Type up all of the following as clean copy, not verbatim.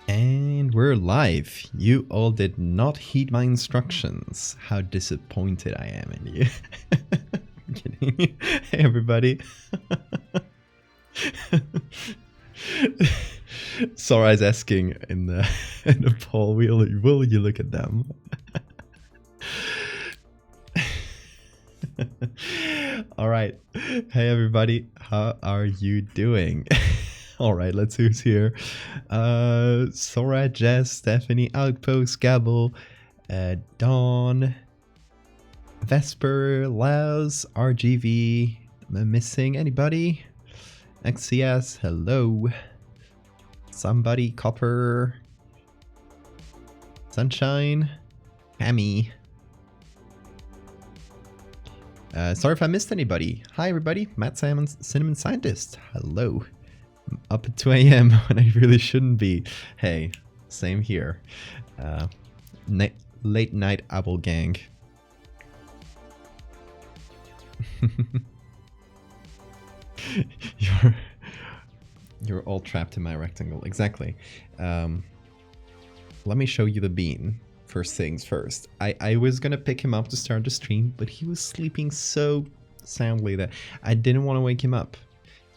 And we're live. You all did not heed my instructions. How disappointed I am in you. I'm kidding. Hey everybody. Sora's asking in the poll, will you look at them? Alright. Hey everybody, how are you doing? Alright, let's see who's here. Sora, Jess, Stephanie, Outpost, Gabble, Dawn, Vesper, Laz, RGV. Am I missing anybody? XCS, hello. Somebody, Copper, Sunshine, Hammy. Sorry if I missed anybody. Hi everybody, Matt Simon, Cinnamon Scientist. Hello. I'm up at 2 a.m. when I really shouldn't be. Hey, same here. Late night apple gang. You're all trapped in my rectangle. Exactly. Let me show you the bean. First things first. I was gonna pick him up to start the stream, but he was sleeping so soundly that I didn't want to wake him up.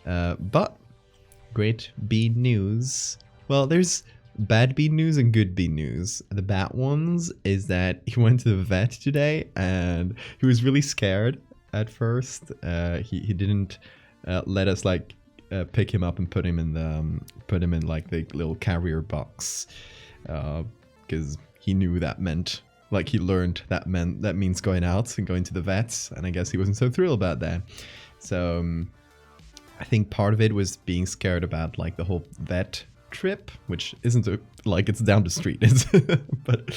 But great bean news. Well, there's bad bean news and good bean news. The bad ones is that he went to the vet today and he was really scared at first. He didn't let us like pick him up and put him in like the little carrier box because he knew that meant, like, he learned that means going out and going to the vets, and I guess he wasn't so thrilled about that. So I think part of it was being scared about like the whole vet trip, which isn't like it's down the street, but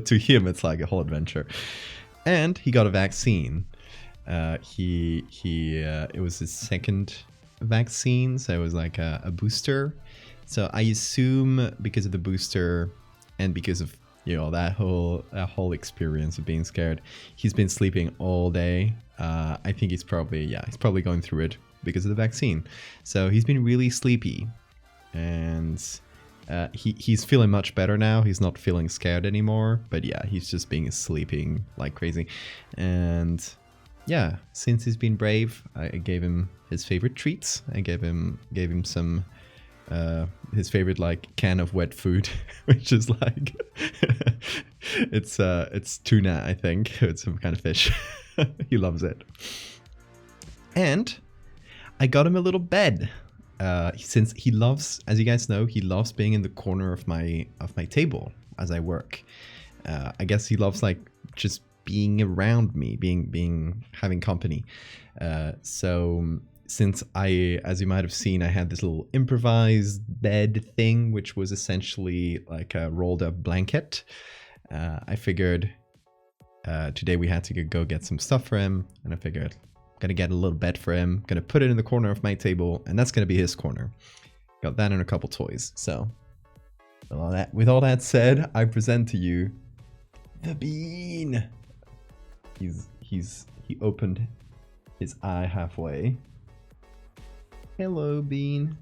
to him it's like a whole adventure. And he got a vaccine. It was his second vaccine, so it was like a booster. So I assume because of the booster and because of, you know, that whole experience of being scared, he's been sleeping all day. I think he's probably going through it because of the vaccine. So he's been really sleepy, and he's feeling much better now. He's not feeling scared anymore, but yeah, he's just been sleeping like crazy. And yeah, since he's been brave, I gave him his favorite treats. I gave him some his favorite like can of wet food, which is like it's tuna, I think. It's some kind of fish. He loves it. And I got him a little bed. Since he loves, as you guys know, he loves being in the corner of my table as I work. I guess he loves like just being around me, having company. So since as you might have seen, I had this little improvised bed thing, which was essentially like a rolled up blanket. I figured today we had to go get some stuff for him, and I figured I'm gonna get a little bed for him, gonna put it in the corner of my table, and that's gonna be his corner. Got that and a couple toys. So with all that said, I present to you the bean. He opened his eye halfway. Hello, Bean.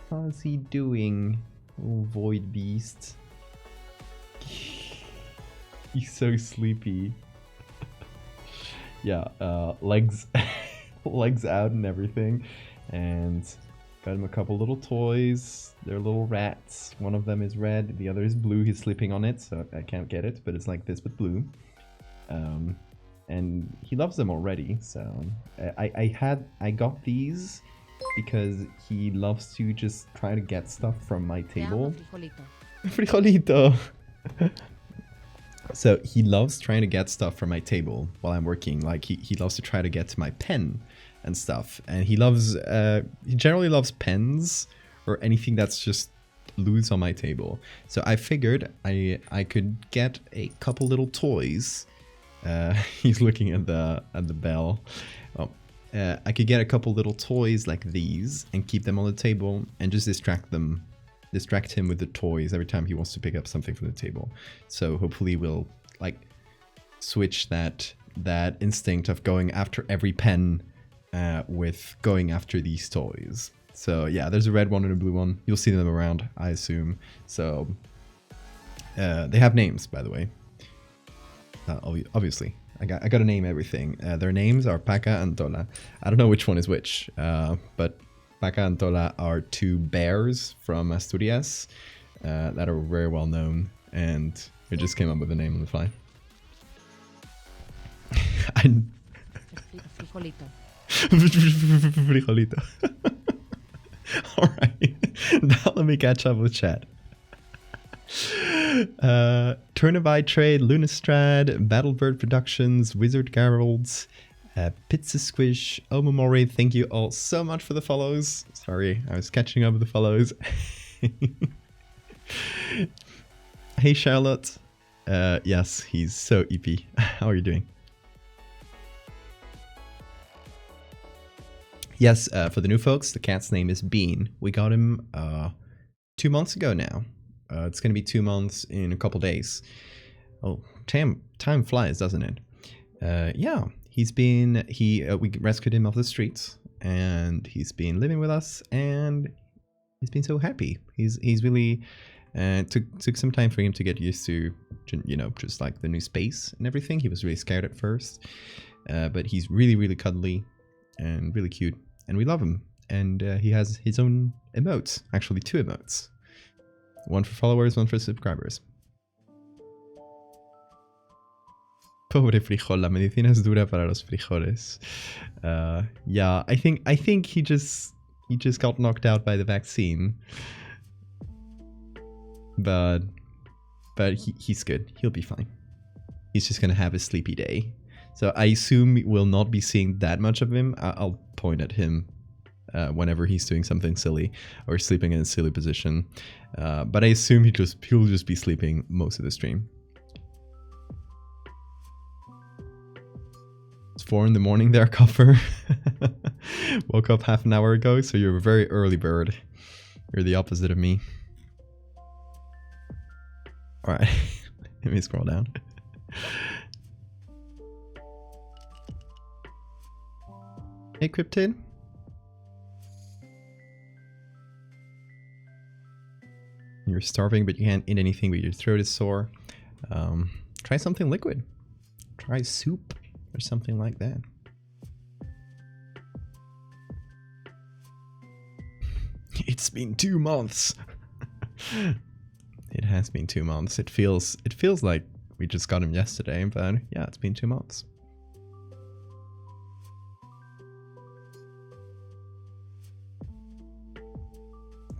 How's he doing? Oh, void beast. He's so sleepy. Yeah, legs out and everything. And got him a couple little toys. They're little rats. One of them is red, the other is blue. He's sleeping on it, so I can't get it, but it's like this but blue. And he loves them already. So I got these because he loves to just try to get stuff from my table. Frijolito. So he loves trying to get stuff from my table while I'm working. Like he loves to try to get to my pen and stuff. And he generally loves pens or anything that's just loose on my table. So I figured I could get a couple little toys. He's looking at the bell. I could get a couple little toys like these and keep them on the table and just distract him with the toys every time he wants to pick up something from the table. So hopefully we'll like switch that instinct of going after every pen with going after these toys. So yeah, there's a red one and a blue one. You'll see them around, I assume. So they have names, by the way. Obviously, I got to name everything. Their names are Paca and Tola. I don't know which one is which, but Paca and Tola are two bears from Asturias that are very well known, and I just came up with the name on the fly. Frijolito. Frijolito. Alright, now let me catch up with chat. Turnavite Trade, Lunastrad, Battlebird Productions, Wizard Garolds, Pizza Squish, Omamori, thank you all so much for the follows. Sorry, I was catching up with the follows. Hey Charlotte. Yes, he's so EP. How are you doing? Yes, for the new folks, the cat's name is Bean. We got him 2 months ago now. It's going to be 2 months in a couple days. Oh, time flies, doesn't it? Yeah, we rescued him off the streets, and he's been living with us, and he's been so happy. He's really took some time for him to get used to, you know, just like the new space and everything. He was really scared at first, but he's really, really cuddly and really cute, and we love him. And he has his own emotes, actually 2 emotes. One for followers, one for subscribers. Pobre frijol, la medicina es dura para los frijoles. Yeah, I think he just got knocked out by the vaccine. But he's good. He'll be fine. He's just gonna have a sleepy day. So I assume we'll not be seeing that much of him. I'll point at him whenever he's doing something silly or sleeping in a silly position. But I assume he'll just be sleeping most of the stream. It's 4 in the morning there, Copper. Woke up half an hour ago, so you're a very early bird. You're the opposite of me. Alright, let me scroll down. Hey, Cryptid. You're starving, but you can't eat anything, but your throat is sore. Try something liquid. Try soup or something like that. It's been 2 months. It has been 2 months. It feels like we just got him yesterday, but yeah, it's been 2 months.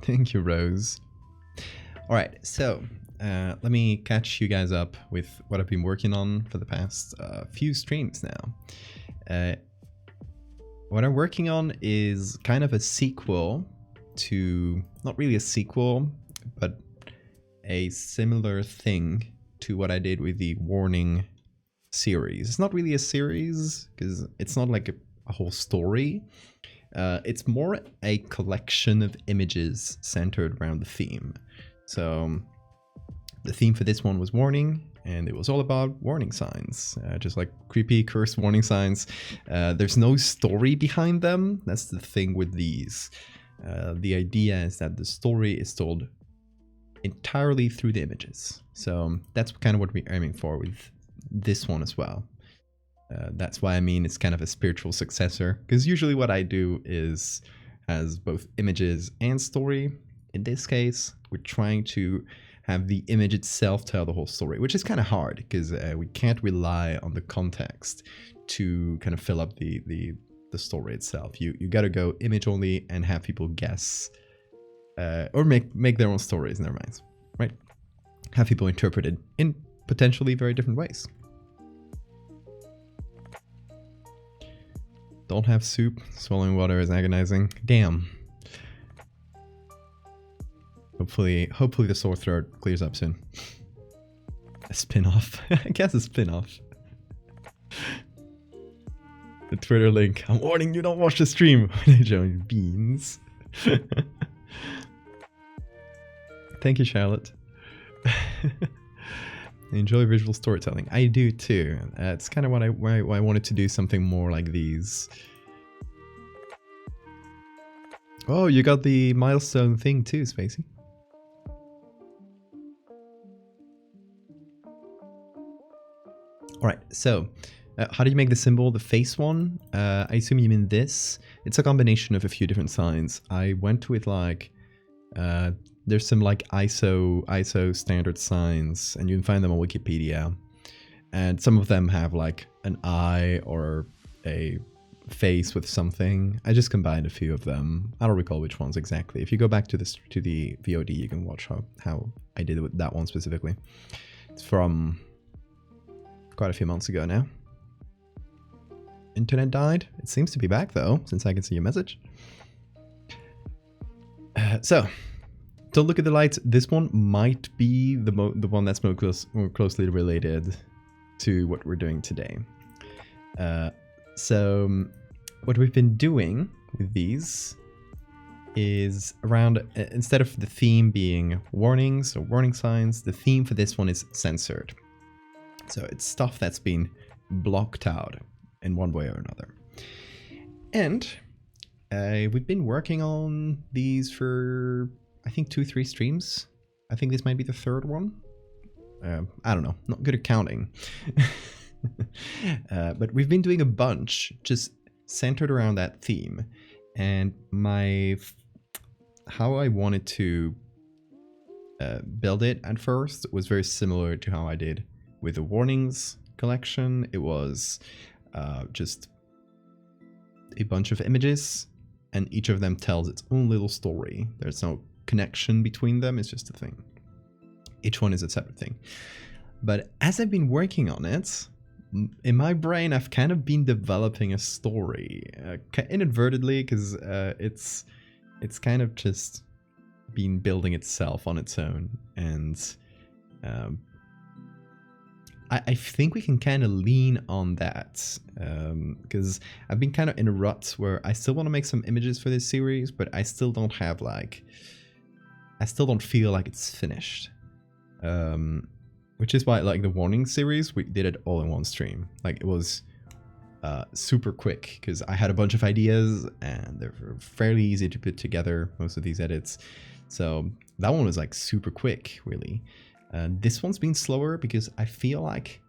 Thank you, Rose. All right, so let me catch you guys up with what I've been working on for the past few streams now. What I'm working on is kind of a sequel to, not really a sequel, but a similar thing to what I did with the Warning series. It's not really a series because it's not like a whole story. It's more a collection of images centered around the theme. So the theme for this one was warning, and it was all about warning signs, just like creepy cursed warning signs. There's no story behind them. That's the thing with these. The idea is that the story is told entirely through the images. So that's kind of what we're aiming for with this one as well. That's why I mean it's kind of a spiritual successor, because usually what I do is has both images and story. In this case, we're trying to have the image itself tell the whole story, which is kind of hard because we can't rely on the context to kind of fill up the story itself. You got to go image only and have people guess or make their own stories in their minds, right? Have people interpret it in potentially very different ways. Don't have soup. Swallowing water is agonizing. Damn. Hopefully the sore throat clears up soon. A spin-off. I guess a spin-off. The Twitter link. I'm warning you, don't watch the stream when I join beans. Thank you, Charlotte. I enjoy visual storytelling. I do too. It's kind of why I wanted to do something more like these. Oh, you got the milestone thing too, Spacey. All right, so how do you make the symbol? The face one? I assume you mean this. It's a combination of a few different signs. I went with like, there's some like ISO standard signs, and you can find them on Wikipedia. And some of them have like an eye or a face with something. I just combined a few of them. I don't recall which ones exactly. If you go back to this to the VOD, you can watch how I did it with that one specifically. It's from quite a few months ago now. Internet died. It seems to be back though, since I can see your message. So, don't look at the lights. This one might be the one that's more closely related to what we're doing today. So what we've been doing with these is around, instead of the theme being warnings or warning signs, the theme for this one is censored. So it's stuff that's been blocked out in one way or another. And we've been working on these for, I think, 2-3 streams. I think this might be the third one. I don't know, not good at counting. But we've been doing a bunch just centered around that theme. And how I wanted to build it at first was very similar to how I did with the warnings collection. It was just a bunch of images, and each of them tells its own little story. There's no connection between them, it's just a thing. Each one is a separate thing. But as I've been working on it, in my brain, I've kind of been developing a story, inadvertently, because it's kind of just been building itself on its own. And I think we can kind of lean on that, because I've been kind of in a rut where I still want to make some images for this series, but I still don't have like, I still don't feel like it's finished. Which is why, like, the warning series, we did it all in one stream. Like, it was super quick because I had a bunch of ideas and they're fairly easy to put together, most of these edits. So that one was like super quick, really. This one's been slower because I feel like,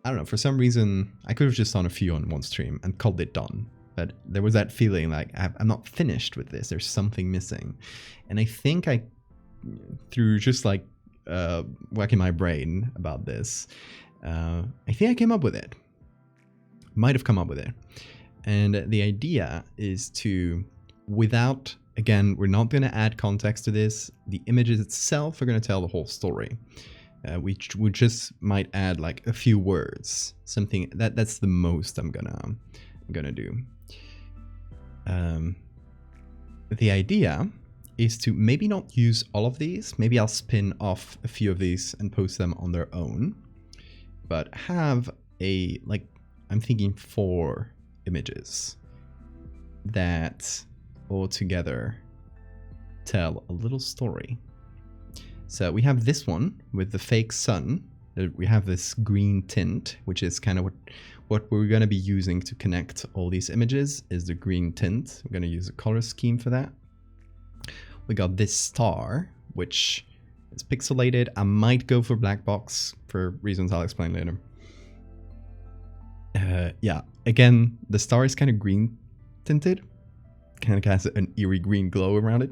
I don't know, for some reason I could have just done a few on one stream and called it done. But there was that feeling like I'm not finished with this. There's something missing. And I think through just like whacking my brain about this, I think I came up with it. Might have come up with it. And the idea is to, without, again, we're not going to add context to this. The images itself are going to tell the whole story. We just might add like a few words, something that's the most I'm gonna do. The idea is to maybe not use all of these. Maybe I'll spin off a few of these and post them on their own, but have a, like, I'm thinking 4 images that all together tell a little story. So we have this one with the fake sun. We have this green tint, which is kind of what we're going to be using to connect all these images, is the green tint. I'm going to use a color scheme for that. We got this star, which is pixelated. I might go for black box for reasons I'll explain later. Yeah, again, the star is kind of green tinted. Kind of has an eerie green glow around it.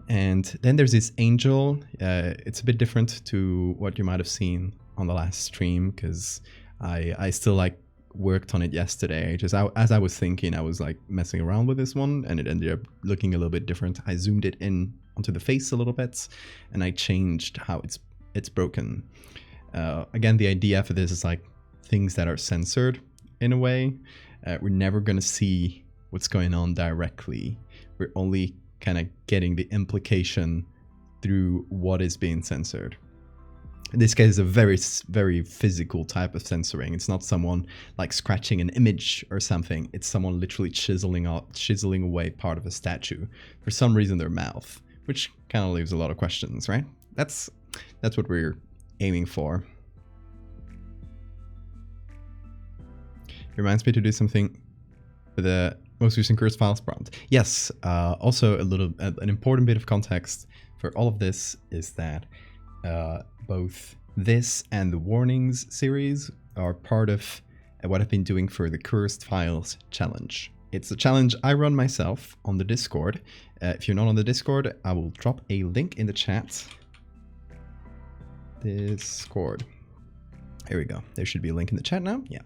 And then there's this angel. It's a bit different to what you might have seen on the last stream, because I still like worked on it yesterday. Just as I was thinking, I was like messing around with this one, and it ended up looking a little bit different. I zoomed it in onto the face a little bit, and I changed how it's broken. Again, the idea for this is like things that are censored in a way. We're never gonna see what's going on directly. We're only kind of getting the implication through what is being censored. In this case, a very, very physical type of censoring. It's not someone like scratching an image or something. It's someone literally chiseling away part of a statue. For some reason, their mouth, which kind of leaves a lot of questions, right? That's what we're aiming for. Reminds me to do something with a Most recent cursed files prompt. Yes. Also, an important bit of context for all of this is that both this and the warnings series are part of what I've been doing for the cursed files challenge. It's a challenge I run myself on the Discord. If you're not on the Discord, I will drop a link in the chat. Discord. Here we go. There should be a link in the chat now. Yeah.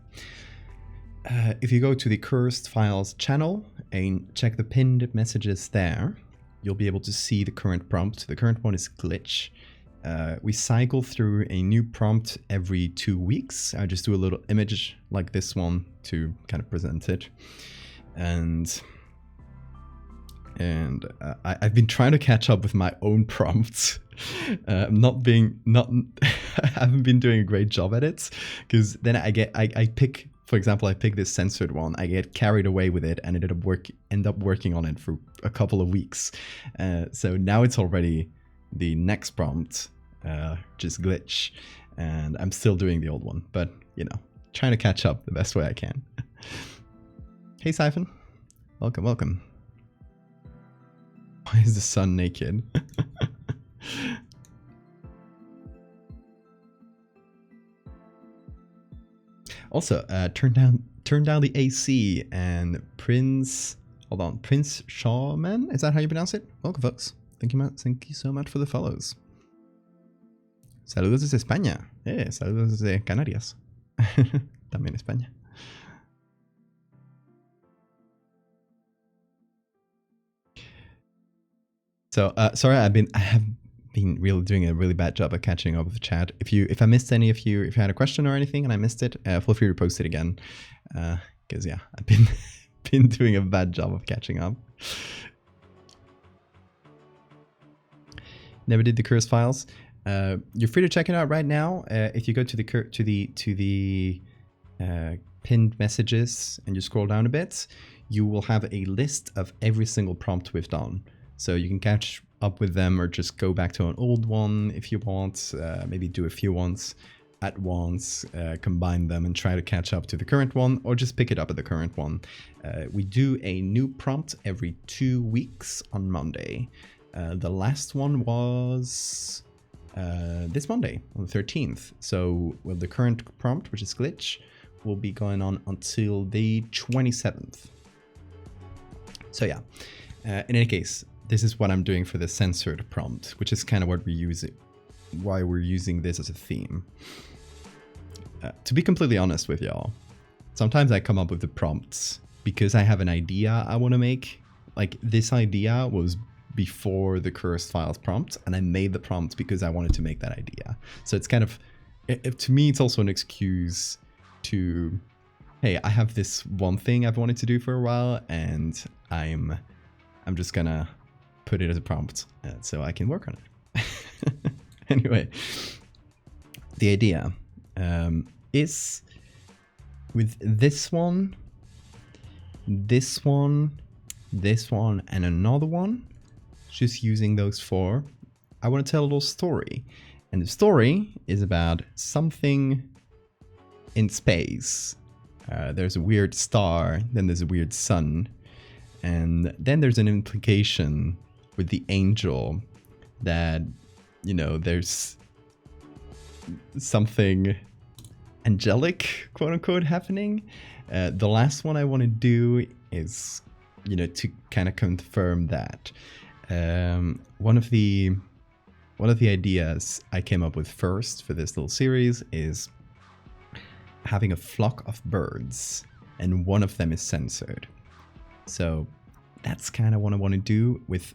If you go to the Cursed Files channel and check the pinned messages there, you'll be able to see the current prompt. The current one is glitch. We cycle through a new prompt every 2 weeks. I just do a little image like this one to kind of present it. And I've been trying to catch up with my own prompts. I haven't been doing a great job at it, because then I pick, for example, I pick this censored one. I get carried away with it and end up working on it for a couple of weeks. So now it's already the next prompt, just glitch, and I'm still doing the old one, but you know, trying to catch up the best way I can. Hey Siphon, welcome, welcome. Why is the sun naked? Also, turn down the AC, and Prince Shawman, is that how you pronounce it? Welcome, folks. Thank you so much for the follows. Saludos desde España. Saludos desde Canarias. También España. So sorry, I have been really doing a really bad job of catching up with the chat. If I missed any of you, if you had a question or anything and I missed it, feel free to post it again. Because yeah, I've been doing a bad job of catching up. Never did the cursed files. You're free to check it out right now. If you go to the pinned messages and you scroll down a bit, you will have a list of every single prompt we've done. So you can catch up with them or just go back to an old one if you want. Maybe do a few ones at once, combine them and try to catch up to the current one, or just pick it up at the current one. We do a new prompt every 2 weeks on Monday. The last one was this Monday, on the 13th. So well, the current prompt, which is glitch, will be going on until the 27th. So yeah, in any case, this is what I'm doing for the censored prompt, which is kind of what why we're using this as a theme. To be completely honest with y'all, sometimes I come up with the prompts because I have an idea I want to make. Like, this idea was before the cursed files prompt, and I made the prompt because I wanted to make that idea. So it's kind of, to me, it's also an excuse to, hey, I have this one thing I've wanted to do for a while, and I'm just gonna put it as a prompt so I can work on it. Anyway, the idea is with this one, and another one, just using those 4, I want to tell a little story. And the story is about something in space. There's a weird star, then there's a weird sun, and then there's an implication with the angel that, you know, there's something angelic, quote unquote, happening. The last one I want to do is, you know, to kind of confirm that. One of the ideas I came up with first for this little series is having a flock of birds, and one of them is censored. So that's kind of what I want to do with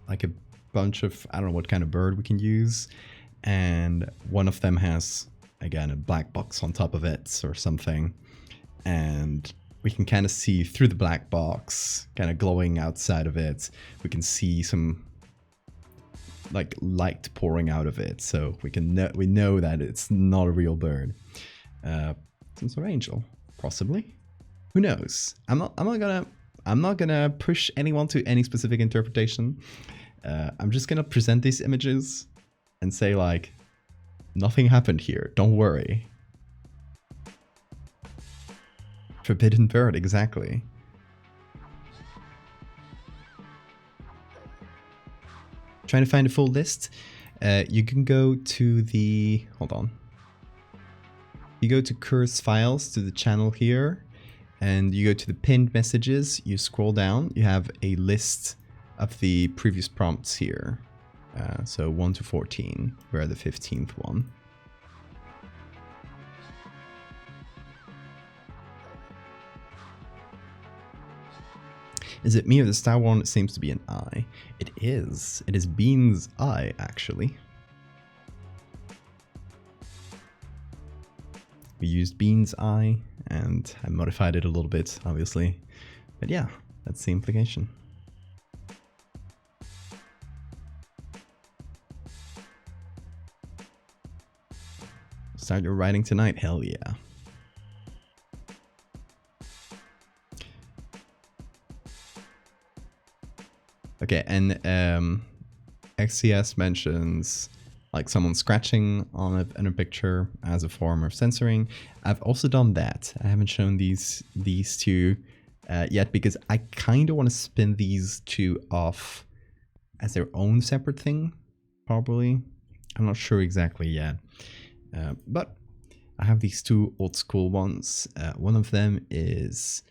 like a bunch of, I don't know what kind of bird we can use. And one of them has, again, a black box on top of it or something. And we can kind of see through the black box, kind of glowing outside of it. We can see some like light pouring out of it. So we know that it's not a real bird. Some sort of angel, possibly. Who knows? I'm not gonna push anyone to any specific interpretation. I'm just gonna present these images and say, like, nothing happened here. Don't worry. Forbidden bird, exactly. trying to find a full list, you can go to the, hold on. You go to Curse Files, to the channel here, and you go to the pinned messages, you scroll down, you have a list of the previous prompts here. So 1 to 14, we're at the 15th one. Is it me or the star one? It seems to be an eye. It is. It is Bean's eye, actually. We used Bean's eye, and I modified it a little bit, obviously. But yeah, that's the implication. Start your writing tonight? Hell yeah. Okay, and XCS mentions like someone scratching on a picture as a form of censoring. I've also done that. I haven't shown these two yet because I kind of want to spin these two off as their own separate thing, probably. I'm not sure exactly yet. But I have these two old school ones. One of them is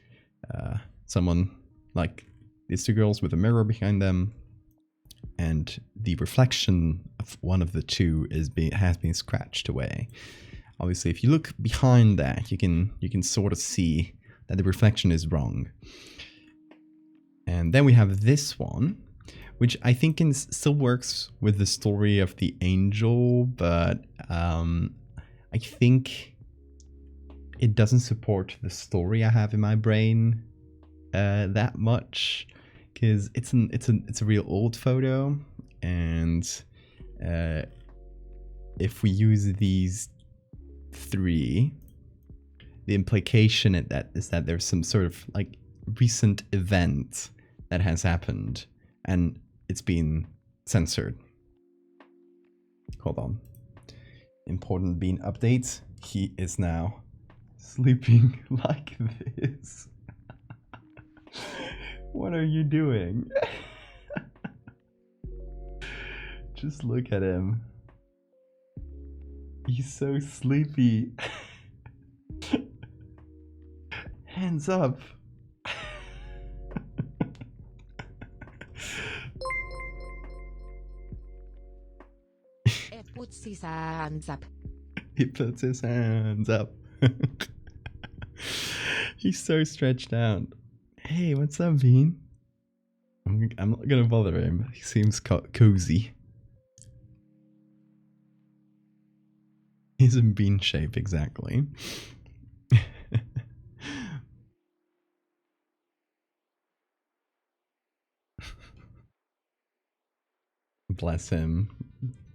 someone like these two girls with a mirror behind them, and the reflection of one of the two has been scratched away. Obviously, if you look behind that, you can sort of see that the reflection is wrong. And then we have this one, which I think still works with the story of the angel, but I think it doesn't support the story I have in my brain that much, because it's a real old photo, and if we use these three, the implication is that there's some sort of like recent event that has happened and it's been censored. Hold on. Important Bean update. He is now sleeping like this. What are you doing? Just look at him. He's so sleepy. Hands up. It puts his hands up. He puts his hands up. He's so stretched out. Hey, what's up, Bean? I'm not gonna bother him. He seems cozy. He's in bean shape, exactly. Bless him.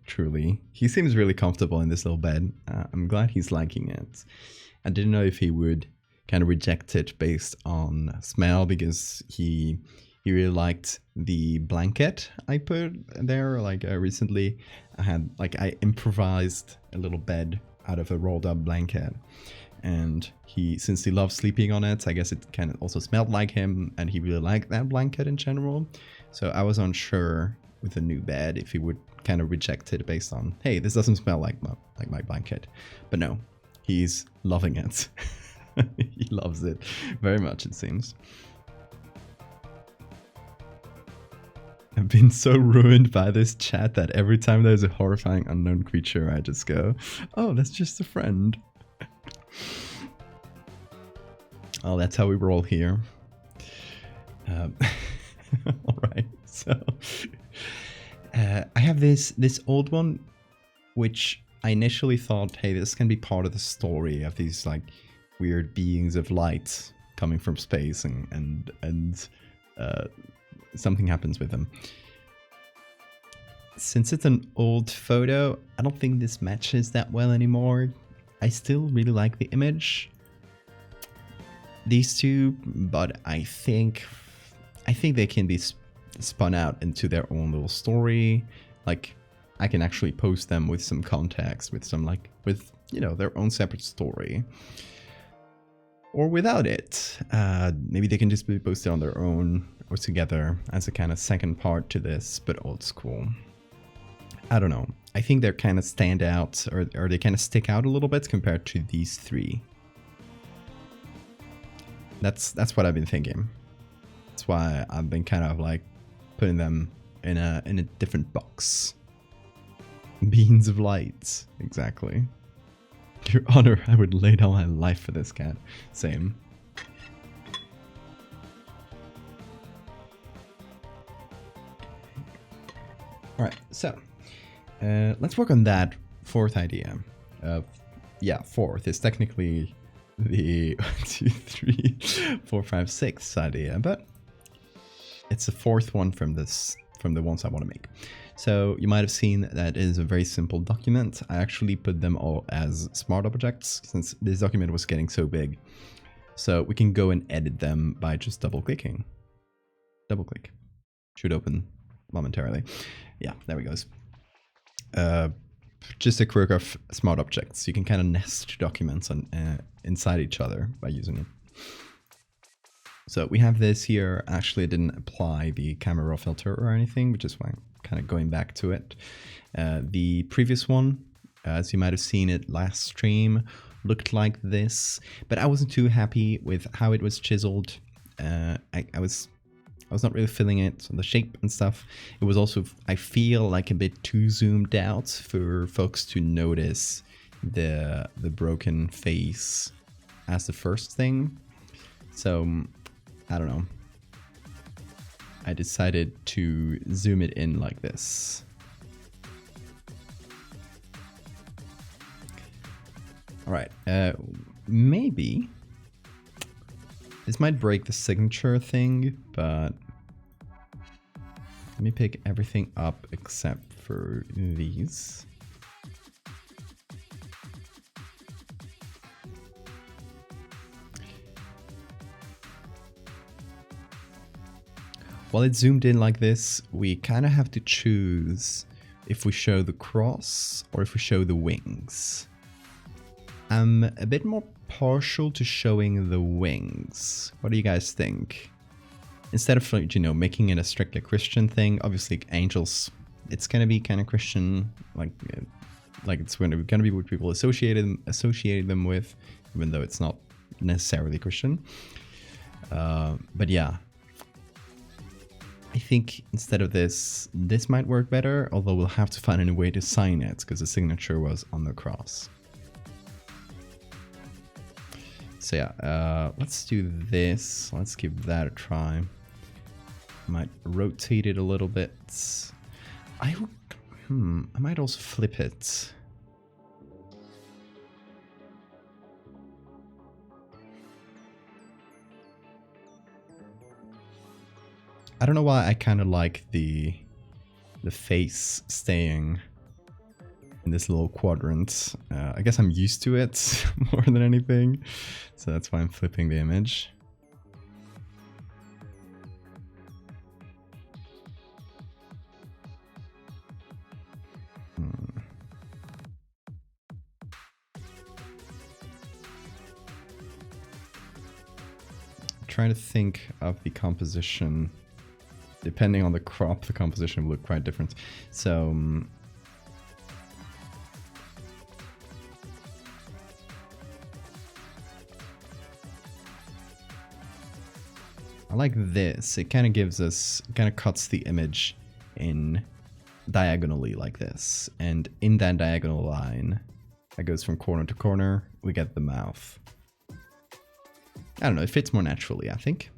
Truly. He seems really comfortable in this little bed. I'm glad he's liking it. I didn't know if he would kind of reject it based on smell, because he really liked the blanket I put there. Like recently I improvised a little bed out of a rolled up blanket, and since he loves sleeping on it, I guess it kind of also smelled like him, and he really liked that blanket in general. So I was unsure with the new bed if he would kind of reject it based on, hey, this doesn't smell like my blanket. But no, he's loving it. He loves it very much, it seems. I've been so ruined by this chat that every time there's a horrifying unknown creature, I just go, oh, that's just a friend. Oh, that's how we roll here. Alright, so I have this old one, which I initially thought, hey, this can be part of the story of these like weird beings of light coming from space, and something happens with them. Since it's an old photo, I don't think this matches that well anymore. I still really like the image, these two, but I think they can be spun out into their own little story. Like, I can actually post them with some context, with you know, their own separate story. Or without it. Maybe they can just be posted on their own or together as a kind of second part to this, but old school. I don't know. I think they're kind of stand out, or they kind of stick out a little bit compared to these three. That's what I've been thinking. That's why I've been kind of like putting them in a different box. Beans of light, exactly. Your Honor, I would lay down my life for this cat. Same. Alright, so let's work on that fourth idea. Yeah, fourth is technically the 1, 2, 3, 4, 5, 6 idea, but it's the fourth one from the ones I want to make. So you might have seen that it is a very simple document. I actually put them all as smart objects since this document was getting so big. So we can go and edit them by just double clicking. Double click. Should open momentarily. Yeah, there we go. Just a quirk of smart objects. You can kind of nest documents on inside each other by using it. So we have this here. Actually, I didn't apply the camera raw filter or anything, which is why I'm kind of going back to it. The previous one, as you might have seen it last stream, looked like this, but I wasn't too happy with how it was chiseled. I was not really feeling it, the shape and stuff. It was also, I feel like, a bit too zoomed out for folks to notice the broken face as the first thing. So I don't know. I decided to zoom it in like this. All right, maybe this might break the signature thing, but let me pick everything up except for these. While it's zoomed in like this, we kind of have to choose if we show the cross or if we show the wings. I'm a bit more partial to showing the wings. What do you guys think? Instead of, you know, making it a strictly Christian thing, obviously angels, it's gonna be kind of Christian, like it's gonna be what people associated them with, even though it's not necessarily Christian. But yeah, I think instead of this might work better, although we'll have to find a way to sign it because the signature was on the cross. So yeah, let's do this. Let's give that a try. Might rotate it a little bit. I might also flip it. I don't know why I kind of like the face staying in this little quadrant. I guess I'm used to it more than anything, so that's why I'm flipping the image. Trying to think of the composition. Depending on the crop, the composition will look quite different. So I like this. It kind of gives us, kind of cuts the image in diagonally like this. And in that diagonal line that goes from corner to corner, we get the mouth. I don't know, it fits more naturally, I think.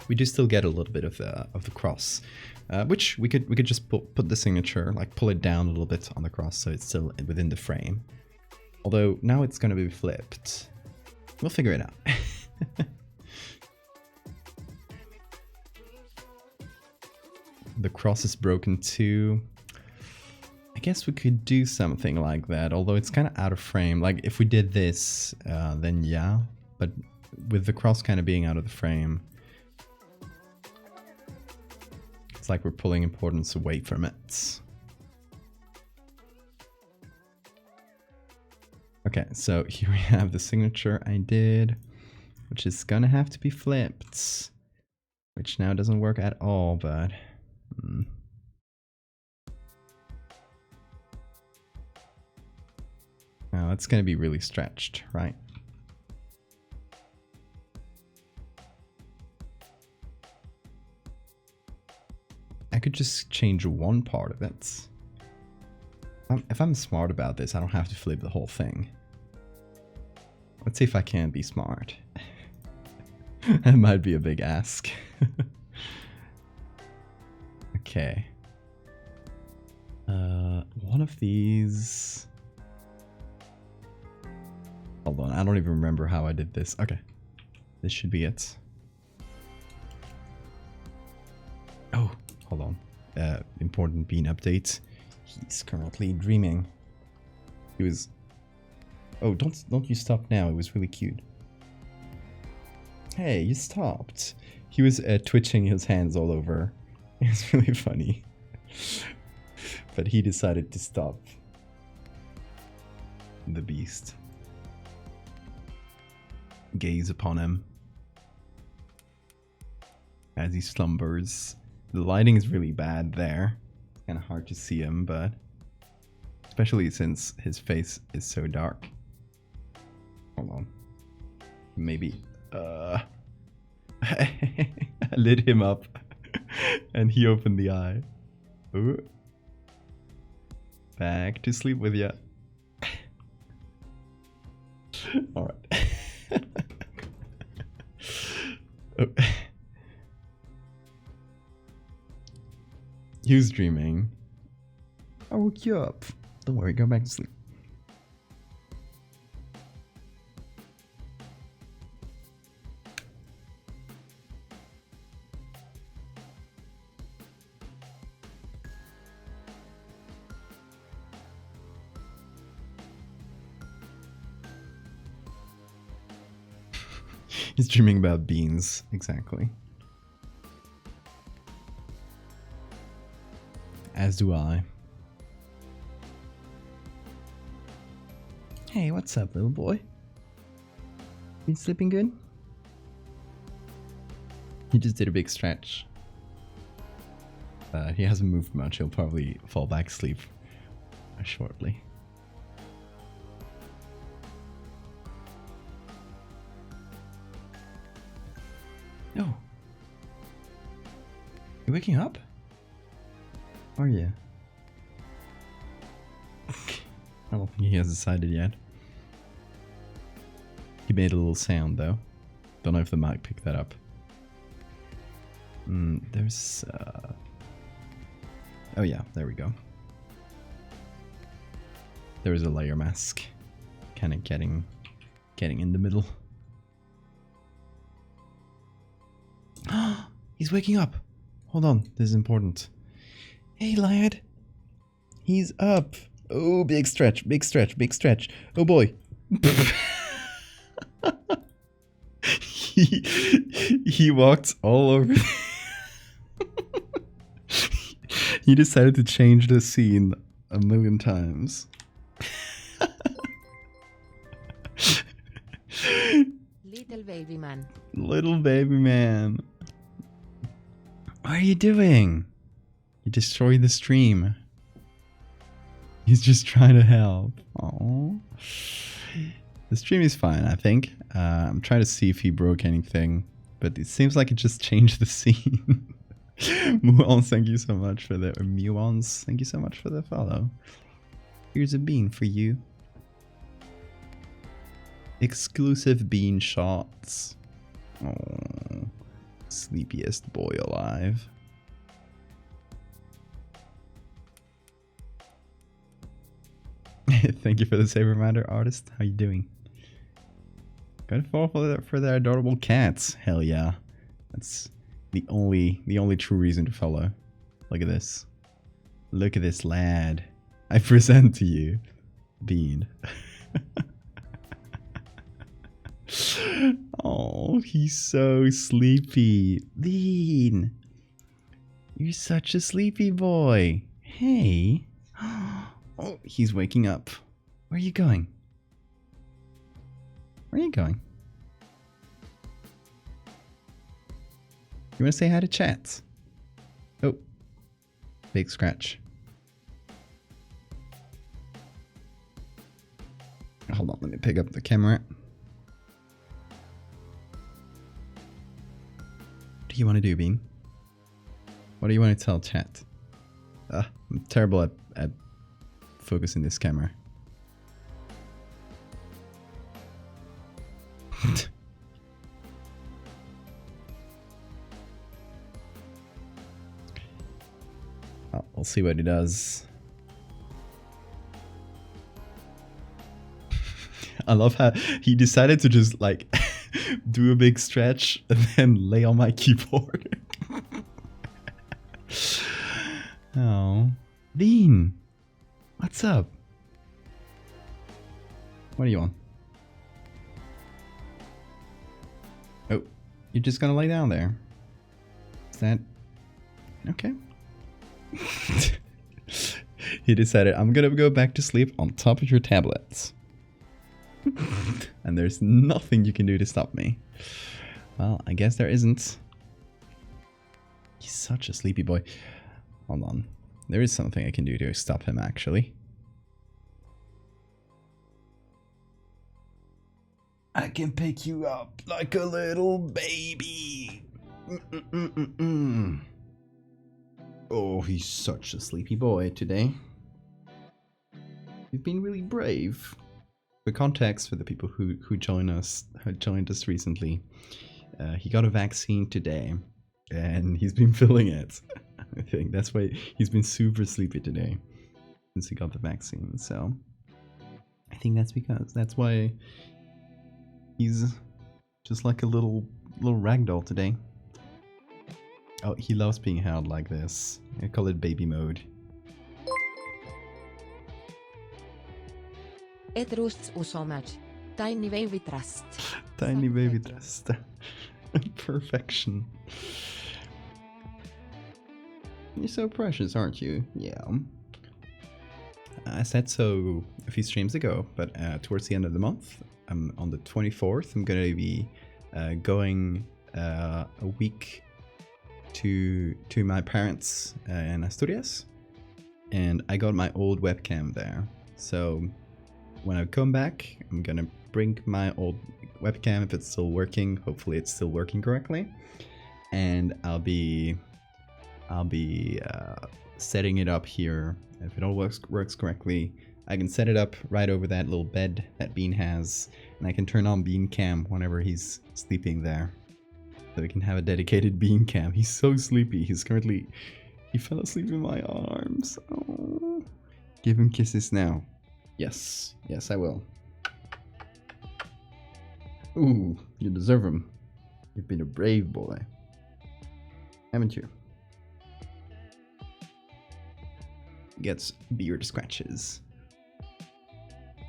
We do still get a little bit of the cross, which we could just put the signature, like pull it down a little bit on the cross so it's still within the frame. Although now it's going to be flipped. We'll figure it out. The cross is broken too. I guess we could do something like that, although it's kind of out of frame. Like if we did this, then yeah, but with the cross kind of being out of the frame, it's like we're pulling importance away from it. Okay, so here we have the signature I did, which is gonna have to be flipped, which now doesn't work at all, but Now that's gonna be really stretched, right? I could just change one part of it. If I'm smart about this, I don't have to flip the whole thing. Let's see if I can be smart. That might be a big ask. Okay. One of these... Hold on, I don't even remember how I did this. Okay. This should be it. Oh, hold on. Important bean update. He's currently dreaming. He was... Oh, don't you stop now. It was really cute. Hey, you stopped. He was twitching his hands all over. It was really funny. But he decided to stop. The beast. Gaze upon him as he slumbers. The lighting is really bad there. It's kind of hard to see him, but especially since his face is so dark. Hold on. Maybe. I lit him up and he opened the eye. Ooh. Back to sleep with ya. Alright. Oh. He was dreaming. I woke you up. Don't worry, go back to sleep. He's dreaming about beans, exactly. As do I. Hey, what's up, little boy? You sleeping good? He just did a big stretch. He hasn't moved much. He'll probably fall back asleep shortly. No. You waking up? Are you? I don't think he has decided yet. He made a little sound though. Don't know if the mic picked that up. There's oh yeah, there we go. There's a layer mask. Kind of getting in the middle. He's waking up. Hold on, this is important. Hey lad. He's up. Oh, big stretch, big stretch, big stretch. Oh boy. he walked all over. He decided to change the scene a million times. Little baby man. Little baby man. What are you doing? You destroyed the stream. He's just trying to help. Aww. The stream is fine, I think. I'm trying to see if he broke anything, but it seems like it just changed the scene. Muons, thank you so much for the Muons, thank you so much for the follow. Here's a bean for you. Exclusive bean shots. Oh, sleepiest boy alive. Thank you for the save reminder, artist. How you doing? Gotta fall for their adorable cats. Hell yeah. That's the only true reason to follow. Look at this. Look at this lad. I present to you Bean. Oh, he's so sleepy. Bean. You're such a sleepy boy. Hey. Oh, he's waking up. Where are you going? Where are you going? You want to say hi to chat? Oh, big scratch. Hold on, let me pick up the camera. What do you want to do, Bean? What do you want to tell chat? I'm terrible at focusing this camera. I'll see what he does. I love how he decided to just like do a big stretch and then lay on my keyboard. Oh, Bean, what's up? What do you want? Oh, you're just gonna lay down there? Is that okay? He decided, I'm gonna go back to sleep on top of your tablets. And there's nothing you can do to stop me. Well, I guess there isn't. He's such a sleepy boy. Hold on. There is something I can do to stop him, actually. I can pick you up like a little baby. Oh, he's such a sleepy boy today. You've been really brave. For context, for the people who joined us recently, he got a vaccine today, and he's been feeling it. I think that's why he's been super sleepy today since he got the vaccine. So I think that's why he's just like a little ragdoll today. Oh, he loves being held like this. I call it baby mode. Et trusts so much. Tiny baby trust. Tiny baby trust. Perfection. You're so precious, aren't you? Yeah. I said so a few streams ago, but towards the end of the month, on the 24th, I'm going to be going a week to my parents in Asturias, and I got my old webcam there. So when I come back, I'm going to bring my old webcam if it's still working. Hopefully it's still working correctly, and I'll be setting it up here. If it all works correctly, I can set it up right over that little bed that Bean has, and I can turn on Bean Cam whenever he's sleeping there. So we can have a dedicated Bean Cam. He's so sleepy. He fell asleep in my arms. Oh. Give him kisses now. Yes, I will. Ooh, you deserve them. You've been a brave boy, haven't you? Gets beard scratches.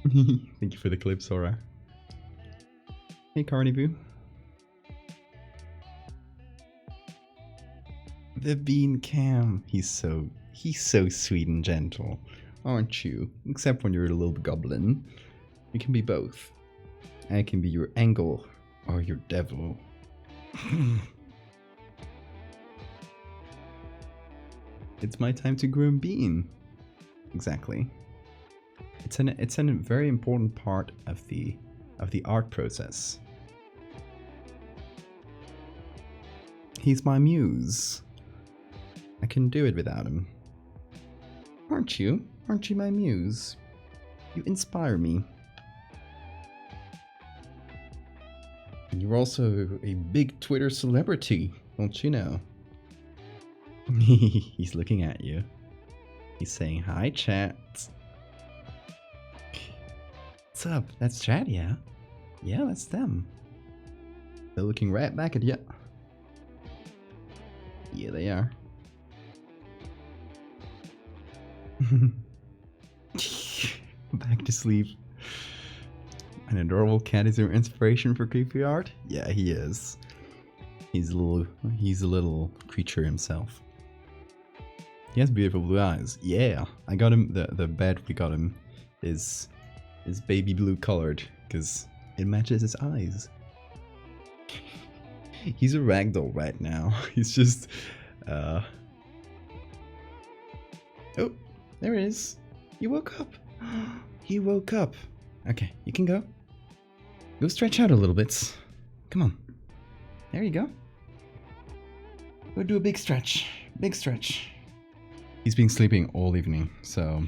Thank you for the clip, Sora. Hey, Carnivoo. The Bean Cam. He's so sweet and gentle, aren't you? Except when you're a little goblin. You can be both. I can be your angel or your devil. It's my time to groom Bean. Exactly. It's a very important part of the art process. He's my muse. I couldn't do it without him. Aren't you? Aren't you my muse? You inspire me. And you're also a big Twitter celebrity, don't you know? He's looking at you. He's saying, hi, chat. What's up? That's chat, yeah? Yeah, that's them. They're looking right back at you. Yeah, they are. Back to sleep. An adorable cat is your inspiration for creepy art? Yeah, he is. He's a little creature himself. He has beautiful blue eyes. Yeah, I got him. The bed we got him is baby blue colored because it matches his eyes. He's a ragdoll right now. He's just oh, there it is. He woke up. He woke up. Okay, you can go. Go stretch out a little bit. Come on. There you go. Go do a big stretch. Big stretch. He's been sleeping all evening, so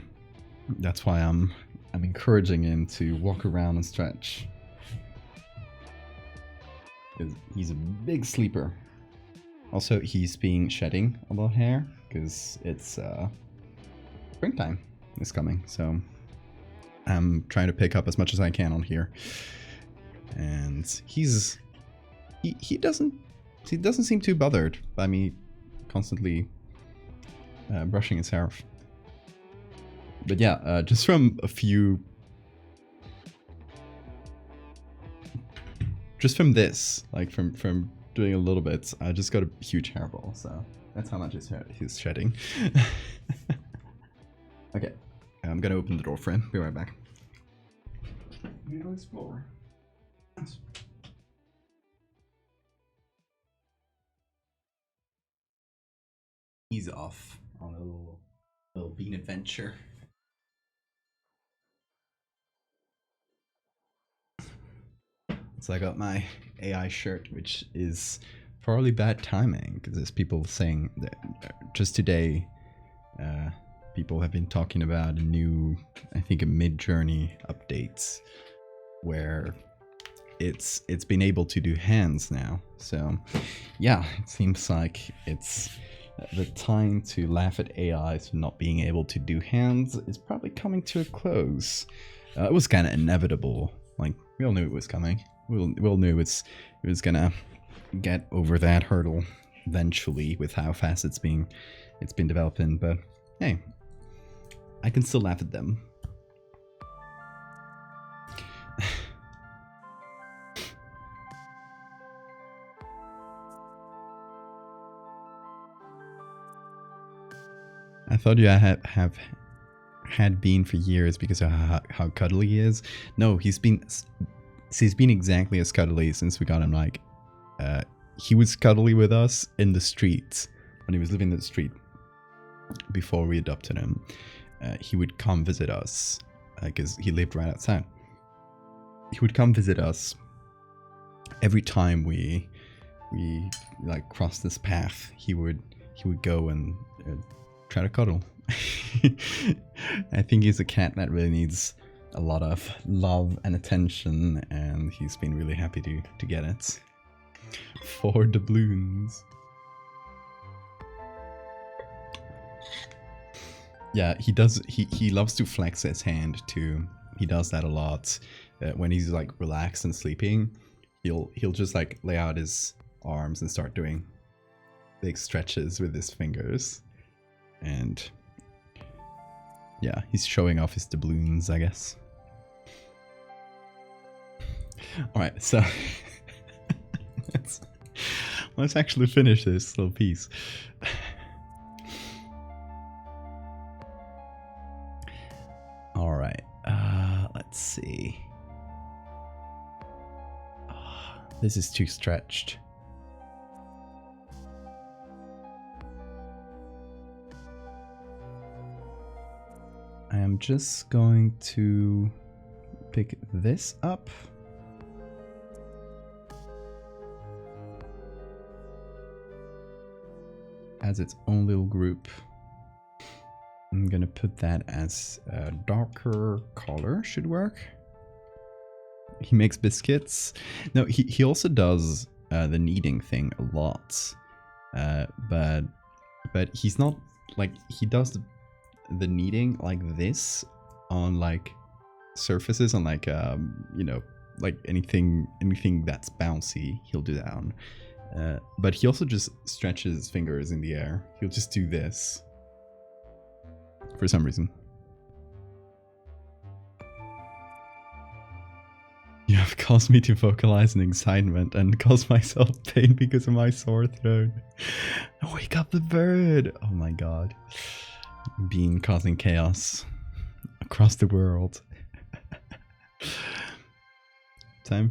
that's why I'm encouraging him to walk around and stretch. He's a big sleeper. Also, he's been shedding a lot of hair because it's springtime is coming, so I'm trying to pick up as much as I can on here. And he doesn't seem too bothered by me constantly brushing his hair. But yeah, just from a few, just from this, like from doing a little bit, I just got a huge hairball. So that's how much he's shedding. Okay, I'm gonna open the door for him. Be right back. You go explore. He's off on a little bean adventure. So I got my AI shirt, which is probably bad timing because there's people saying that just today, people have been talking about a new, I think, a mid-journey update where it's been able to do hands now. So yeah, it seems like it's the time to laugh at AIs for not being able to do hands is probably coming to a close. It was kind of inevitable. Like, we all knew it was coming. We all knew it was gonna get over that hurdle eventually with how fast it's been developing. But hey, I can still laugh at them. I thought you had been for years because of how cuddly he is. No, he's been exactly as cuddly since we got him. Like, he was cuddly with us in the street when he was living in the street before we adopted him. He would come visit us because he lived right outside. He would come visit us every time we like crossed this path. He would go and try to cuddle. I think he's a cat that really needs a lot of love and attention, and he's been really happy to get it. For doubloons. Yeah, he does. He loves to flex his hand too. He does that a lot. When he's like relaxed and sleeping, he'll just like lay out his arms and start doing big stretches with his fingers. And yeah, he's showing off his doubloons, I guess. Alright, so let's actually finish this little piece. Alright, let's see. Oh, this is too stretched. I am just going to pick this up. As its own little group. I'm gonna put that as a darker color, should work. He makes biscuits. No, he also does the kneading thing a lot. But he's not like, he does the kneading like this on like surfaces, on like you know, like anything that's bouncy, he'll do that on. But he also just stretches his fingers in the air. He'll just do this for some reason. You have caused me to vocalize an excitement and cause myself pain because of my sore throat. Wake up the bird! Oh my god. Bean causing chaos across the world. Time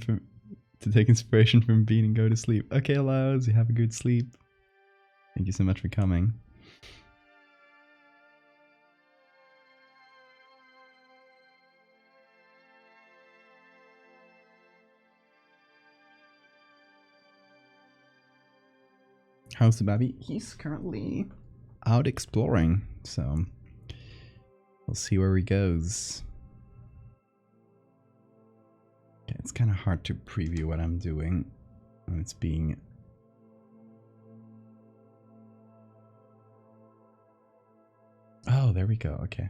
to take inspiration from Bean and go to sleep. Okay, allows, you have a good sleep. Thank you so much for coming. How's the baby? He's currently out exploring, so we'll see where he goes. Okay, it's kind of hard to preview what I'm doing when it's being... Oh, there we go, okay.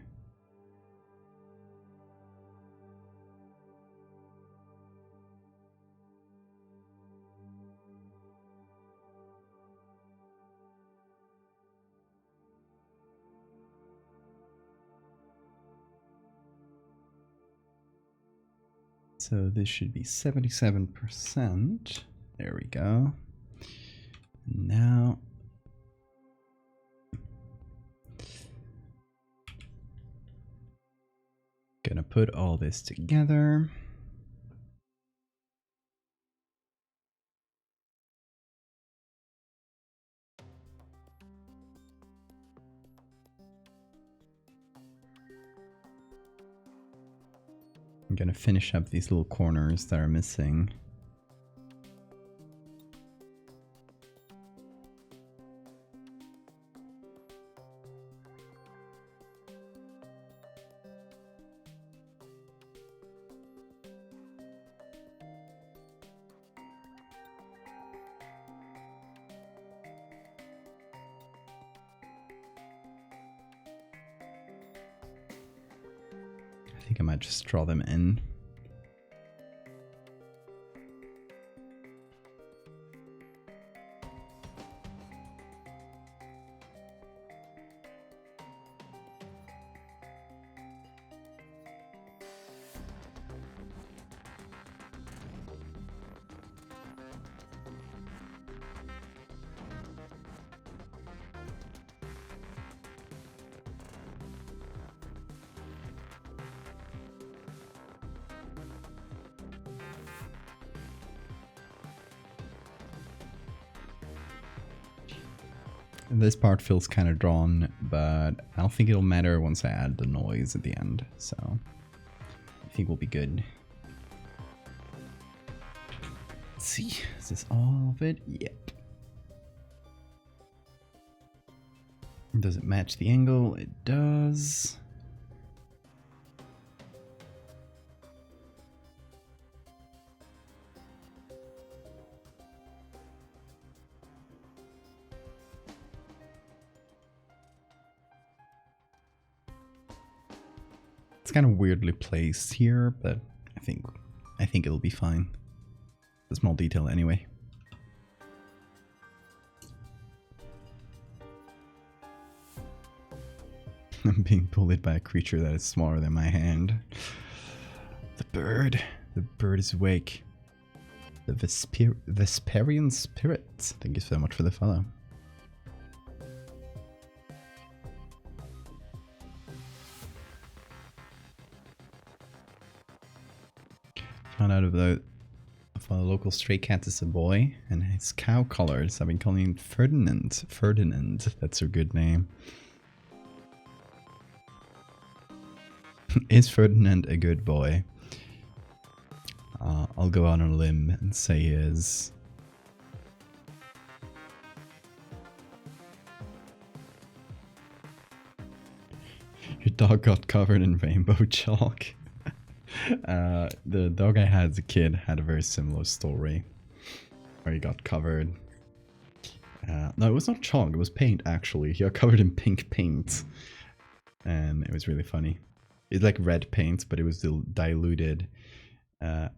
So this should be 77%. There we go. Now, gonna put all this together. I'm gonna finish up these little corners that are missing. I think I might just draw them in. This part feels kind of drawn, but I don't think it'll matter once I add the noise at the end, so I think we'll be good. Let's see, is this all of it? Yep. Does it match the angle? It does. It's kind of weirdly placed here, but I think it'll be fine. It's a small detail anyway. I'm being bullied by a creature that is smaller than my hand. The bird is awake. The Vesperian spirit. Thank you so much for the follow. Found out about a local stray cat is a boy, and his cow colors. I've been calling him Ferdinand. Ferdinand, that's a good name. Is Ferdinand a good boy? I'll go on a limb and say he is. Your dog got covered in rainbow chalk. The dog I had as a kid had a very similar story where he got covered. No, it was not chalk, it was paint actually. He got covered in pink paint, and it was really funny. It's like red paint, but it was still diluted, and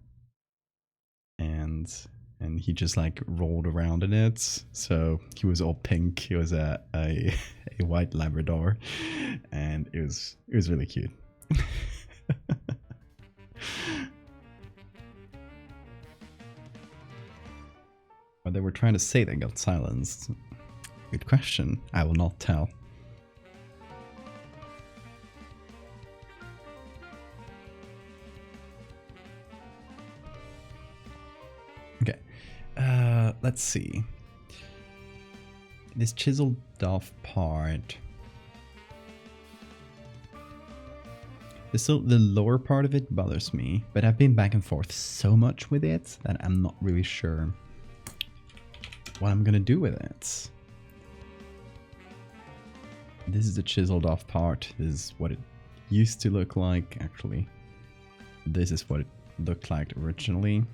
he just like rolled around in it, so he was all pink. He was a white Labrador, and it was really cute. What they were trying to say that got silenced? Good question. I will not tell. Okay. Let's see. This chiseled off part. The lower part of it bothers me, but I've been back and forth so much with it that I'm not really sure what I'm gonna do with it. This is the chiseled off part. This is what it used to look like. Actually, this is what it looked like originally.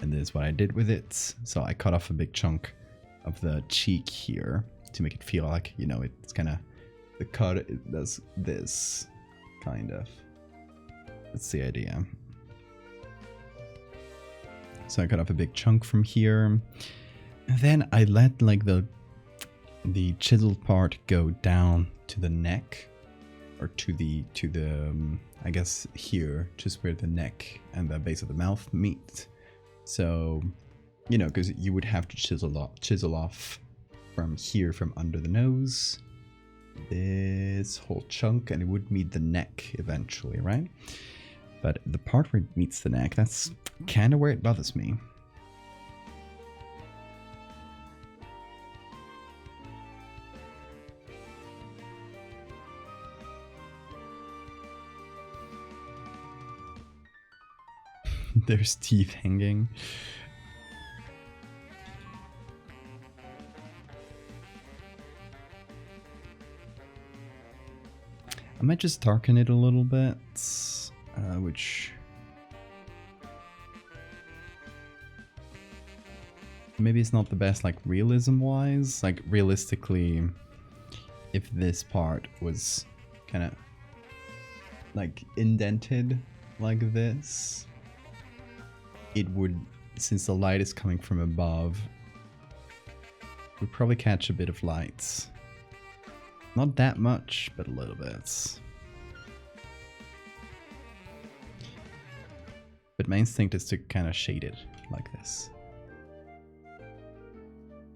And this is what I did with it. So I cut off a big chunk of the cheek here to make it feel like, you know, it's kind of, the cut it does this kind of. That's the idea. So I cut off a big chunk from here. And then I let like the chiseled part go down to the neck, or to the I guess here, just where the neck and the base of the mouth meet. So, you know, because you would have to chisel off from here, from under the nose, this whole chunk, and it would meet the neck eventually, right? But the part where it meets the neck, that's kind of where it bothers me. There's teeth hanging. I might just darken it a little bit, which maybe it's not the best, like, realism-wise. Like, realistically, if this part was kind of, like, indented like this, it would, since the light is coming from above, would probably catch a bit of light. Not that much, but a little bit. But my instinct is to kind of shade it like this.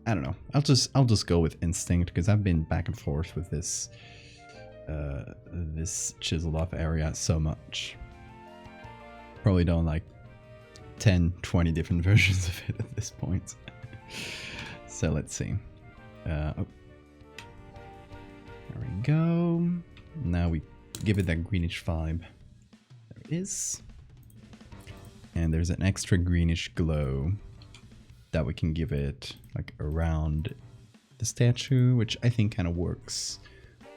I don't know. I'll just go with instinct, because I've been back and forth with this this chiseled off area so much. Probably done like 10, 20 different versions of it at this point. So let's see. Oh. There we go. Now we give it that greenish vibe. There it is. And there's an extra greenish glow that we can give it like around the statue, which I think kind of works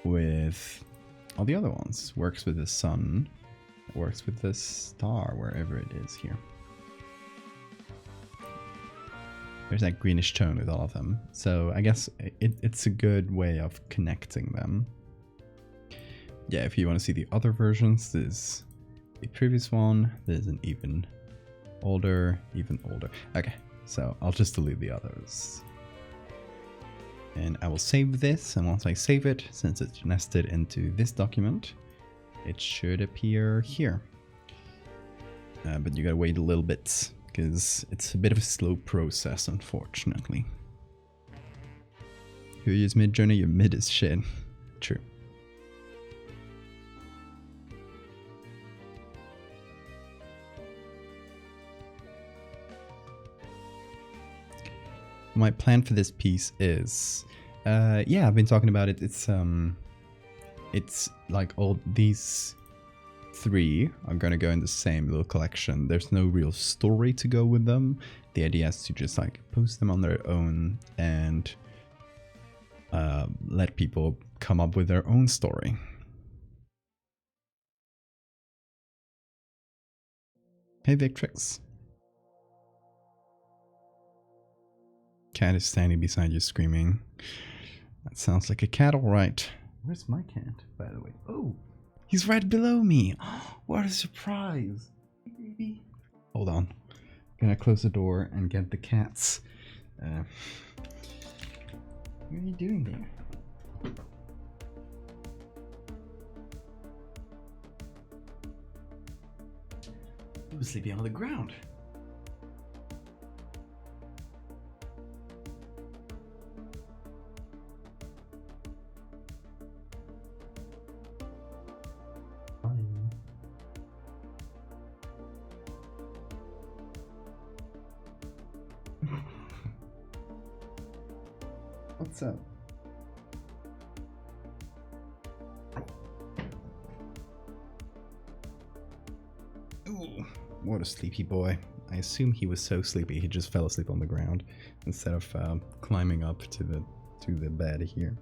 with all the other ones. Works with the sun. It works with the star, wherever it is here. There's that greenish tone with all of them. So I guess it's a good way of connecting them. Yeah, if you want to see the other versions, there's the previous one. There's an even older. Okay, so I'll just delete the others. And I will save this, and once I save it, since it's nested into this document, it should appear here. But you gotta wait a little bit, because it's a bit of a slow process, unfortunately. Who use Midjourney? Your mid is shit. True. My plan for this piece is, yeah, I've been talking about it. It's like all these three are gonna go in the same little collection. There's no real story to go with them. The idea is to just like post them on their own and let people come up with their own story. Hey Victrix. Cat is standing beside you screaming. That sounds like a cat, alright. Where's my cat, by the way? Oh, he's right below me. What a surprise. Hey, baby. Hold on. Gonna close the door and get the cats. What are you doing there? He was sleeping on the ground. What's up? Ooh, what a sleepy boy. I assume he was so sleepy he just fell asleep on the ground instead of climbing up to the bed here.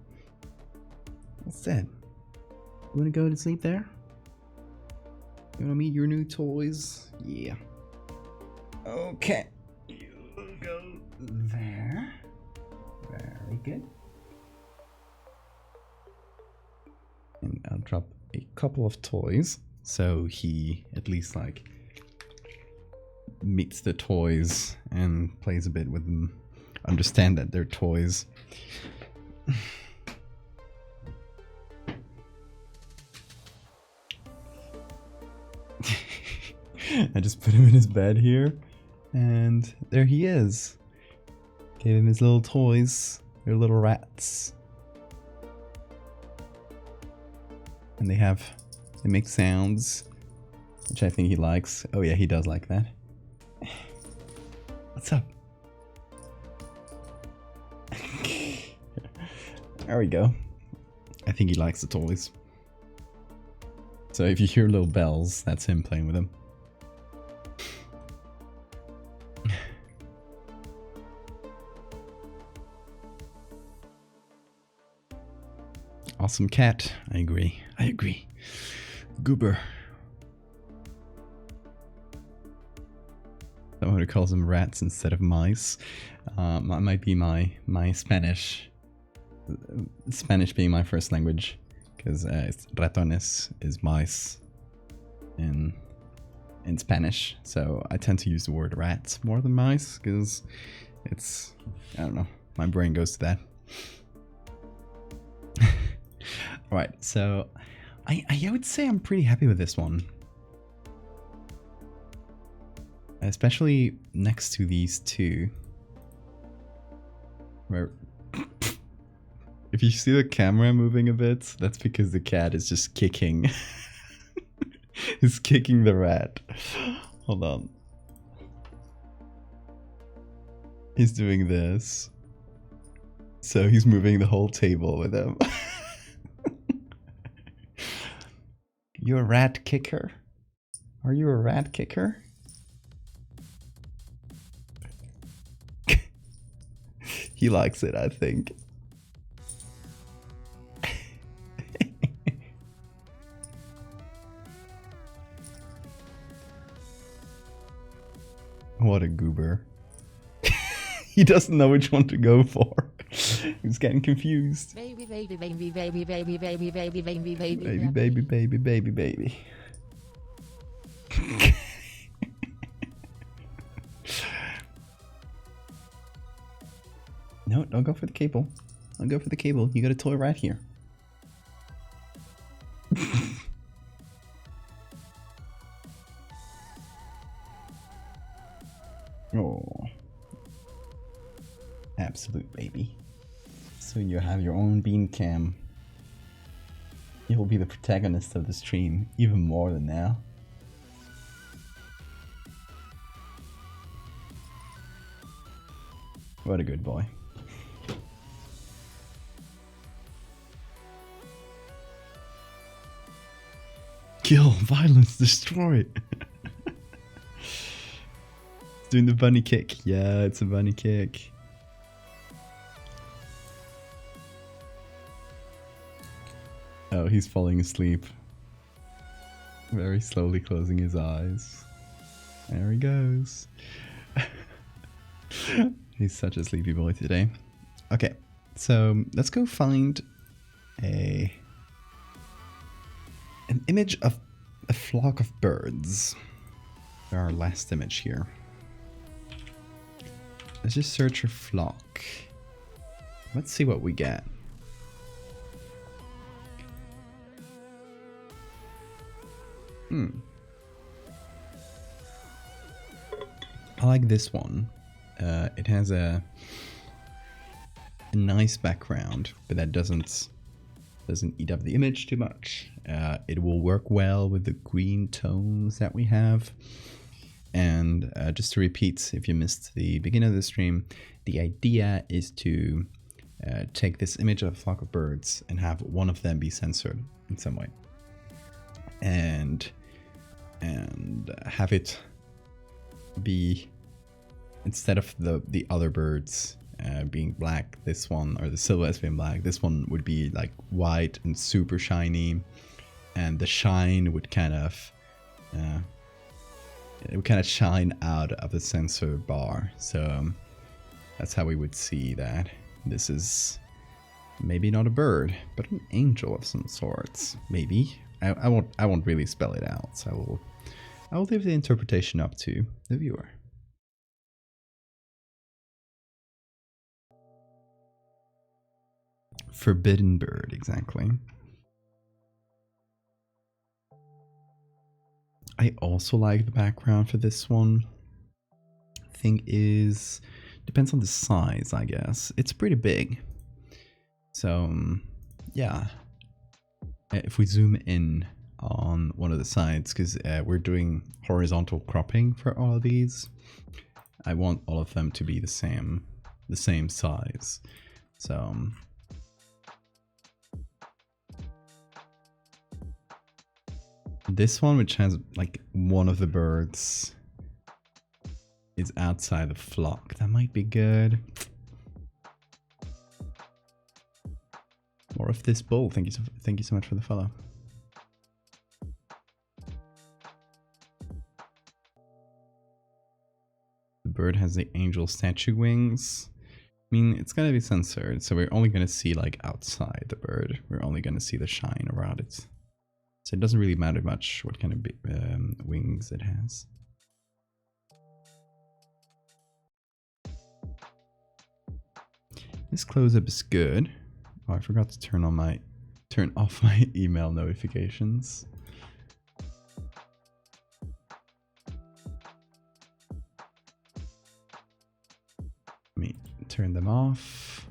What's that? You wanna go to sleep there? You wanna meet your new toys? Yeah. Okay. You go there. Very good. And I'll drop a couple of toys so he at least like meets the toys and plays a bit with them. Understand that they're toys. I just put him in his bed here, and there he is. Gave him his little toys. They're little rats. And they make sounds, which I think he likes. Oh yeah, he does like that. What's up? There we go. I think he likes the toys. So if you hear little bells, that's him playing with them. Awesome cat. I agree. I agree. Goober. Someone who calls them rats instead of mice. Might be my Spanish. Spanish being my first language, because ratones is mice in Spanish. So I tend to use the word rats more than mice, because it's, I don't know, my brain goes to that. Alright, so I would say I'm pretty happy with this one. Especially next to these two. Where if you see the camera moving a bit, that's because the cat is just kicking. He's kicking the rat. Hold on. He's doing this. So he's moving the whole table with him. You a rat kicker? Are you a rat kicker? He likes it, I think. What a goober. He doesn't know which one to go for. He's getting confused. Baby, baby, baby, baby, baby, baby, baby, baby, baby, Baby, baby, baby, baby, baby. No, don't go for the cable. Don't go for the cable. You got a toy right here. Oh. Absolute baby. Soon you'll have your own bean cam. You'll be the protagonist of the stream, even more than now. What a good boy. Kill, violence, destroy. Doing the bunny kick. Yeah, it's a bunny kick. Oh, he's falling asleep. Very slowly closing his eyes. There he goes. He's such a sleepy boy today. Okay, so let's go find an image of a flock of birds. Our last image here. Let's just search for flock. Let's see what we get. I like this one. It has a nice background, but that doesn't eat up the image too much. It will work well with the green tones that we have. And just to repeat, if you missed the beginning of the stream, the idea is to take this image of a flock of birds and have one of them be censored in some way, and have it be, instead of the other birds, being black, this one, or the silhouettes being black, this one would be like white and super shiny, and the shine would kind of it would kind of shine out of the sensor bar. So that's how we would see that this is maybe not a bird, but an angel of some sorts. Maybe. I won't really spell it out, so I will leave the interpretation up to the viewer. Forbidden bird, exactly. I also like the background for this one. Thing is, depends on the size, I guess. It's pretty big. So, yeah. If we zoom in on one of the sides, because we're doing horizontal cropping for all of these, I want all of them to be the same size. So this one, which has like one of the birds is outside the flock, that might be good. Or if this bull, thank you so much for the follow. The bird has the angel statue wings. I mean, it's gonna be censored, so we're only gonna see like outside the bird. We're only gonna see the shine around it. So it doesn't really matter much what kind of wings it has. This close-up is good. Oh, I forgot to turn off my email notifications. Let me turn them off.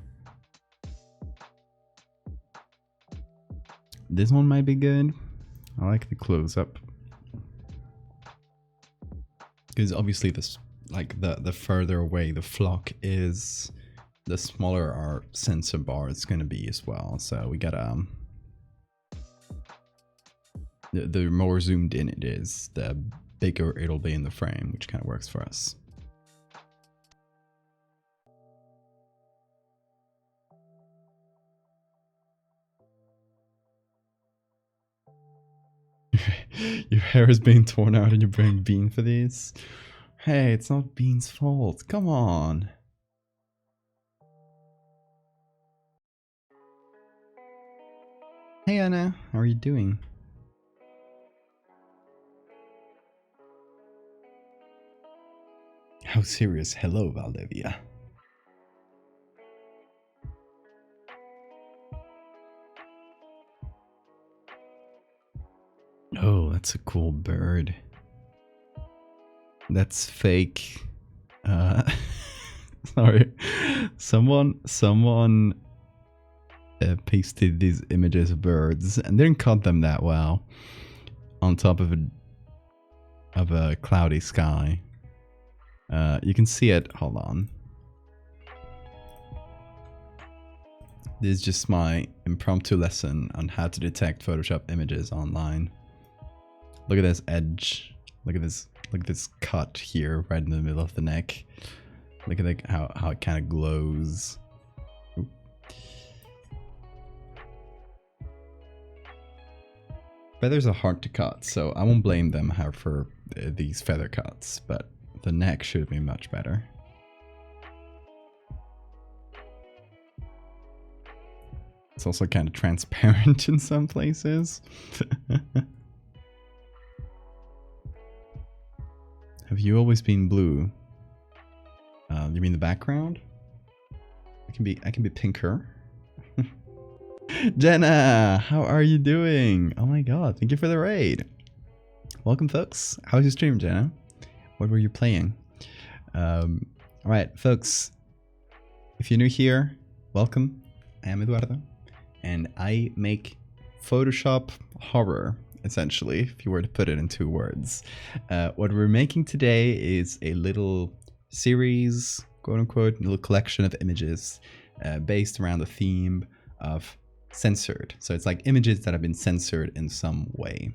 This one might be good. I like the close-up. Because obviously this, like the further away the flock is, the smaller our sensor bar is going to be as well. So we gotta the more zoomed in it is, the bigger it'll be in the frame, which kind of works for us. Your hair is being torn out and you're blaming Bean for these? Hey, it's not Bean's fault. Come on. Hey Anna, how are you doing? How serious? Hello, Valdevia. Oh, that's a cool bird. That's fake. Sorry. Someone pasted these images of birds and didn't cut them that well on top of a cloudy sky. You can see it. Hold on. This is just my impromptu lesson on how to detect Photoshop images online. Look at this edge. Look at this cut here right in the middle of the neck. Look at how it kind of glows. Oop. Feathers are hard to cut, so I won't blame them for these feather cuts, but the neck should be much better. It's also kind of transparent in some places. Have you always been blue? You mean the background? I can be pinker. Jenna, how are you doing? Oh my god, thank you for the raid. Welcome, folks. How was your stream, Jenna? What were you playing? Alright, folks. If you're new here, welcome. I am Eduardo, and I make Photoshop horror, essentially, if you were to put it in 2 words. What we're making today is a little series, quote unquote, a little collection of images based around the theme of censored. So it's like images that have been censored in some way.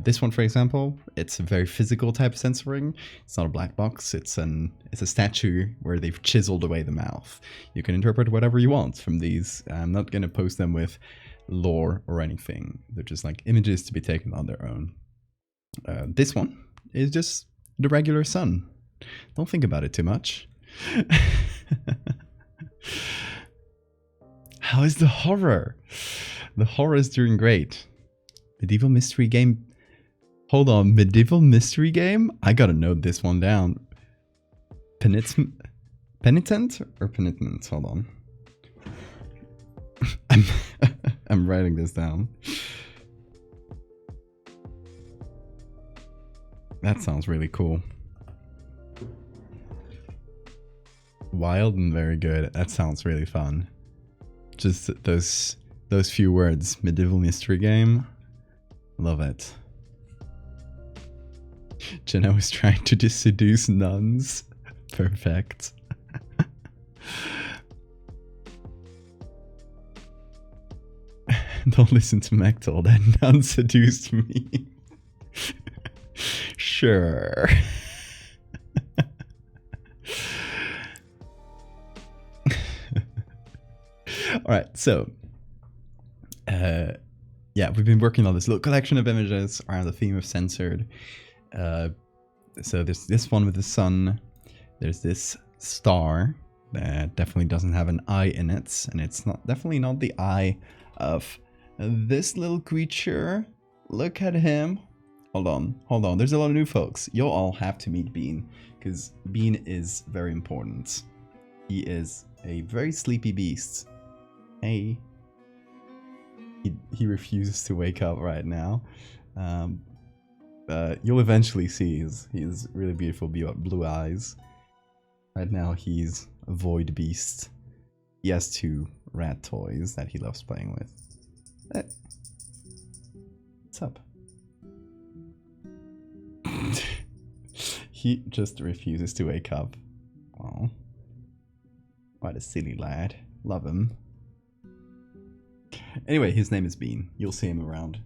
This one, for example, it's a very physical type of censoring. It's not a black box. It's a statue where they've chiseled away the mouth. You can interpret whatever you want from these. I'm not gonna post them with lore or anything. They're just like images to be taken on their own. This one is just the regular sun. Don't think about it too much. How is the horror? The horror is doing great. Medieval mystery game. Hold on, medieval mystery game? I gotta note this one down. Penitent or penitent? Hold on. I'm writing this down. That sounds really cool. Wild and very good. That sounds really fun. Just those few words. Medieval mystery game. Love it. Jenna was trying to just seduce nuns. Perfect. Don't listen to Mechtel, that nun seduced me. Sure. Alright, so yeah, we've been working on this little collection of images around the theme of censored. So there's this one with the sun. There's this star that definitely doesn't have an eye in it, and it's definitely not the eye of this little creature. Look at him. Hold on. There's a lot of new folks. You'll all have to meet Bean, because Bean is very important. He is a very sleepy beast. Hey. He refuses to wake up right now. You'll eventually see his really beautiful blue eyes. Right now he's a void beast. He has 2 rat toys that he loves playing with. What's up? He just refuses to wake up. Oh, what a silly lad. Love him. Anyway, his name is Bean. You'll see him around.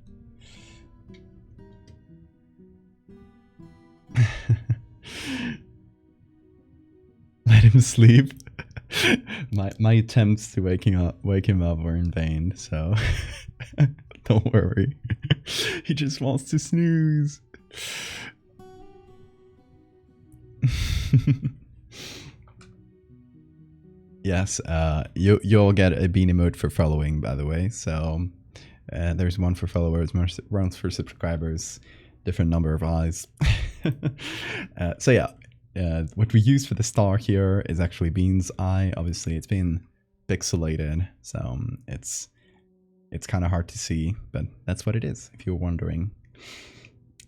Let him sleep. My attempts to wake him up were in vain, so don't worry. He just wants to snooze. Yes, you'll get a Bean emote for following, by the way. So there's one for followers, one for subscribers, different number of eyes. So yeah, what we use for the star here is actually Bean's eye. Obviously, it's been pixelated, so it's kind of hard to see, but that's what it is, if you're wondering.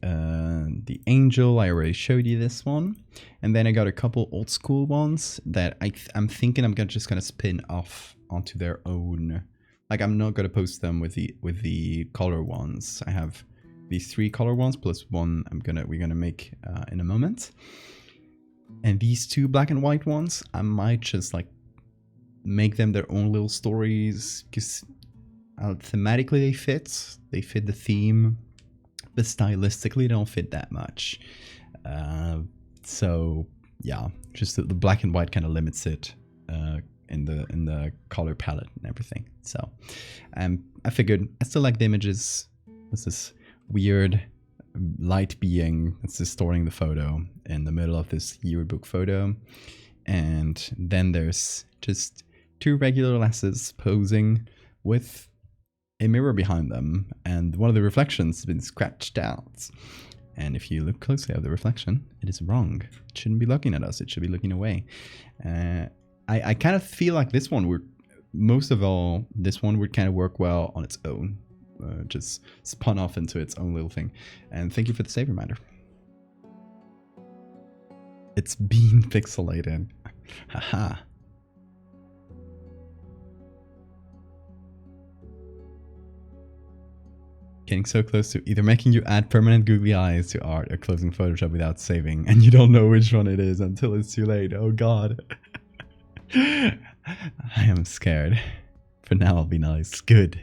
The angel, I already showed you this one, and then I got a couple old school ones that I'm thinking I'm just gonna spin off onto their own. Like, I'm not gonna post them with the color ones. I have these 3 color ones plus one we're gonna make in a moment, and these 2 black and white ones I might just like make them their own little stories, because thematically they fit the theme. But stylistically, they don't fit that much. So yeah, just the black and white kind of limits it in the color palette and everything. So I figured I still like the images. There's this weird light being that's distorting the photo in the middle of this yearbook photo, and then there's just 2 regular lasses posing with a mirror behind them, and one of the reflections has been scratched out. And if you look closely at the reflection, it is wrong. It shouldn't be looking at us, it should be looking away. I kind of feel like this one would kind of work well on its own. Just spun off into its own little thing. And thank you for the save reminder. It's been pixelated. Haha. Getting so close to either making you add permanent googly eyes to art or closing Photoshop without saving, and you don't know which one it is until it's too late. Oh god. I am scared. For now I'll be nice. Good.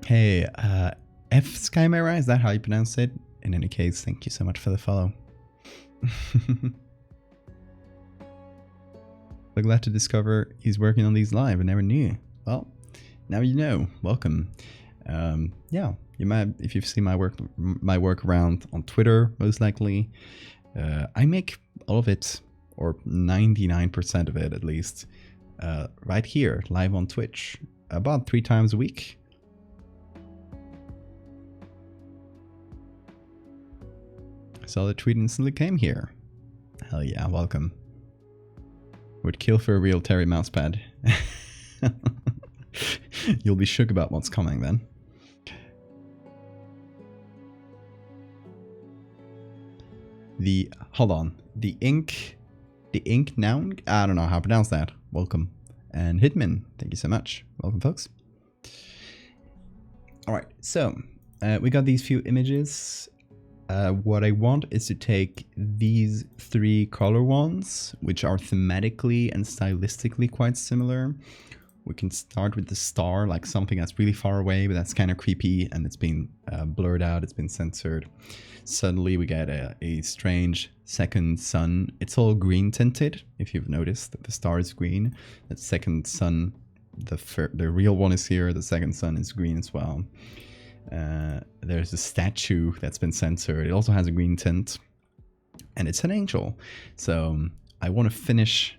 Hey, F Skymera, is that how you pronounce it? In any case, thank you so much for the follow. So glad to discover he's working on these live. I never knew. Well, now you know. Welcome. Yeah, you might, if you've seen my work around on Twitter, most likely. I make all of it, or 99% of it at least, right here, live on Twitch, about 3 times a week. I saw the tweet and instantly came here. Hell yeah, welcome. Would kill for a real Terry mousepad. You'll be shook about what's coming then. Hold on, the ink noun? I don't know how to pronounce that. Welcome. And Hitman, thank you so much. Welcome, folks. All right, so we got these few images. What I want is to take these 3 color ones, which are thematically and stylistically quite similar. We can start with the star, like something that's really far away, but that's kind of creepy, and it's been blurred out, it's been censored. Suddenly we get a strange second sun. It's all green tinted, if you've noticed that the star is green. That second sun, the real one is here, the second sun is green as well. There's a statue that's been censored. It also has a green tint, and it's an angel. So I want to finish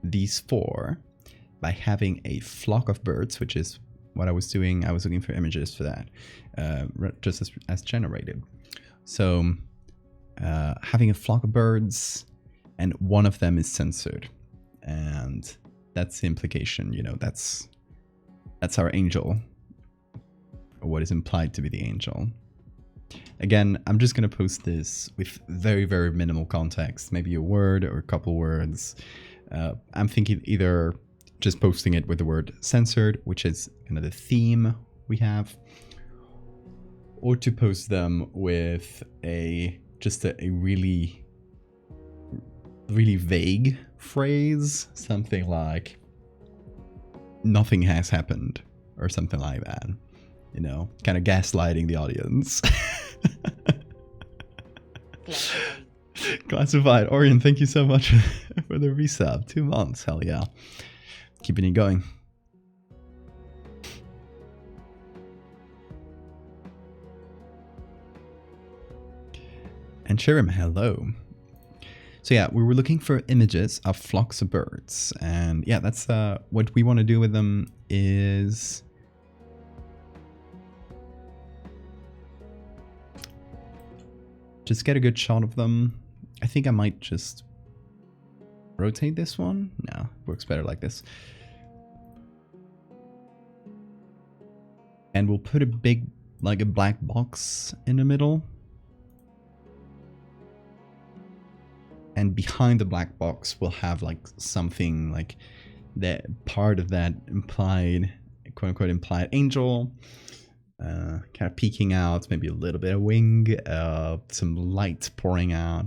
these 4 by having a flock of birds, which is what I was doing. I was looking for images for that, just as generated. So having a flock of birds, and one of them is censored, and that's the implication. You know, that's our angel. What is implied to be the angel. Again, I'm just going to post this with very, very minimal context, maybe a word or a couple words. I'm thinking either just posting it with the word censored, which is kind of the theme we have, or to post them with just a really, really vague phrase, something like nothing has happened or something like that. You know, kind of gaslighting the audience. Classified. Orion, thank you so much for the resub. 2 months. Hell yeah. Keeping it going. And Shirim, hello. So yeah, we were looking for images of flocks of birds. And yeah, that's what we want to do with them is... just get a good shot of them. I think I might just rotate this one. No, works better like this. And we'll put a big, like a black box in the middle. And behind the black box, we'll have like something like that part of that implied, quote unquote, implied angel. Kind of peeking out, maybe a little bit of wing, some light pouring out.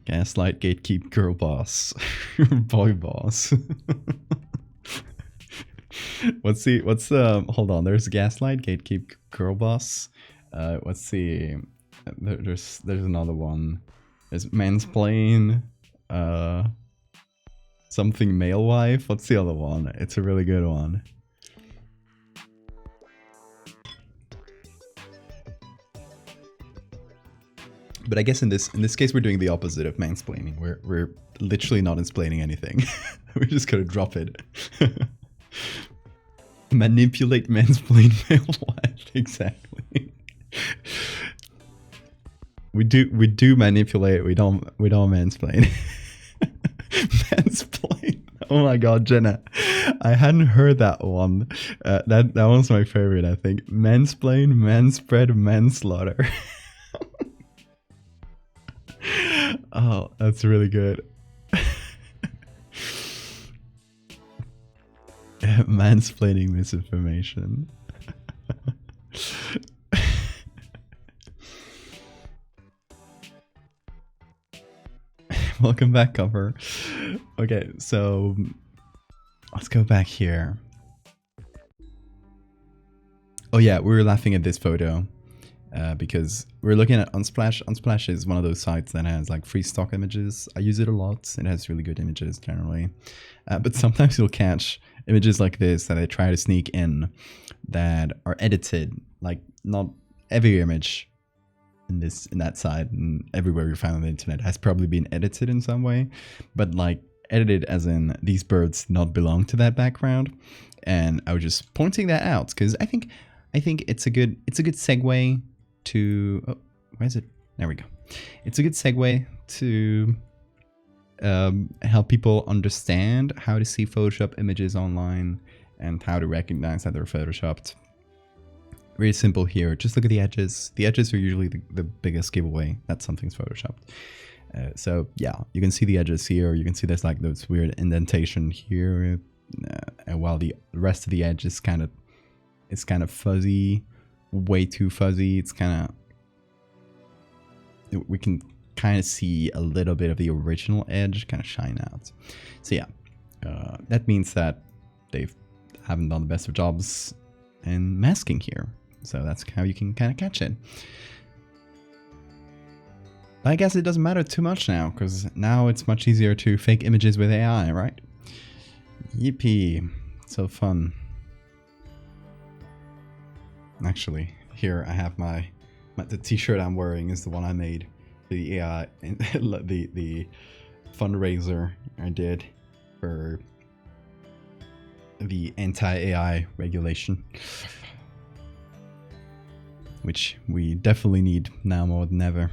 Gaslight, gatekeep, girl boss, boy boss. Hold on, there's gaslight, gatekeep, girl boss. There's another one. There's mansplain, something male wife. What's the other one? It's a really good one. But I guess in this case we're doing the opposite of mansplaining. We're literally not explaining anything. We're just gonna drop it. Manipulate, mansplain, male wife. Exactly. We do manipulate. We don't mansplain. Mansplain. Oh my god, Jenna. I hadn't heard that one. That one's my favorite, I think. Mansplain, manspread, manslaughter. Oh, that's really good. Mansplaining misinformation. Welcome back, cover. Okay, so let's go back here. Oh yeah, we were laughing at this photo because we're looking at Unsplash. Unsplash is one of those sites that has like free stock images. I use it a lot. It has really good images generally. But sometimes you'll catch images like this that I try to sneak in that are edited. Like not every image in that side and everywhere you find on the internet has probably been edited in some way, but like edited as in these birds not belong to that background. And I was just pointing that out because I think it's a good segue to, oh, where is it? There we go. It's a good segue to help people understand how to see Photoshop images online and how to recognize that they're photoshopped. Very simple here. Just look at the edges. The edges are usually the biggest giveaway that something's photoshopped. So yeah, you can see the edges here. You can see there's like those weird indentation here, while the rest of the edge is kind of fuzzy, way too fuzzy. It's kind of, we can kind of see a little bit of the original edge kind of shine out. So yeah, that means that they haven't done the best of jobs in masking here. So that's how you can kind of catch it. But I guess it doesn't matter too much now, because now it's much easier to fake images with AI, right? Yippee. So fun. Actually, here I have the t-shirt I'm wearing is the one I made. The AI, the fundraiser I did for the anti-AI regulation, which we definitely need now more than ever,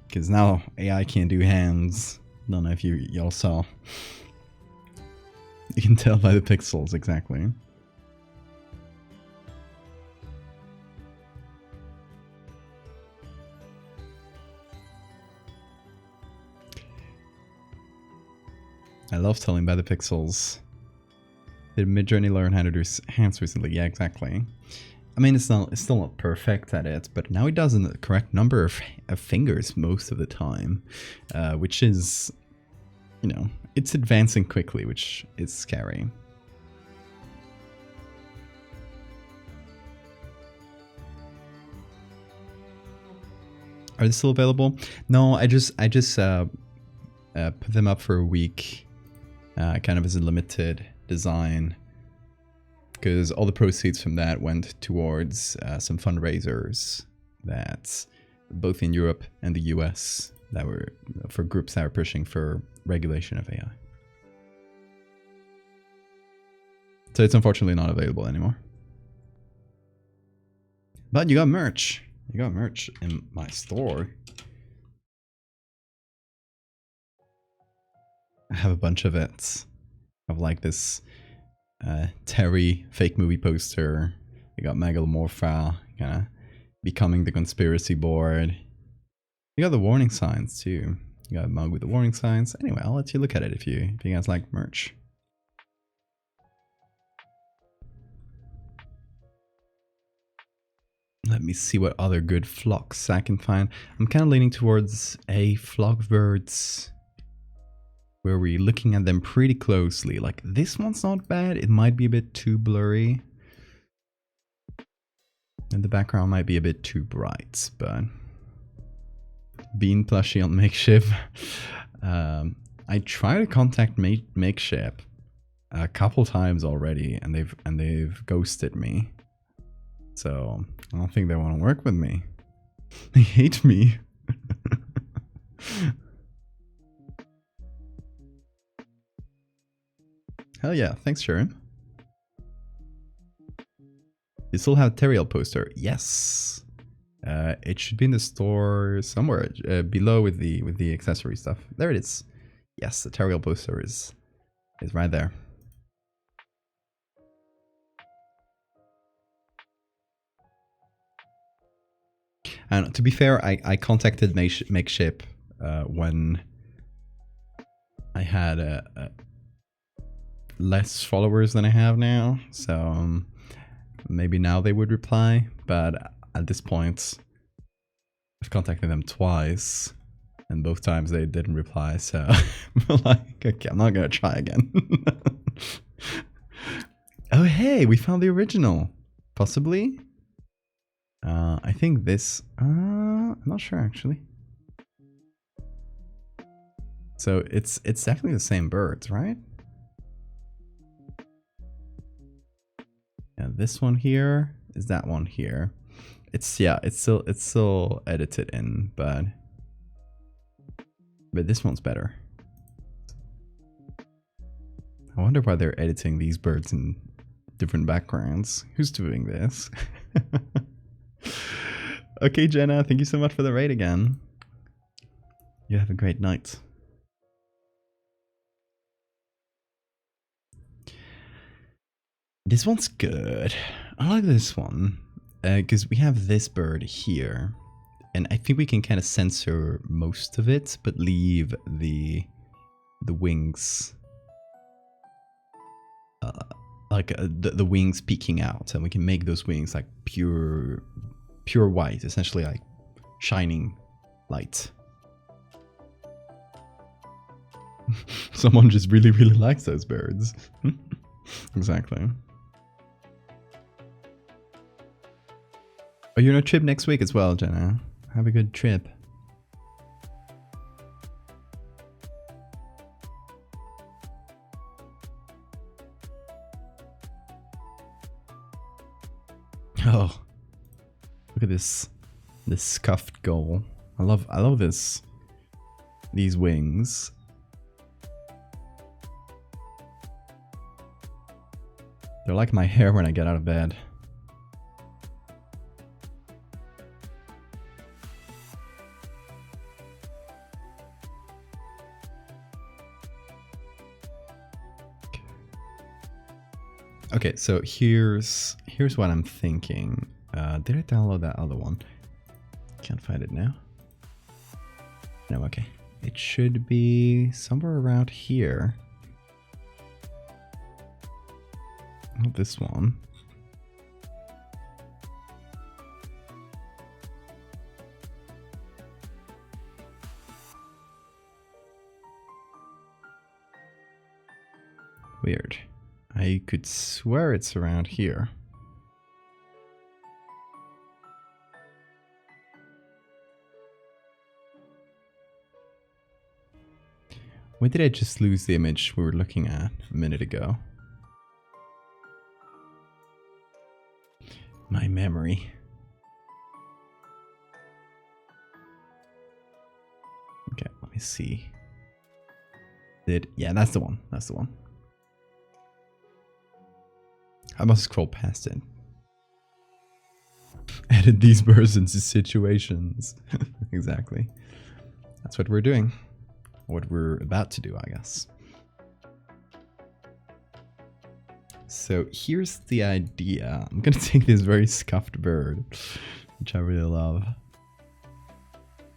because now AI can't do hands. Don't know if y'all saw. You can tell by the pixels exactly. I love telling by the pixels. Did Midjourney learn how to do hands recently? Yeah, exactly. I mean, it's still not perfect at it, but now it does the correct number of fingers most of the time, which is, you know, it's advancing quickly, which is scary. Are they still available? No, I just put them up for a week, kind of as a limited design, because all the proceeds from that went towards some fundraisers that both in Europe and the US that were for groups that were pushing for regulation of AI. So it's unfortunately not available anymore. But you got merch. You got merch in my store. I have a bunch of it. Of like this Terry fake movie poster. We got Megalomorpha, kind of becoming the conspiracy board. You got the warning signs too. You got a mug with the warning signs. Anyway, I'll let you look at it if you guys like merch. Let me see what other good flocks I can find. I'm kind of leaning towards a Flockbirds, where we're looking at them pretty closely. Like, this one's not bad. It might be a bit too blurry. And the background might be a bit too bright, but... Bean plushie on Makeshift. I tried to contact Makeshift a couple times already, and they've ghosted me. So, I don't think they want to work with me. They hate me. Hell yeah, thanks Sharon. You still have Teriel poster? Yes. It should be in the store somewhere below with the accessory stuff. There it is. Yes, the Teriel poster is right there. And to be fair, I contacted Makeshift when I had less followers than I have now, so maybe now they would reply, but at this point I've contacted them twice And both times they didn't reply, so like, okay, I'm not gonna try again. Oh hey, we found the original. Possibly? I think this... I'm not sure actually. So it's definitely the same birds, right? Yeah, this one here is that one here. It's still edited in, but this one's better. I wonder why they're editing these birds in different backgrounds. Who's doing this? Okay, Jenna, thank you so much for the raid again. You have a great night. This one's good. I like this one because we have this bird here, and I think we can kind of censor most of it, but leave the wings, the wings peeking out, and we can make those wings like pure white, essentially like shining light. Someone just really likes those birds. Exactly. Oh, you're on a trip next week as well, Jenna. Have a good trip. Oh, look at this scuffed gull. I love these wings. They're like my hair when I get out of bed. Okay, so here's what I'm thinking. Did I download that other one? Can't find it now. No, okay. It should be somewhere around here. Not this one. Weird. I could swear it's around here. When did I just lose the image we were looking at a minute ago? My memory. Okay, let me see. Yeah, that's the one. That's the one. I must scroll past it. Edit these birds into situations. Exactly. That's what we're doing. What we're about to do, I guess. So here's the idea. I'm gonna take this very scuffed bird, which I really love.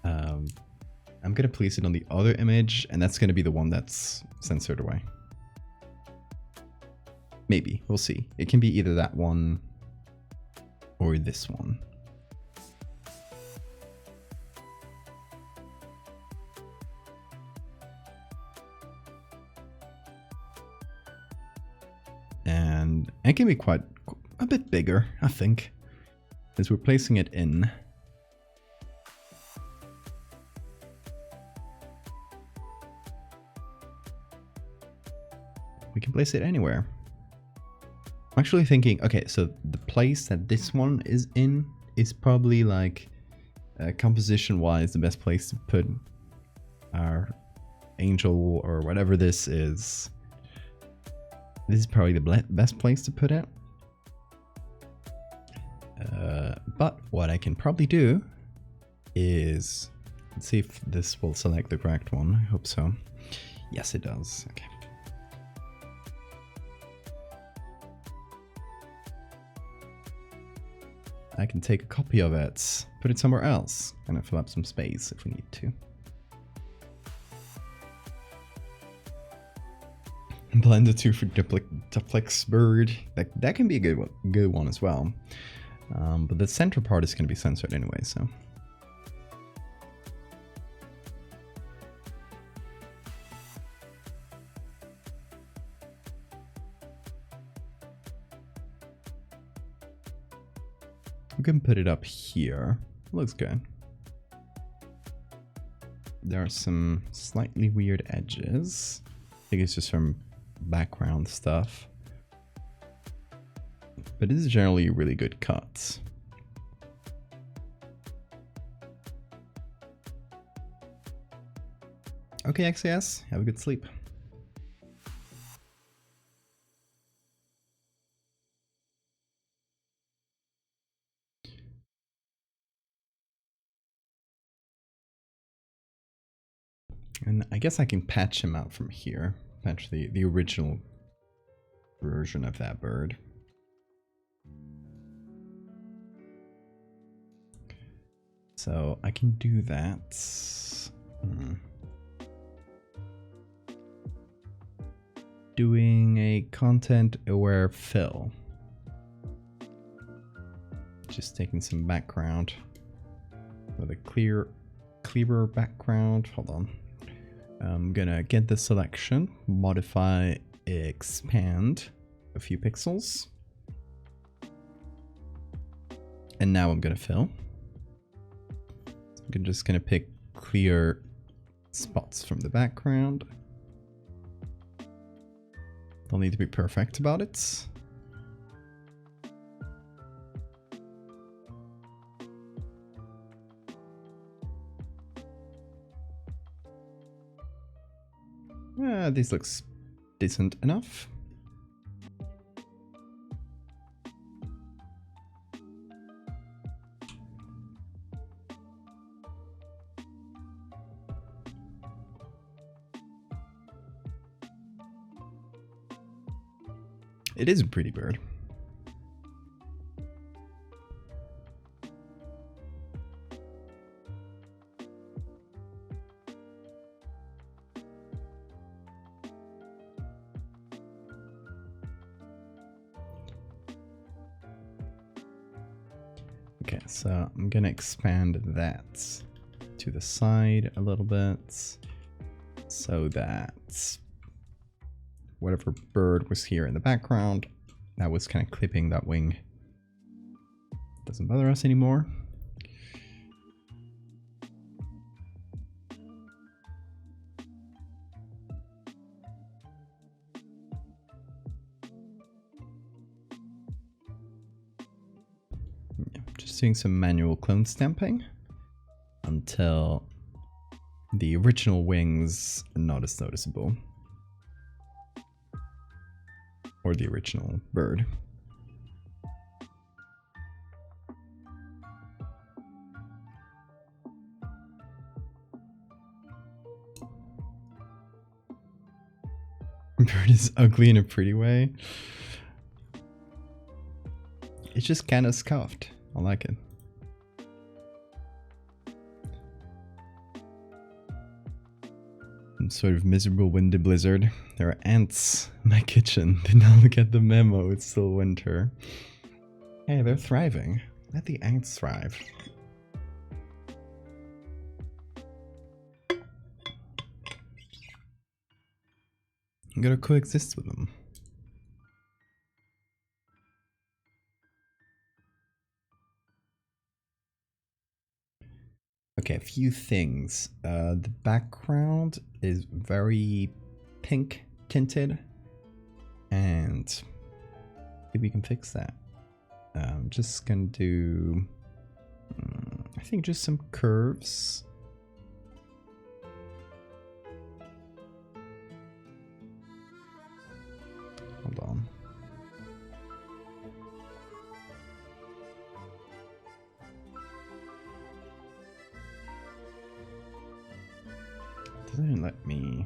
I'm gonna place it on the other image, and that's gonna be the one that's censored away. Maybe, we'll see. It can be either that one or this one. And it can be quite a bit bigger, I think, as we're placing it in. We can place it anywhere. I'm actually thinking, okay, so the place that this one is in is probably like composition-wise the best place to put our angel or whatever this is. This is probably the best place to put it. But what I can probably do is, let's see if this will select the correct one. I hope so. Yes, it does. Okay. I can take a copy of it, put it somewhere else, and fill up some space if we need to. Blend the two for duplex bird. That can be a good one as well. But the center part is going to be censored anyway, so. We can put it up here. Looks good. There are some slightly weird edges. I think it's just from background stuff. But this is generally a really good cut. Okay, XAS, have a good sleep. And I guess I can patch him out from here. Patch the original version of that bird. So I can do that. Doing a content-aware fill. Just taking some background with a clearer background. Hold on. I'm gonna get the selection, modify, expand a few pixels. And now I'm gonna fill. I'm just gonna pick clear spots from the background. Don't need to be perfect about it. This looks decent enough. It is a pretty bird. Okay, so I'm gonna expand that to the side a little bit so that whatever bird was here in the background that was kind of clipping that wing doesn't bother us anymore. Just doing some manual clone stamping until the original wings are not as noticeable. Or the original bird. Bird is ugly in a pretty way. It's just kind of scuffed. I like it. Sort of miserable windy blizzard. There are ants in my kitchen. Did not look at the memo. It's still winter. Hey, they're thriving. Let the ants thrive. I'm gonna coexist with them. Okay, a few things. The background is very pink tinted, and maybe we can fix that. I'm just gonna do, I think, just some curves. Hold on. Doesn't let me.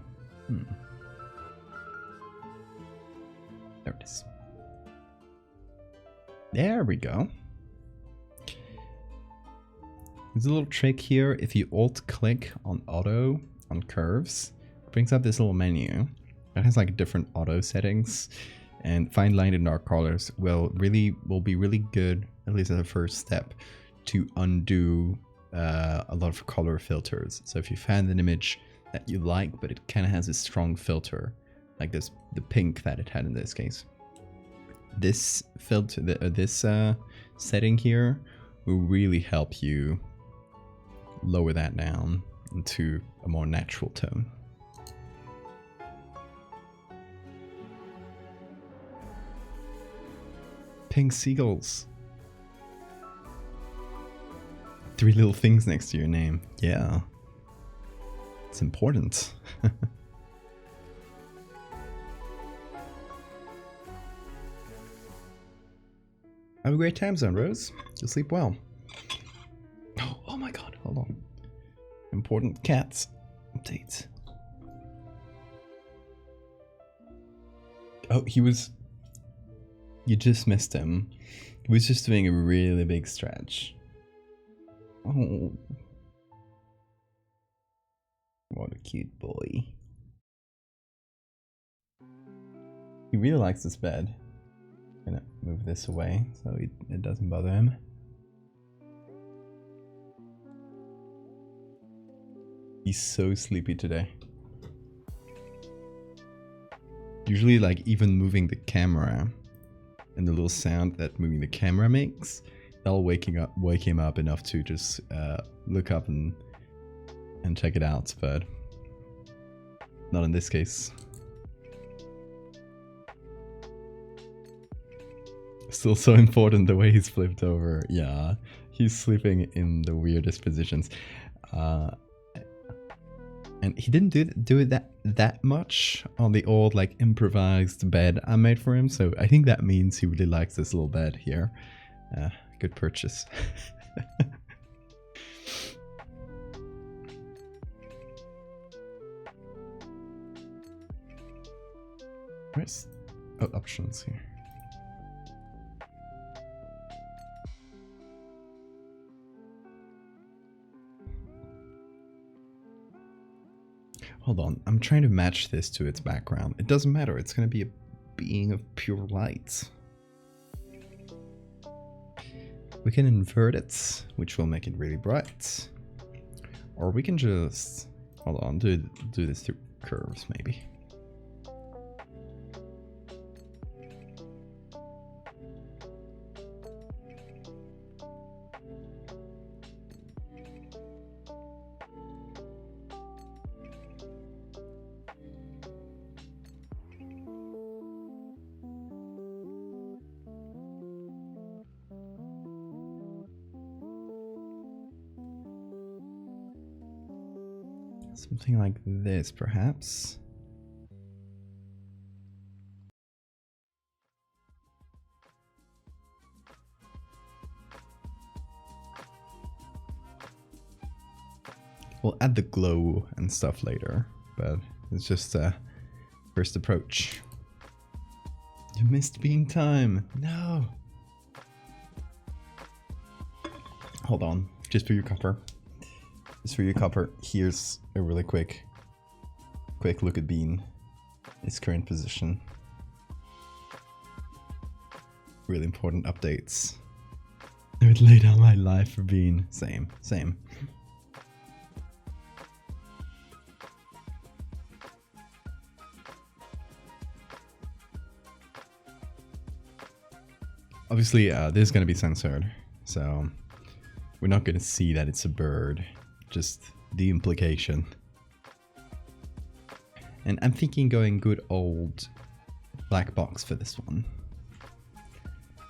There it is. There we go. There's a little trick here. If you alt click on auto on curves, it brings up this little menu. It has like different auto settings, and fine line and dark colors will be really good, at least as a first step, to undo a lot of color filters. So if you find an image that you like, but it kind of has a strong filter, like the pink that it had in this case. This filter, this setting here will really help you lower that down into a more natural tone. Pink seagulls. 3 little things next to your name. Yeah. It's important. Have a great time zone, Rose. You'll sleep well. Oh my god, hold on. Important cats update. Oh, you just missed him. He was just doing a really big stretch. Oh. What a cute boy. He really likes this bed. I'm gonna move this away so it doesn't bother him. He's so sleepy today. Usually, like, even moving the camera and the little sound that moving the camera makes, that'll wake him up enough to just look up and check it out, but not in this case. Still so important the way he's flipped over. Yeah, he's sleeping in the weirdest positions. And he didn't do it that much on the old, like, improvised bed I made for him, so I think that means he really likes this little bed here. Good purchase. Where's options here? Hold on, I'm trying to match this to its background. It doesn't matter, it's going to be a being of pure light. We can invert it, which will make it really bright. Or we can just, hold on, do this through curves maybe. Something like this, perhaps. We'll add the glow and stuff later, but it's just a first approach. You missed being time. No. Hold on, just for your copper. Just for your copper, here's a really quick look at Bean, its current position. Really important updates. I would lay down my life for Bean. Same. Obviously, this is going to be censored, so we're not going to see that it's a bird. Just the implication. And I'm thinking going good old black box for this one.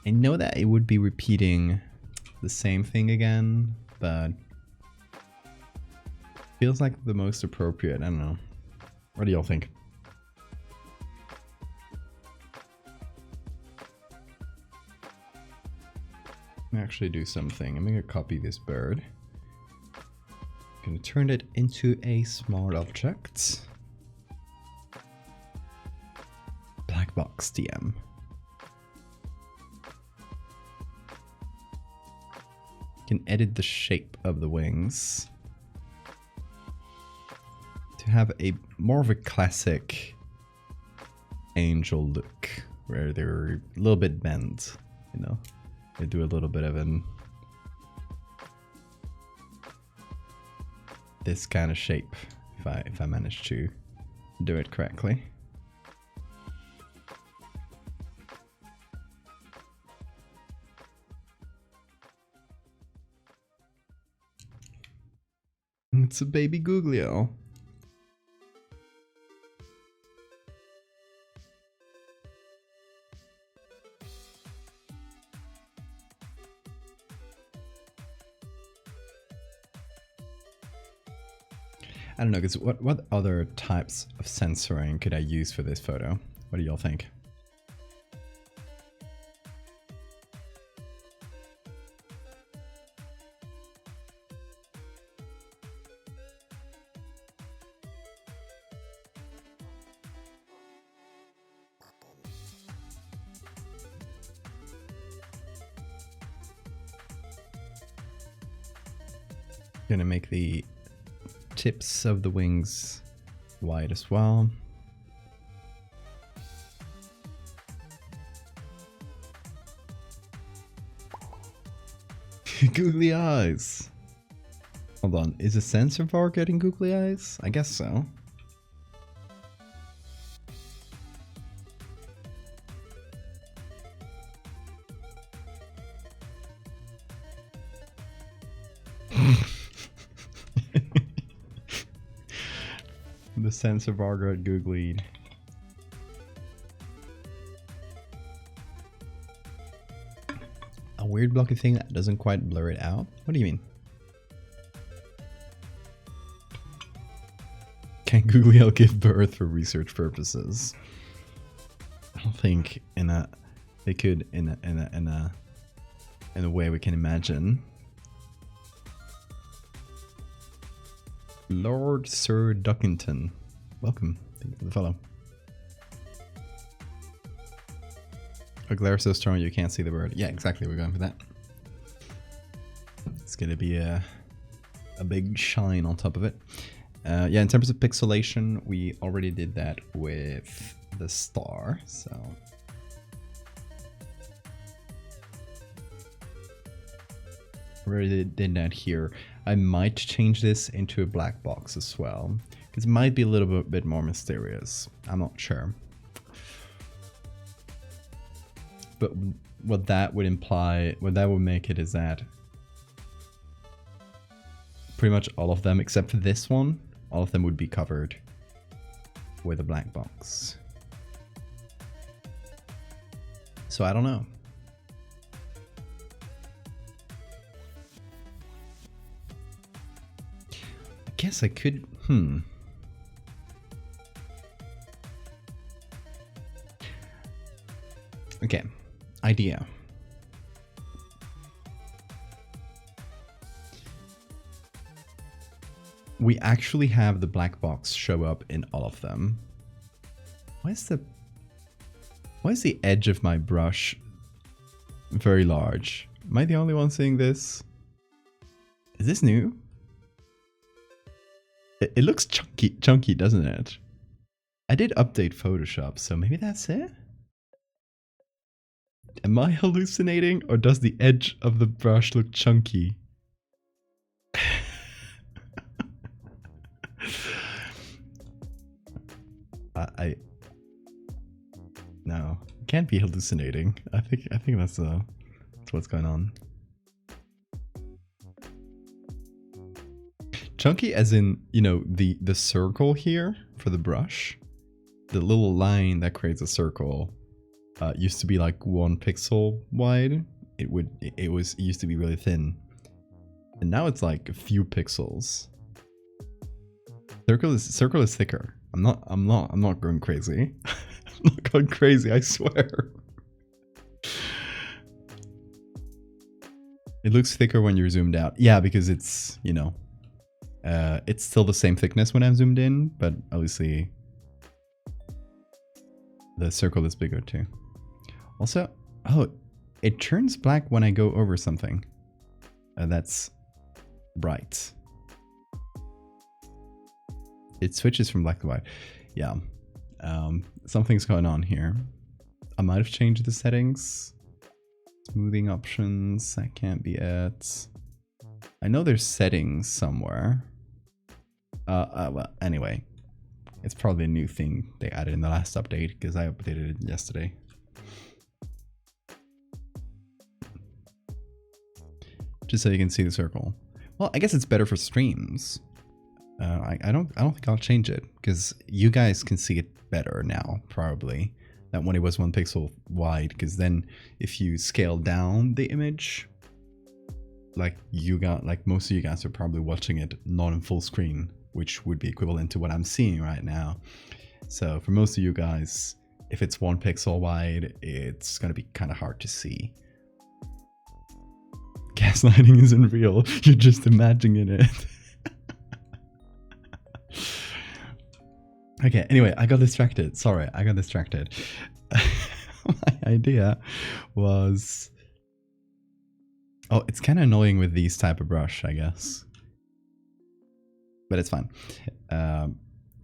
I know that it would be repeating the same thing again, but feels like the most appropriate. I don't know. What do y'all think? Let me actually do something. I'm gonna copy this bird. Going to turn it into a smart object. Black box DM. Can edit the shape of the wings to have a more of a classic angel look, where they're a little bit bent, you know. They do a little bit of this kind of shape, if I manage to do it correctly. It's a baby googlio. I don't know, because what other types of censoring could I use for this photo? What do y'all think? Gonna make the tips of the wings wide as well. Googly eyes. Hold on, is a sensor bar getting googly eyes? I guess so. The sensor bar got googly. A weird blocky thing that doesn't quite blur it out? What do you mean? Can Googlio give birth for research purposes? I don't think they could in a way we can imagine. Lord Sir Duckington, welcome. Thank you for the follow. A glare so strong you can't see the bird. Yeah, exactly. We're going for that. It's gonna be a big shine on top of it. Yeah, in terms of pixelation, we already did that with the star. So already did that here. I might change this into a black box as well, because it might be a little bit more mysterious. I'm not sure. But what that would imply, what that would make it is that pretty much all of them, except for this one, all of them would be covered with a black box. So I don't know. I guess I could, Okay, idea. We actually have the black box show up in all of them. Why is the edge of my brush very large? Am I the only one seeing this? Is this new? It looks chunky, doesn't it? I did update Photoshop, so maybe that's it? Am I hallucinating, or does the edge of the brush look chunky? No, can't be hallucinating. I think that's what's going on. Chunky as in, you know, the circle here for the brush. The little line that creates a circle used to be like 1 pixel wide. It used to be really thin. And now it's like a few pixels. Circle is thicker. I'm not going crazy. I'm not going crazy, I swear. It looks thicker when you're zoomed out. Yeah, because it's, you know, it's still the same thickness when I'm zoomed in, but obviously the circle is bigger too. Also, oh, it turns black when I go over something. That's bright. It switches from black to white. Yeah. Something's going on here. I might have changed the settings. Smoothing options. That can't be it. I know there's settings somewhere. Well, anyway. It's probably a new thing they added in the last update, because I updated it yesterday. Just so you can see the circle. Well, I guess it's better for streams. I don't think I'll change it because you guys can see it better now, probably, than when it was 1 pixel wide. Because then if you scale down the image, like most of you guys are probably watching it not in full screen, which would be equivalent to what I'm seeing right now. So for most of you guys, if it's 1 pixel wide, it's gonna be kind of hard to see. Gaslighting isn't real, you're just imagining it. Okay, anyway, I got distracted. Sorry, I got distracted. My idea was... Oh, it's kind of annoying with these type of brush, I guess. But it's fine.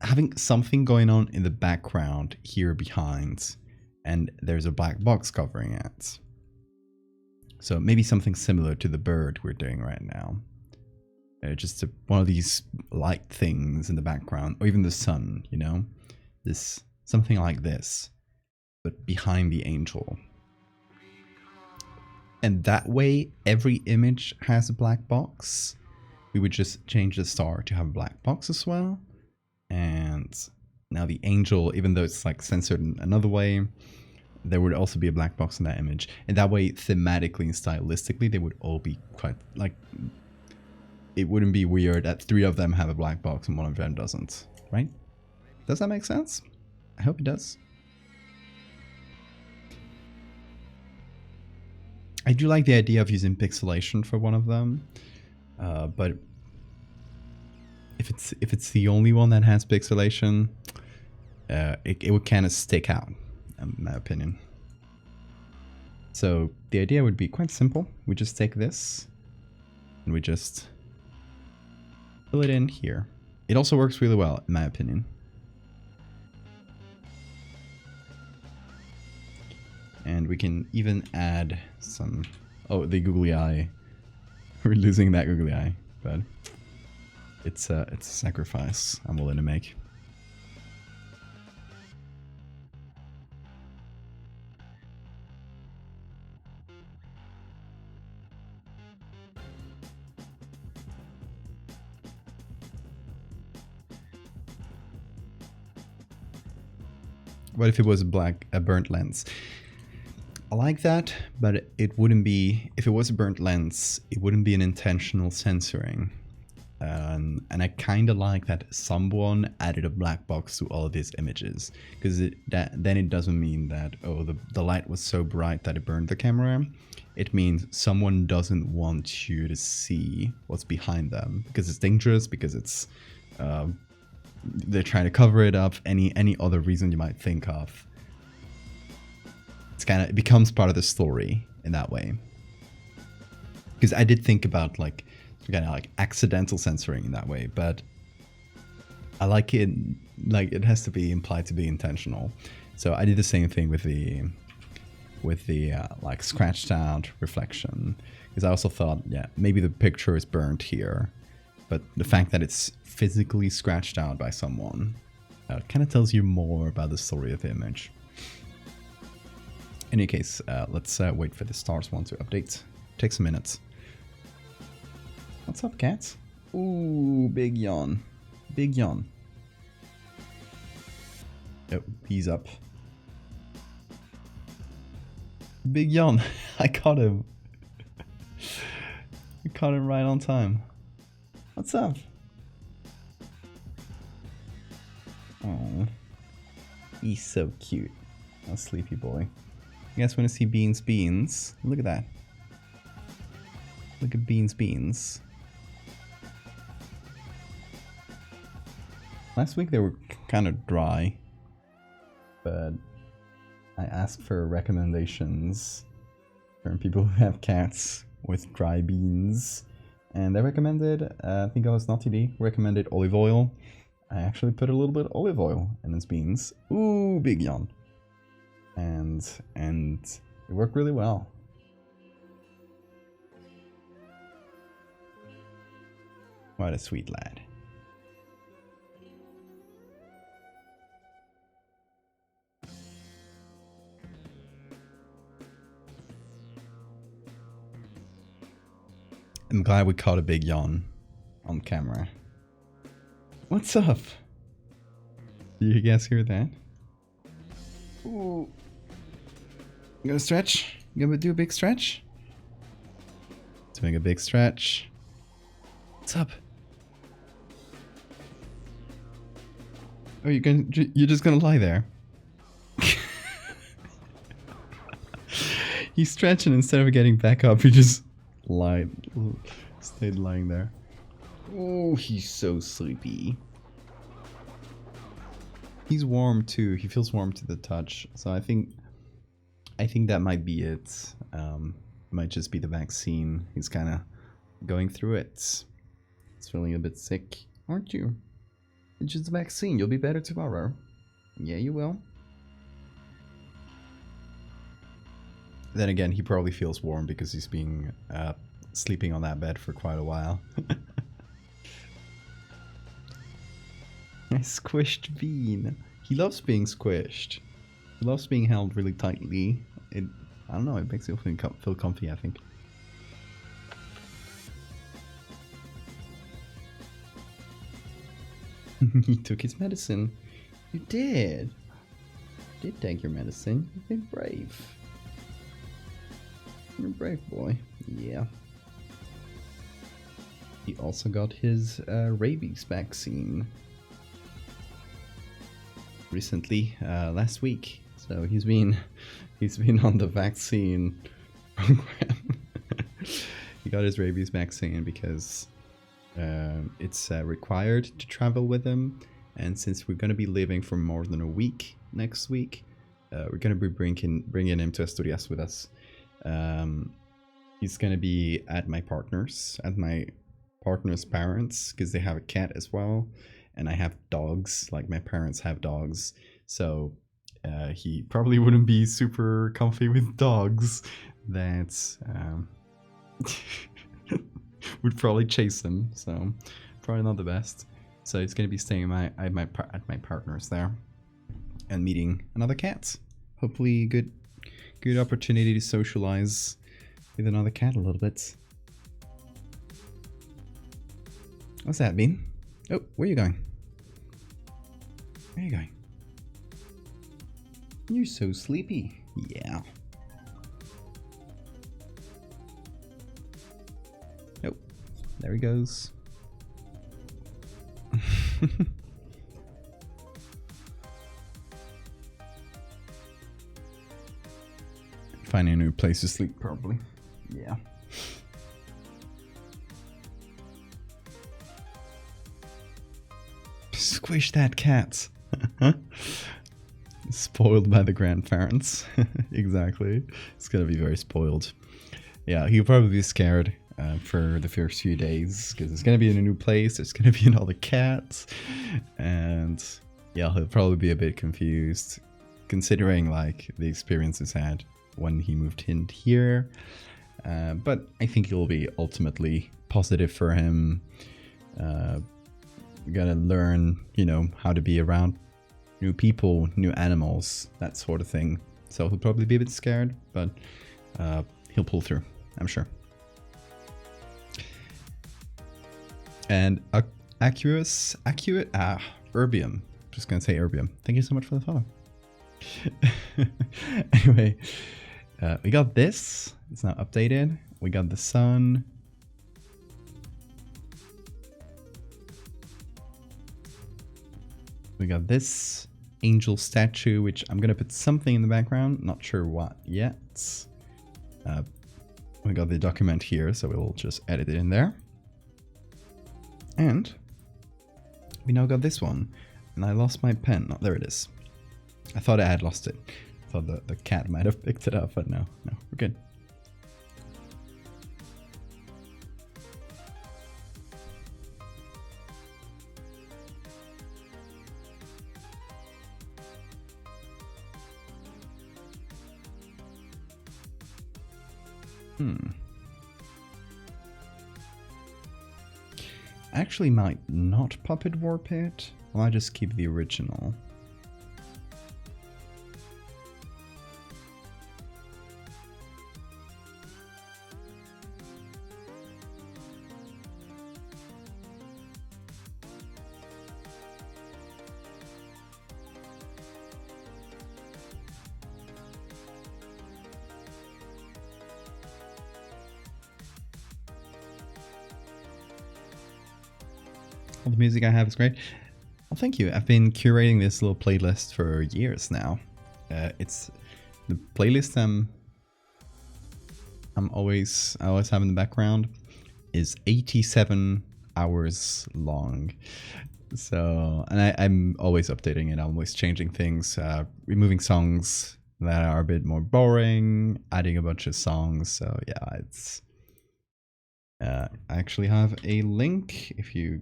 Having something going on in the background here behind, and there's a black box covering it. So maybe something similar to the bird we're doing right now. Just one of these light things in the background, or even the sun, you know? Something like this, but behind the angel. And that way, every image has a black box. We would just change the star to have a black box as well. And now the angel, even though it's like censored in another way, there would also be a black box in that image. And that way, thematically and stylistically, they would all be quite like... It wouldn't be weird that 3 of them have a black box and 1 of them doesn't, right? Does that make sense? I hope it does. I do like the idea of using pixelation for one of them, but if it's the only one that has pixelation, it would kind of stick out, in my opinion. So the idea would be quite simple. We just take this and we just fill it in here. It also works really well, in my opinion. And we can even add some... Oh, the googly eye. We're losing that googly eye, but it's a sacrifice I'm willing to make. What if it was a burnt lens? I like that, but it wouldn't be, if it was a burnt lens, it wouldn't be an intentional censoring. And I kind of like that someone added a black box to all of these images, because then it doesn't mean that, oh, the light was so bright that it burned the camera. It means someone doesn't want you to see what's behind them, because it's dangerous, because it's they're trying to cover it up, any other reason you might think of. It becomes part of the story in that way. Because I did think about like accidental censoring in that way, but I like it, like it has to be implied to be intentional. So I did the same thing with the like scratched out reflection, because I also thought, yeah, maybe the picture is burnt here, but the fact that it's physically scratched out by someone kind of tells you more about the story of the image. In any case, let's wait for the stars one to update. Takes a minute. What's up, cats? Ooh, big yawn. Big yawn. Oh, he's up. Big yawn. I caught him. I caught him right on time. What's up? Oh, he's so cute. A sleepy boy. You guys want to see Beans? Look at that. Look at Beans. Last week they were kind of dry, but I asked for recommendations from people who have cats with dry beans, and they recommended, I think it was Naughty D, recommended olive oil. I actually put a little bit of olive oil in his beans. Ooh, big yawn. And it worked really well. What a sweet lad. I'm glad we caught a big yawn on camera. What's up? Do you guys hear that? Ooh. You gonna stretch? You gonna do a big stretch? Doing a big stretch. What's up? Oh, you're just gonna lie there. He's stretching instead of getting back up. He just stayed lying there. Oh, he's so sleepy. He's warm too. He feels warm to the touch. So I think that might be it. Might just be the vaccine. He's kind of going through it. He's feeling a bit sick, aren't you? It's just a vaccine. You'll be better tomorrow. Yeah, you will. Then again, he probably feels warm because he's been sleeping on that bed for quite a while. A squished bean. He loves being squished. He loves being held really tightly. I don't know, it makes him feel comfy, I think. He took his medicine. You did. You did take your medicine. You've been brave. You're a brave boy. Yeah. He also got his rabies vaccine recently, last week. So he's been on the vaccine program. He got his rabies vaccine because it's required to travel with him, and since we're going to be leaving for more than a week next week, we're going to be bringing him to Asturias with us. He's going to be at my partner's parents, because they have a cat as well, and I have dogs, like my parents have dogs, so he probably wouldn't be super comfy with dogs. That would probably chase him, so probably not the best. So he's going to be staying at my partner's there and meeting another cat. Hopefully good opportunity to socialize with another cat a little bit. What's that, Bean? Oh, where are you going? Where are you going? You're so sleepy. Yeah. Nope. There he goes. Finding a new place to sleep, probably. Yeah. Squish that cat. Spoiled by the grandparents. Exactly. It's gonna be very spoiled. Yeah, he'll probably be scared for the first few days because it's gonna be in a new place. There's gonna be another cat, and yeah, he'll probably be a bit confused considering like the experiences had when he moved in here. But I think it'll be ultimately positive for him. We gotta learn, how to be around new people, new animals, that sort of thing. So he'll probably be a bit scared, but he'll pull through, I'm sure. And Erbium. Just gonna say Erbium. Thank you so much for the follow. Anyway, we got this. It's not updated. We got the sun. We got this angel statue, which I'm gonna put something in the background. Not sure what yet. We got the document here, so we'll just edit it in there. And we now got this one. And I lost my pen. Oh, there it is. I thought I had lost it. I thought the cat might have picked it up, but no, we're good. Actually might not puppet warp it. Well, I just keep the original. All the music I have is great. Well, thank you. I've been curating this little playlist for years now. It's the playlist I always have in the background is 87 hours long. So, and I'm always updating it. I'm always changing things, removing songs that are a bit more boring, adding a bunch of songs. So yeah, it's. I actually have a link if you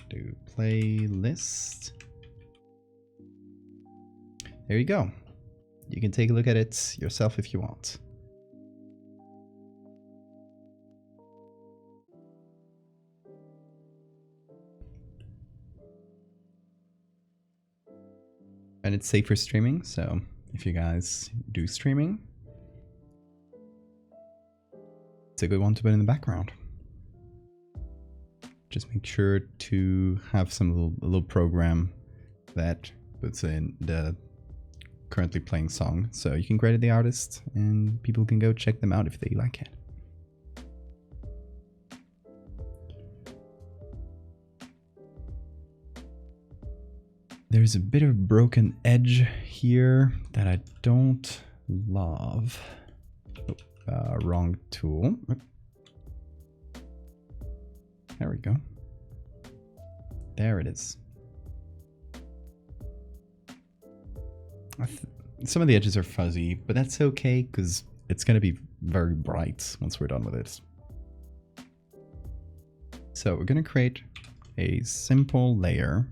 do playlist. There you go. You can take a look at it yourself if you want. And it's safe for streaming, so if you guys do streaming, it's a good one to put in the background. Just make sure to have some little program that puts in the currently playing song, so you can credit the artist and people can go check them out if they like it. There's a bit of broken edge here that I don't love. Oh, wrong tool. There we go. There it is. Some of the edges are fuzzy, but that's okay because it's going to be very bright once we're done with it. So we're going to create a simple layer.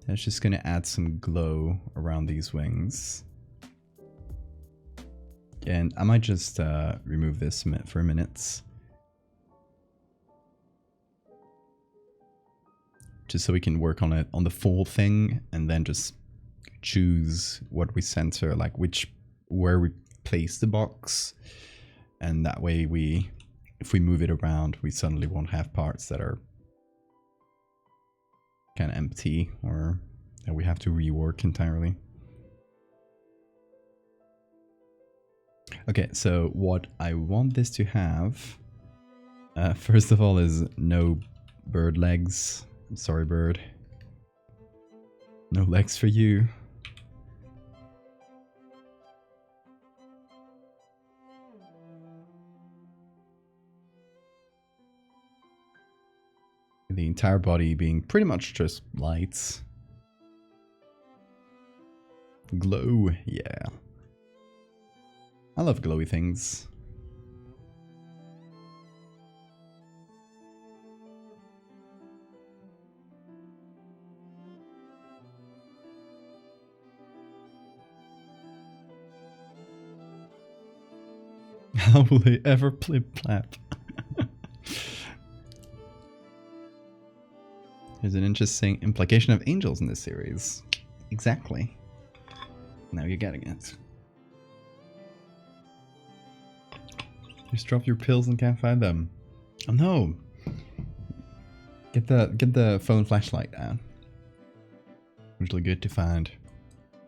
That's just going to add some glow around these wings. And I might just remove this for a minute. Just so we can work on it on the full thing and then just choose what we center, like where we place the box. And that way if we move it around, we suddenly won't have parts that are kind of empty or that we have to rework entirely. Okay, so what I want this to have, first of all, is no bird legs. I'm sorry, bird. No legs for you. The entire body being pretty much just lights. Glow, yeah. I love glowy things. How will they ever plip-plap? There's an interesting implication of angels in this series. Exactly. Now you're getting it. Just drop your pills and can't find them. Oh no! Get the phone flashlight down. Usually good to find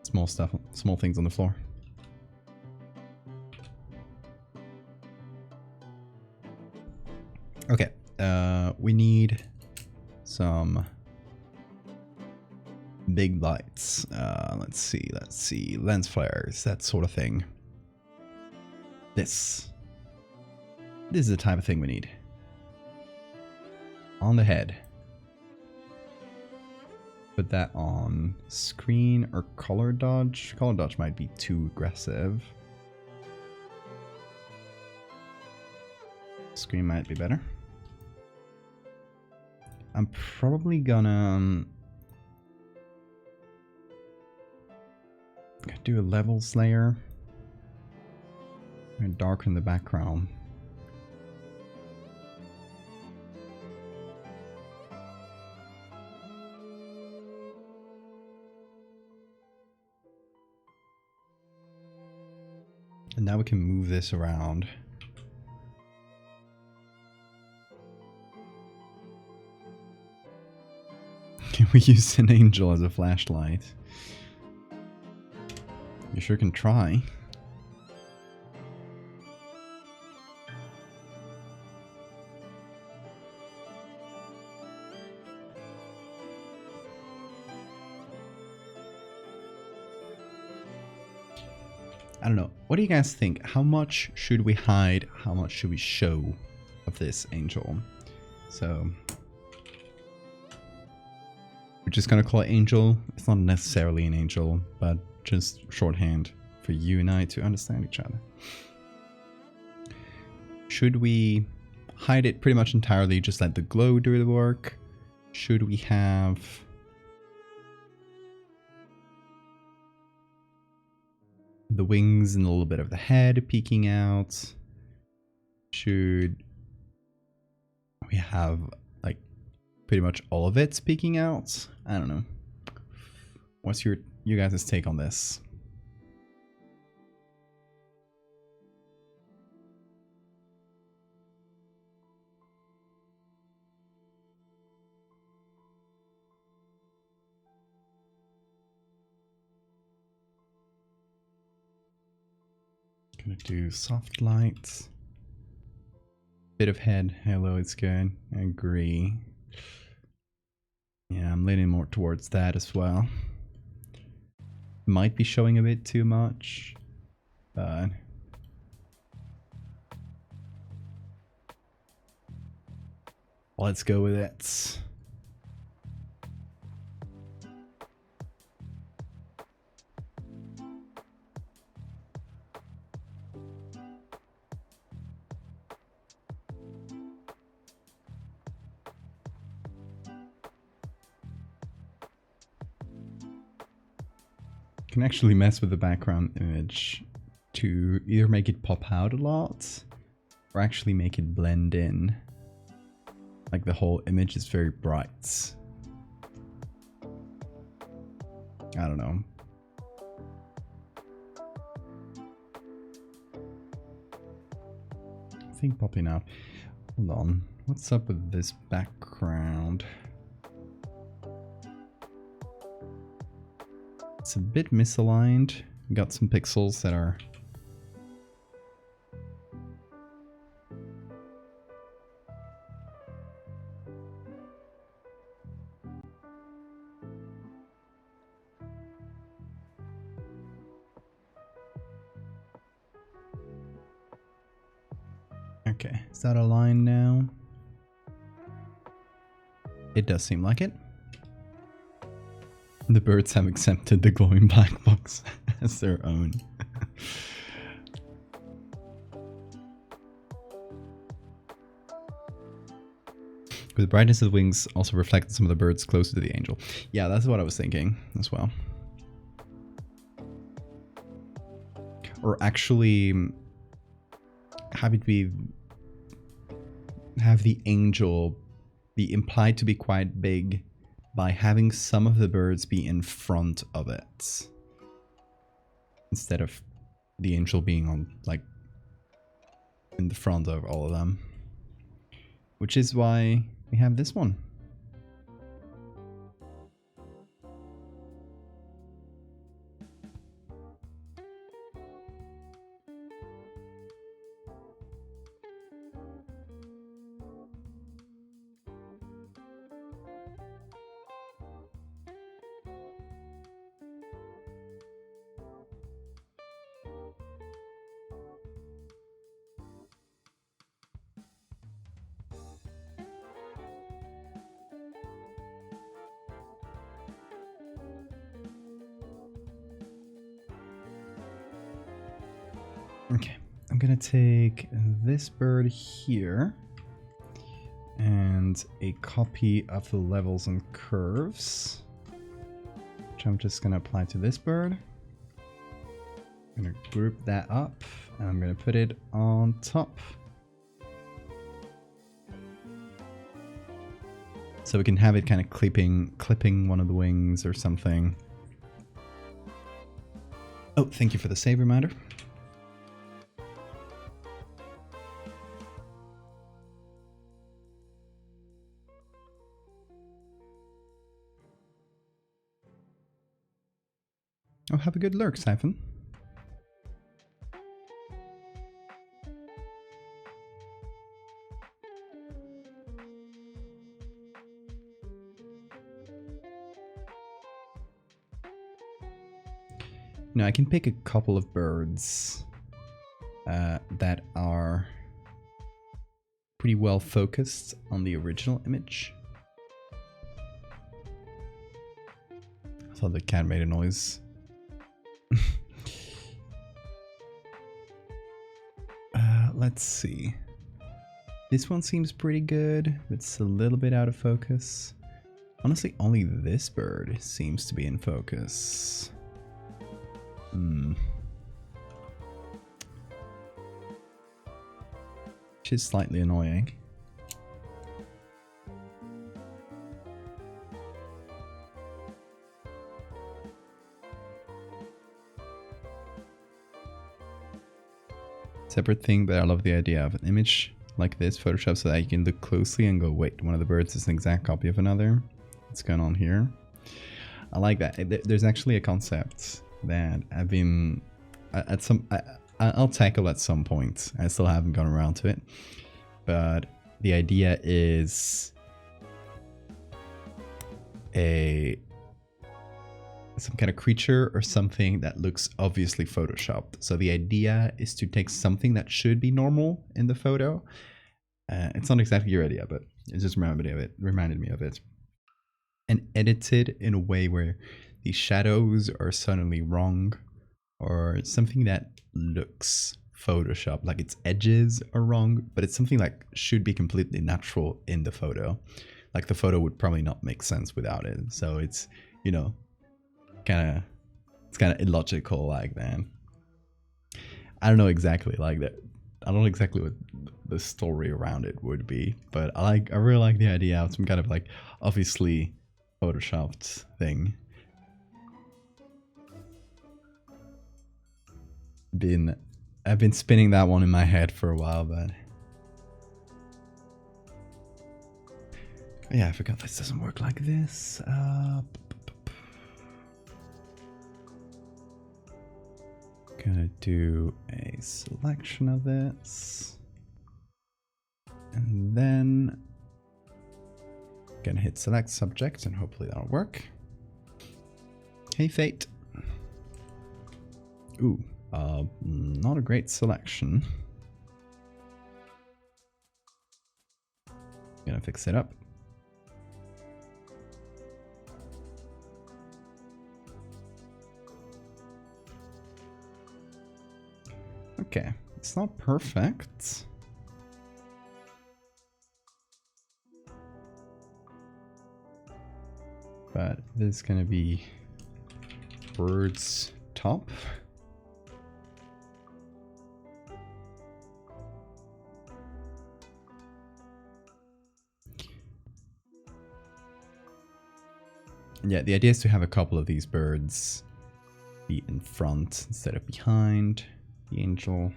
small stuff, small things on the floor. Okay, we need some big lights. Let's see, lens flares, that sort of thing. This is the type of thing we need. On the head. Put that on screen or color dodge. Color dodge might be too aggressive. Screen might be better. I'm probably gonna do a levels layer and darken the background. And now we can move this around. We use an angel as a flashlight. You sure can try. I don't know. What do you guys think? How much should we hide? How much should we show of this angel? So we're just gonna call it angel. It's not necessarily an angel, but just shorthand for you and I to understand each other. Should we hide it pretty much entirely, just let the glow do the work? Should we have the wings and a little bit of the head peeking out? Should we have like pretty much all of it peeking out? I don't know. What's you guys' take on this? Gonna do soft light. Bit of head. Hello, it's good. I agree. Yeah, I'm leaning more towards that as well. Might be showing a bit too much, but let's go with it. Can actually mess with the background image to either make it pop out a lot or actually make it blend in. Like the whole image is very bright. I don't know. I think popping out. Hold on. What's up with this background? It's a bit misaligned. Got some pixels that are okay. Is that aligned now? It does seem like it. The birds have accepted the glowing black box as their own. The brightness of the wings also reflected some of the birds closer to the angel. Yeah, that's what I was thinking as well. Or actually have it be, have the angel be implied to be quite big by having some of the birds be in front of it instead of the angel being on, like, in the front of all of them, which is why we have this one. Okay, I'm gonna take this bird here and a copy of the levels and curves, which I'm just gonna apply to this bird. I'm gonna group that up and I'm gonna put it on top. So we can have it kind of clipping one of the wings or something. Oh, thank you for the save reminder. Oh, have a good lurk, Siphon. No, I can pick a couple of birds that are pretty well focused on the original image. I thought the cat made a noise. Let's see. This one seems pretty good. It's a little bit out of focus. Honestly, only this bird seems to be in focus. Which is slightly annoying. Separate thing, but I love the idea of an image like this Photoshop so that you can look closely and go, wait, one of the birds is an exact copy of another. What's going on here? I like that. There's actually a concept that I've been I'll tackle at some point. I still haven't gone around to it, but the idea is some kind of creature or something that looks obviously photoshopped. So the idea is to take something that should be normal in the photo. It's not exactly your idea, but it just reminded me of it. And edit it in a way where the shadows are suddenly wrong, or something that looks photoshopped, like its edges are wrong, but it's something like should be completely natural in the photo. Like the photo would probably not make sense without it. So it's, you know, it's kind of illogical like that. I don't know exactly like that. I don't know exactly what the story around it would be, but I really like the idea of some kind of like obviously photoshopped thing. I've been spinning that one in my head for a while, but yeah, I forgot this doesn't work like this. Gonna do a selection of this, and then gonna hit select subject, and hopefully that'll work. Hey Fate. Ooh, not a great selection. Gonna fix it up. Okay, it's not perfect. But this is gonna be bird's top. Yeah, the idea is to have a couple of these birds be in front instead of behind the angel.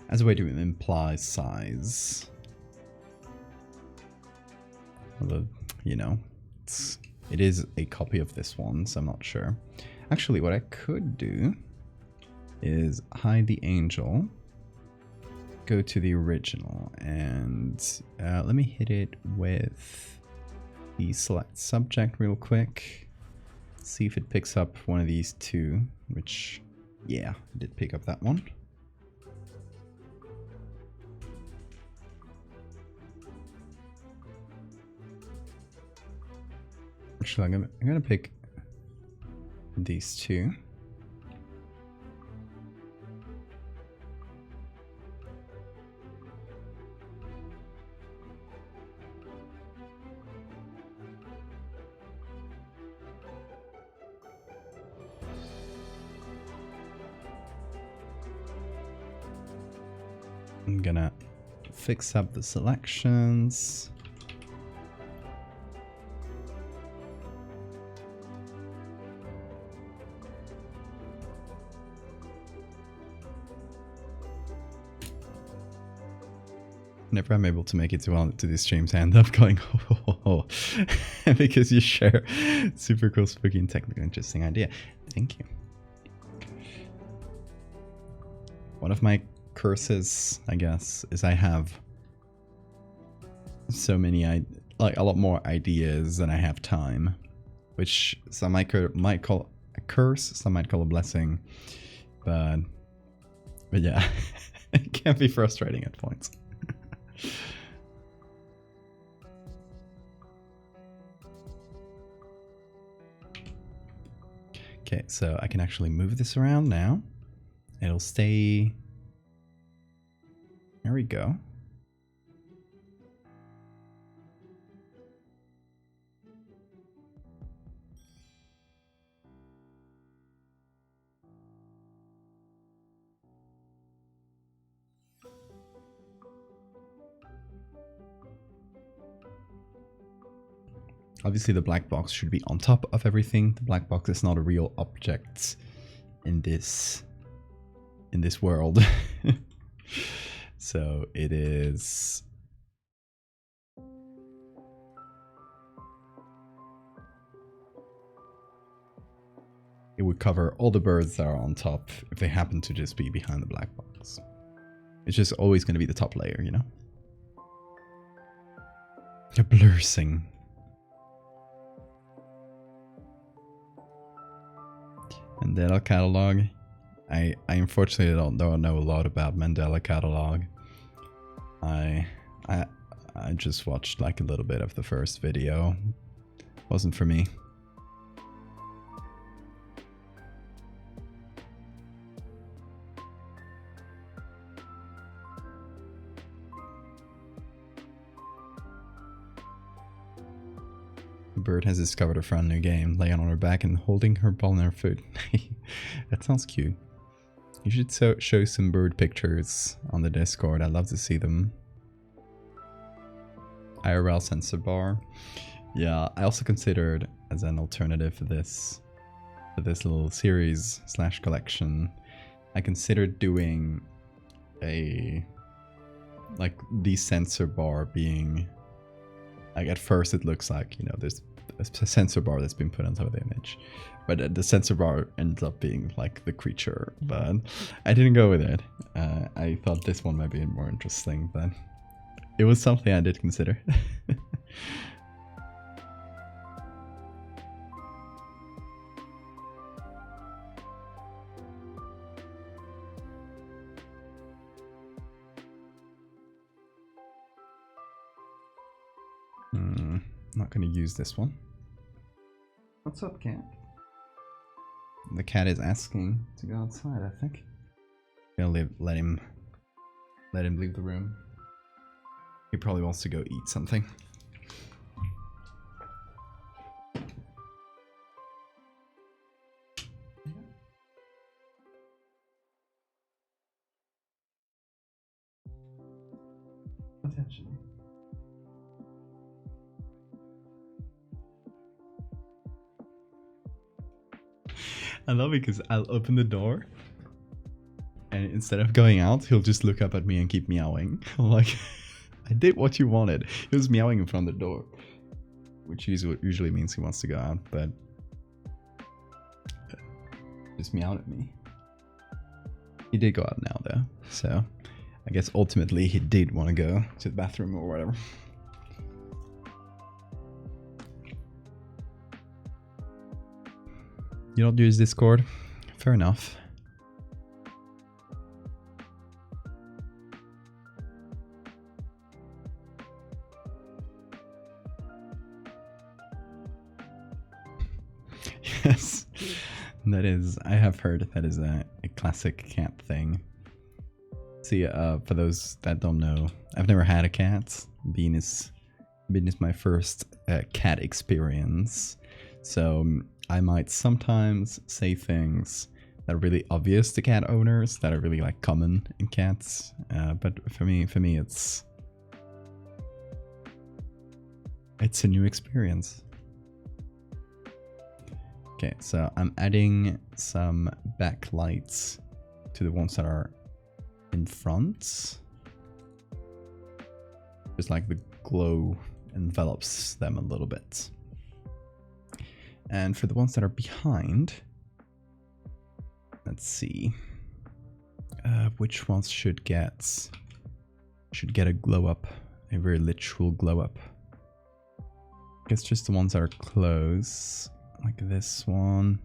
As a way to imply size. Although, you know, it is a copy of this one, so I'm not sure. Actually, what I could do is hide the angel, go to the original, and let me hit it with the select subject real quick. See if it picks up one of these two, which, yeah, it did pick up that one. Actually, I'm gonna pick these two. I'm gonna fix up the selections. Whenever I'm able to make it to the streams, I end up going, oh, because you share super cool, spooky, and technically interesting idea. Thank you. One of my curses, I guess, is I have so many, like a lot more ideas than I have time, which some might call a curse, some might call a blessing, but yeah, it can be frustrating at points. Okay, so I can actually move this around now. It'll stay. There we go. Obviously, the black box should be on top of everything. The black box is not a real object in this world. So it is. It would cover all the birds that are on top if they happen to just be behind the black box. It's just always going to be the top layer, you know? A blursing. Mandela catalog. I unfortunately don't know a lot about Mandela catalog. I just watched like a little bit of the first video. Wasn't for me. The bird has discovered a fun new game, laying on her back and holding her ball in her foot. That sounds cute. You should show some bird pictures on the Discord. I'd love to see them. IRL sensor bar. Yeah, I also considered as an alternative for this little series / collection, I considered doing a like the sensor bar being like, at first it looks like, you know, there's a sensor bar that's been put on top of the image, but the sensor bar ends up being like the creature, but I didn't go with it. I thought this one might be more interesting, but it was something I did consider. Not going to use this one. What's up, cat? The cat is asking to go outside, I think. Gonna let him leave the room. He probably wants to go eat something. Attention. I love it because I'll open the door and instead of going out, he'll just look up at me and keep meowing. I'm like, I did what you wanted. He was meowing in front of the door, which usually means he wants to go out, but just meowed at me. He did go out now though, so I guess ultimately he did want to go to the bathroom or whatever. You don't use Discord? Fair enough. Yes, that is, I have heard that is a classic cat thing. See, for those that don't know, I've never had a cat. Bean is my first cat experience. So I might sometimes say things that are really obvious to cat owners, that are really like common in cats. But for me, it's a new experience. Okay, so I'm adding some backlights to the ones that are in front. Just like the glow envelops them a little bit. And for the ones that are behind, let's see. Which ones should get a glow up, a very literal glow up? I guess just the ones that are close, like this one.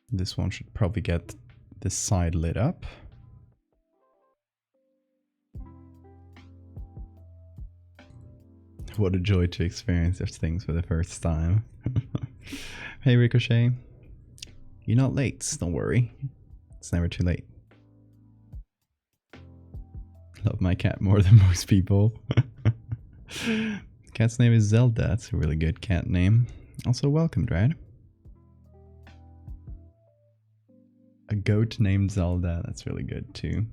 This one should probably get this side lit up. What a joy to experience such things for the first time. Hey Ricochet. You're not late, don't worry. It's never too late. Love my cat more than most people. Cat's name is Zelda. That's a really good cat name. Also welcome, Drad. A goat named Zelda. That's really good too.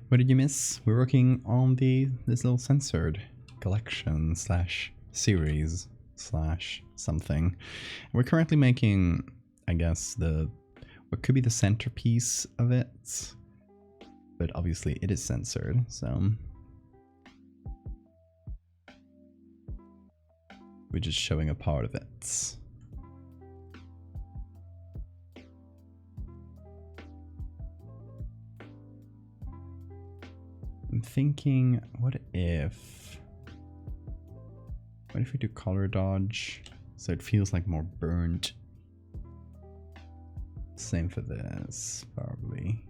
What did you miss? We're working on this little censored collection slash series slash something. We're currently making, I guess, what could be the centerpiece of it, but obviously it is censored, so we're just showing a part of it. I'm thinking, what if we do color dodge so it feels like more burnt? Same for this, probably.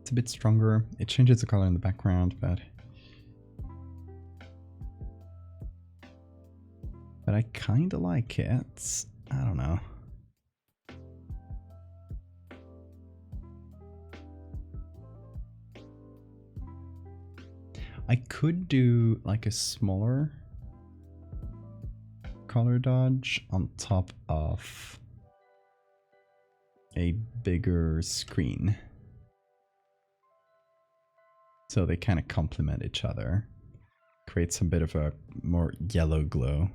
It's a bit stronger. It changes the color in the background, but I kind of like it. I don't know. I could do like a smaller color dodge on top of a bigger screen. So they kind of complement each other. Creates a bit of a more yellow glow.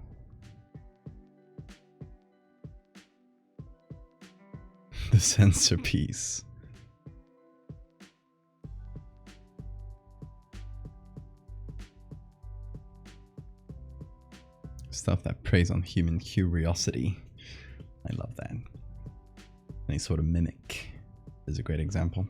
The sensor piece. Stuff that preys on human curiosity. I love that. Any sort of mimic is a great example.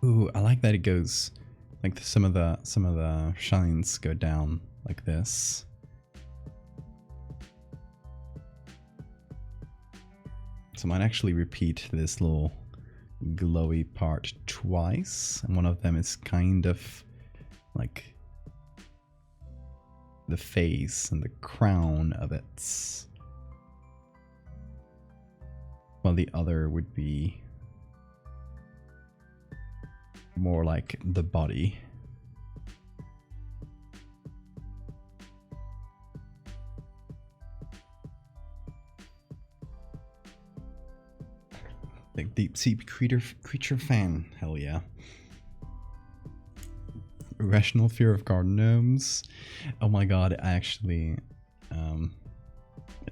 Ooh, I like that it goes like some of the shines go down like this. So I might actually repeat this little glowy part twice, and one of them is kind of like the face and the crown of it, while the other would be more like the body. Like deep sea creature fan, hell yeah. Irrational fear of garden gnomes. Oh my god, I actually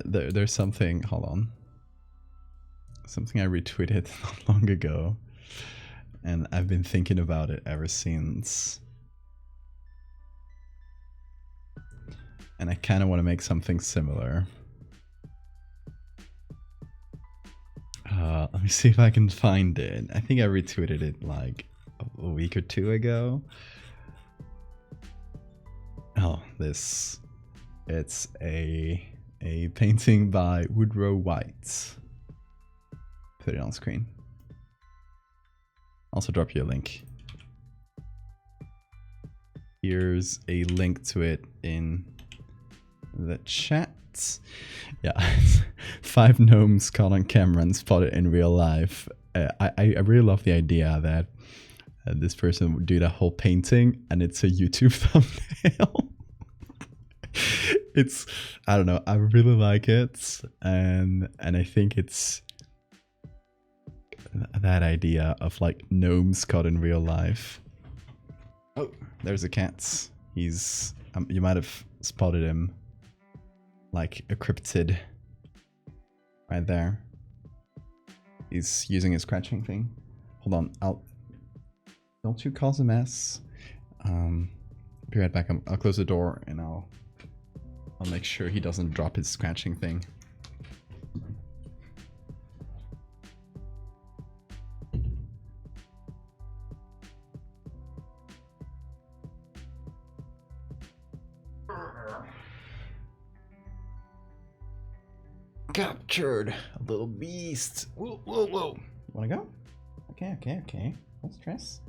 there's something, hold on. Something I retweeted not long ago and I've been thinking about it ever since. And I kind of want to make something similar. Let me see if I can find it. I think I retweeted it like a week or two ago. Oh, this. It's a painting by Woodrow White. Put it on screen. Also drop you a link. Here's a link to it in the chat. Yeah, 5 gnomes caught on camera and spotted in real life. I really love the idea that this person would do that whole painting and it's a YouTube thumbnail. It's, I don't know, I really like it, and I think it's that idea of like gnomes caught in real life. Oh, there's a cat. He's you might have spotted him, like a cryptid right there. He's using his scratching thing. Hold on, don't you cause a mess. Be right back. I'll close the door and I'll make sure he doesn't drop his scratching thing. Captured a little beast. Whoa, whoa, whoa. You wanna go? Okay, okay, okay. Don't stress.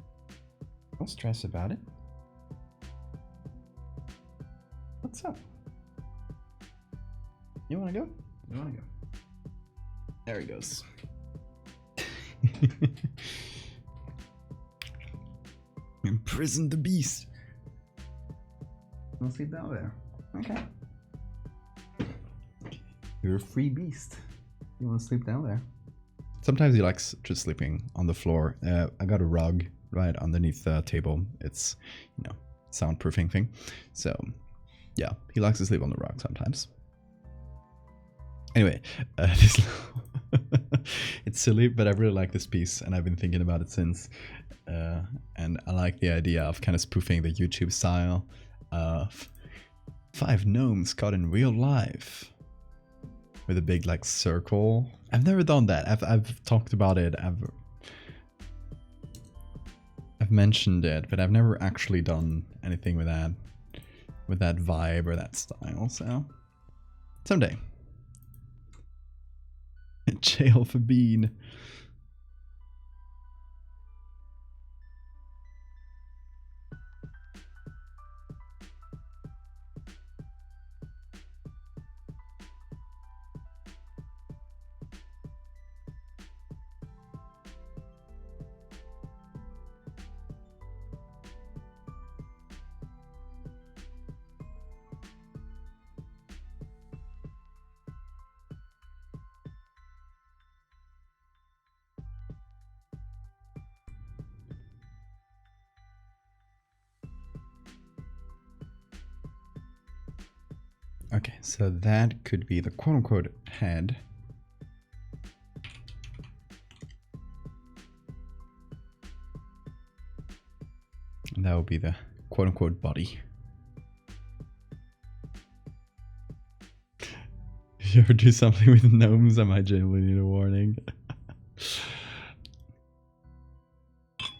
Don't stress about it. What's up? You wanna go? You wanna go? There he goes. Imprison the beast. Wanna sleep down there? Okay. You're a free beast. You wanna sleep down there? Sometimes he likes just sleeping on the floor. I got a rug right underneath the table. It's, you know, soundproofing thing. So, yeah, he likes to sleep on the rug sometimes. Anyway, it's silly, but I really like this piece, and I've been thinking about it since. And I like the idea of kind of spoofing the YouTube style of 5 gnomes caught in real life. With a big like circle. I've never done that. I've talked about it. I've mentioned it, but I've never actually done anything with that vibe or that style. So someday. Jail for Bean. Okay, so that could be the quote-unquote head. And that would be the quote-unquote body. If you ever do something with gnomes, I might genuinely need a warning.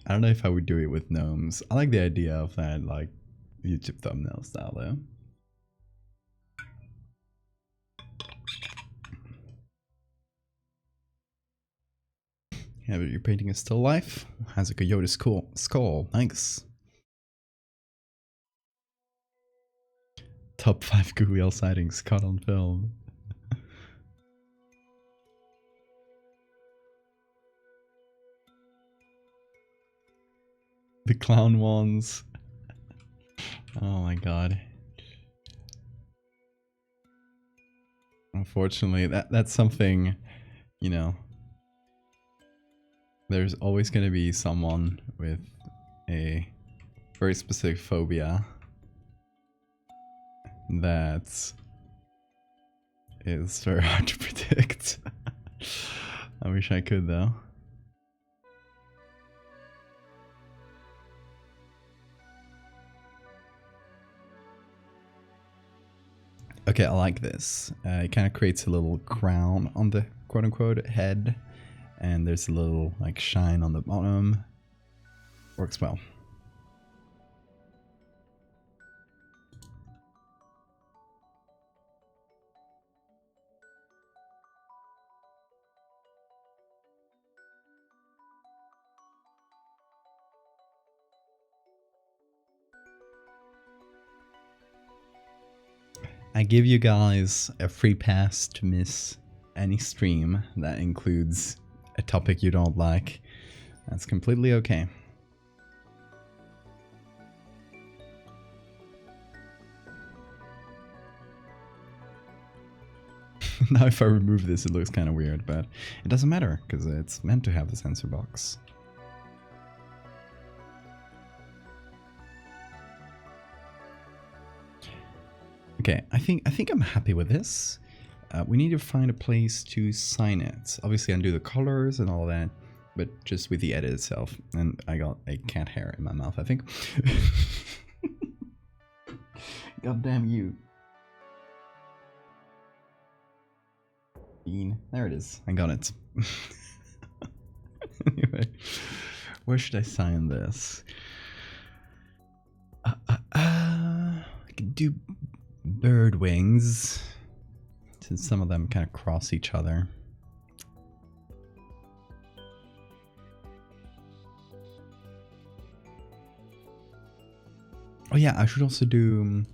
I don't know if I would do it with gnomes. I like the idea of that, like, YouTube thumbnail style though. Yeah, but you're painting a still life. Has a coyote skull. Nice. Top 5 Google sightings caught on film. The clown ones. Oh my god. Unfortunately, that's something, you know. There's always going to be someone with a very specific phobia that is very hard to predict. I wish I could though. Okay, I like this. It kind of creates a little crown on the quote-unquote head, and there's a little like shine on the bottom. Works well. I give you guys a free pass to miss any stream that includes a topic you don't like. That's completely okay. Now if I remove this, it looks kind of weird, but it doesn't matter because it's meant to have the sensor box. Okay, I think I'm happy with this. We need to find a place to sign it. Obviously, undo the colors and all that, but just with the edit itself. And I got a cat hair in my mouth, I think. God damn you. Bean. There it is. I got it. Anyway, where should I sign this? I could do bird wings, since some of them kind of cross each other. Oh yeah, I should also do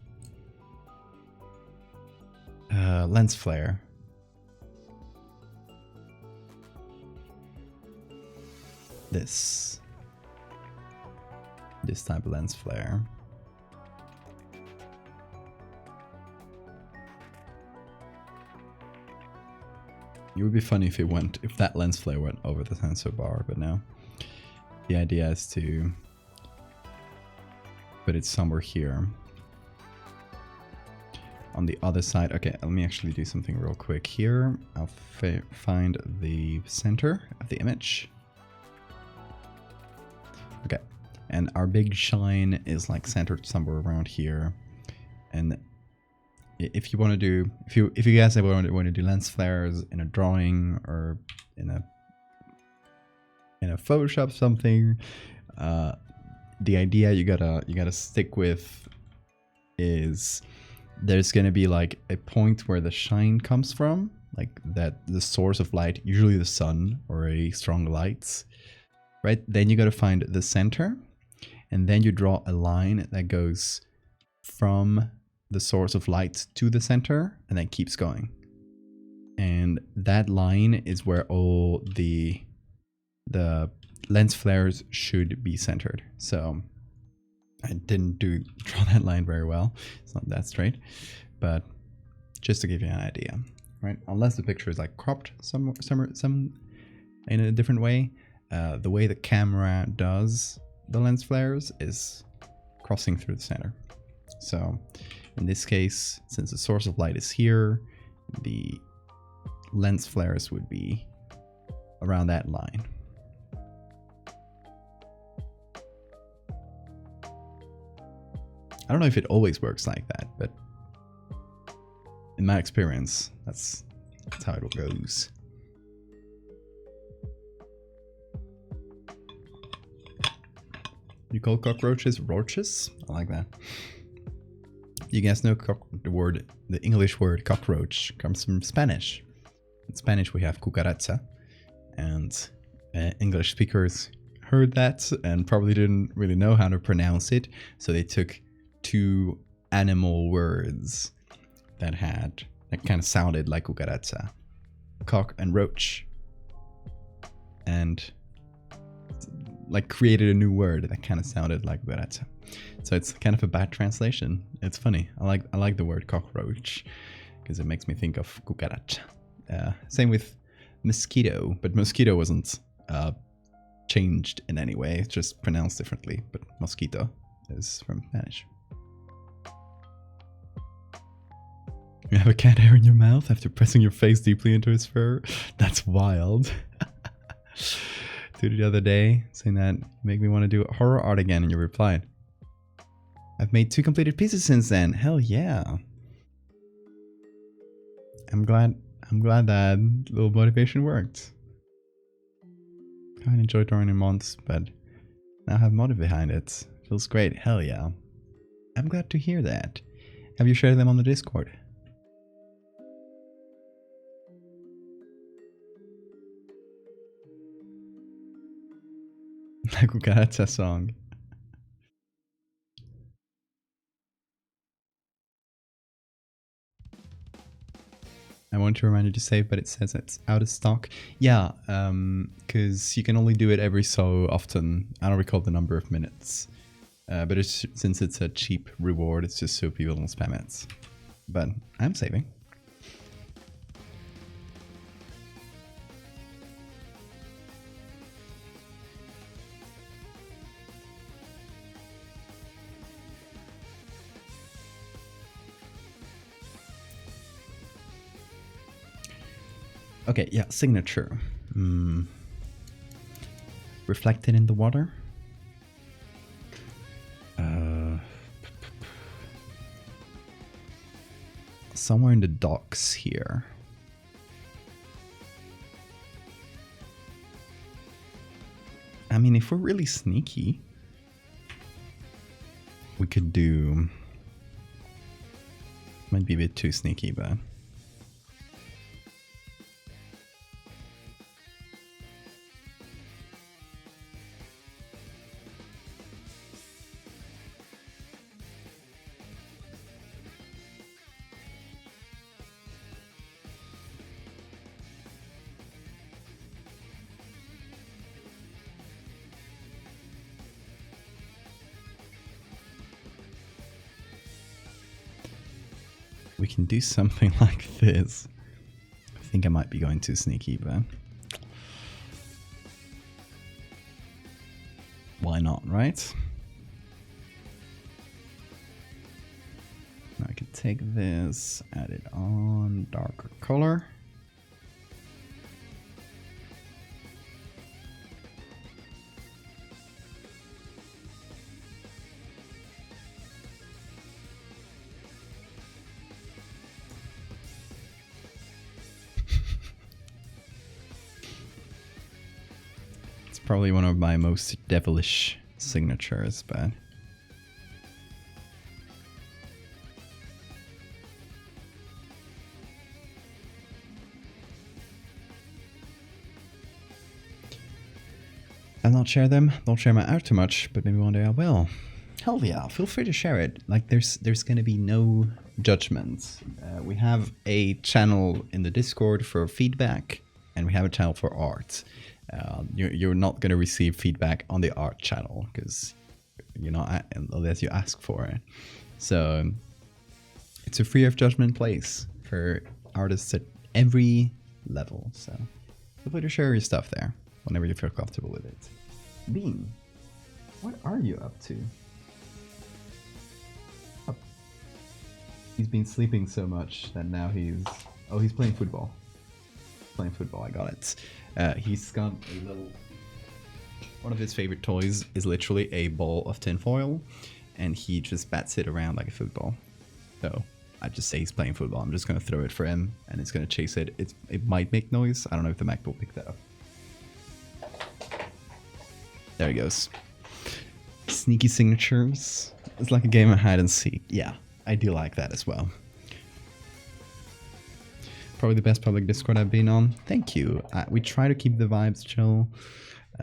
lens flare. This type of lens flare. It would be funny if that lens flare went over the sensor bar, but no. The idea is to put it somewhere here. On the other side, okay, let me actually do something real quick here. I'll find the center of the image. Okay, and our big shine is like centered somewhere around here. And if you want to do, if you guys ever want to do lens flares in a drawing or in a Photoshop something, the idea you gotta stick with is there's gonna be like a point where the shine comes from, like that the source of light, usually the sun or a strong light, right? Then you gotta find the center, and then you draw a line that goes from the source of light to the center and then keeps going. And that line is where all the lens flares should be centered. So I didn't draw that line very well. It's not that straight, but just to give you an idea, right? Unless the picture is like cropped some in a different way, the way the camera does the lens flares is crossing through the center. So in this case, since the source of light is here, the lens flares would be around that line. I don't know if it always works like that, but in my experience, that's how it goes. You call cockroaches roaches? I like that. You guys know the English word cockroach comes from Spanish. In Spanish we have cucaracha, and English speakers heard that and probably didn't really know how to pronounce it, so they took two animal words that kind of sounded like cucaracha, cock and roach, and like created a new word that kind of sounded like cucaracha. So it's kind of a bad translation. It's funny. I like the word cockroach because it makes me think of cucaracha. Same with mosquito, but mosquito wasn't changed in any way. It's just pronounced differently. But mosquito is from Spanish. You have a cat hair in your mouth after pressing your face deeply into his fur? That's wild. Dude, the other day saying that make me want to do horror art again, and you replied, I've made 2 completed pieces since then. Hell yeah. I'm glad that little motivation worked. I enjoyed drawing in months, but now I have motive behind it. Feels great. Hell yeah. I'm glad to hear that. Have you shared them on the Discord? La cucaracha song. I want to remind you to save, but it says it's out of stock. Yeah, because you can only do it every so often. I don't recall the number of minutes. But since it's a cheap reward, it's just so people don't spam it. But I'm saving. Okay, yeah, signature. Reflected in the water. Somewhere in the docks here. I mean, if we're really sneaky, we could do... Might be a bit too sneaky, but... We can do something like this. I think I might be going too sneaky, but... Why not, right? Now I can take this, add it on, darker color. Probably one of my most devilish signatures, but... I'll not share them. Don't share my art too much, but maybe one day I will. Hell yeah, feel free to share it. Like, there's gonna be no judgment. We have a channel in the Discord for feedback, and we have a channel for art. You're not going to receive feedback on the art channel because you're not unless you ask for it. So it's a free of judgment place for artists at every level. So feel free to share your stuff there whenever you feel comfortable with it. Bean, what are you up to? Oh. He's been sleeping so much that now he's playing football. Playing football, I got it. He's got a little... One of his favorite toys is literally a ball of tinfoil, and he just bats it around like a football. So I just say he's playing football. I'm just going to throw it for him, and it's going to chase it. It might make noise. I don't know if the Mac will pick that up. There he goes. Sneaky signatures. It's like a game of hide and seek. Yeah, I do like that as well. Probably the best public Discord I've been on. Thank you. We try to keep the vibes chill.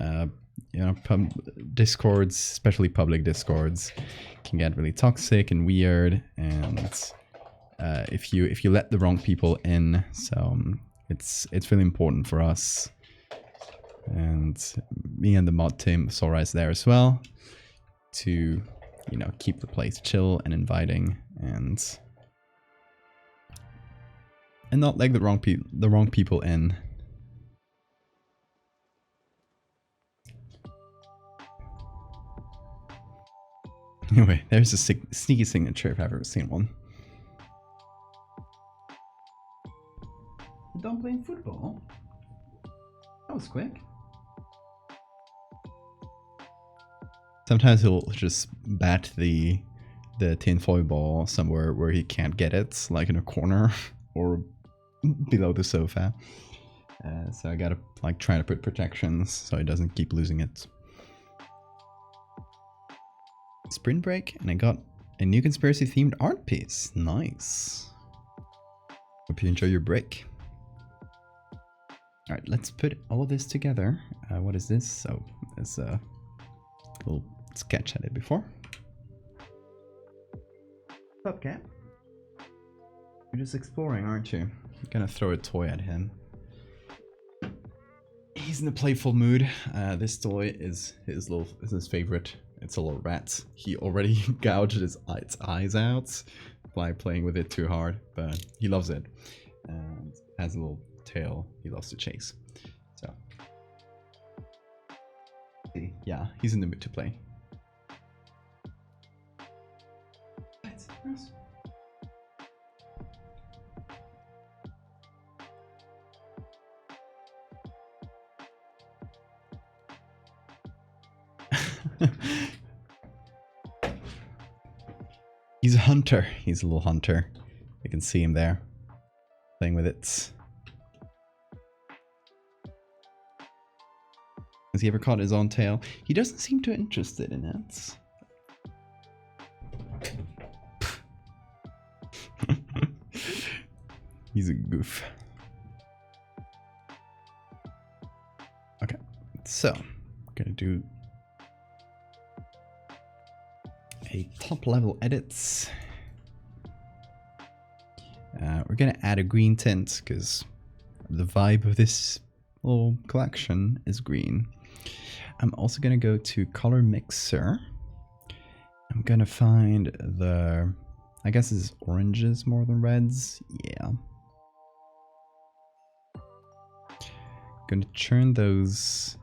You know, Discords, especially public Discords, can get really toxic and weird. And if you let the wrong people in, so it's really important for us. And me and the mod team, Sora is there as well, to keep the place chill and inviting and not let the wrong people in. Anyway, there's a sneaky signature if I've ever seen one. You're done playing football? That was quick. Sometimes he'll just bat the tinfoil ball somewhere where he can't get it, like in a corner, or below the sofa. So I gotta like try to put protections so it doesn't keep losing it. Sprint break, and I got a new conspiracy themed art piece. Nice. Hope you enjoy your break. Alright, let's put all of this together. What is this? So, there's a little sketch I did before. What's up, cat? You're just exploring, aren't you? I'm gonna throw a toy at him. He's in a playful mood. This toy is his favorite. It's a little rat. He already gouged its eyes out by playing with it too hard, but he loves it. And has a little tail he loves to chase. So, yeah, he's in the mood to play. He's a hunter. He's a little hunter. You can see him there, playing with it. Has he ever caught his own tail? He doesn't seem too interested in it. He's a goof. Okay, so I'm gonna do a top level edits. We're gonna add a green tint because the vibe of this little collection is green. I'm also gonna go to color mixer. I'm gonna find the, I guess it's oranges more than reds. Yeah. Gonna turn those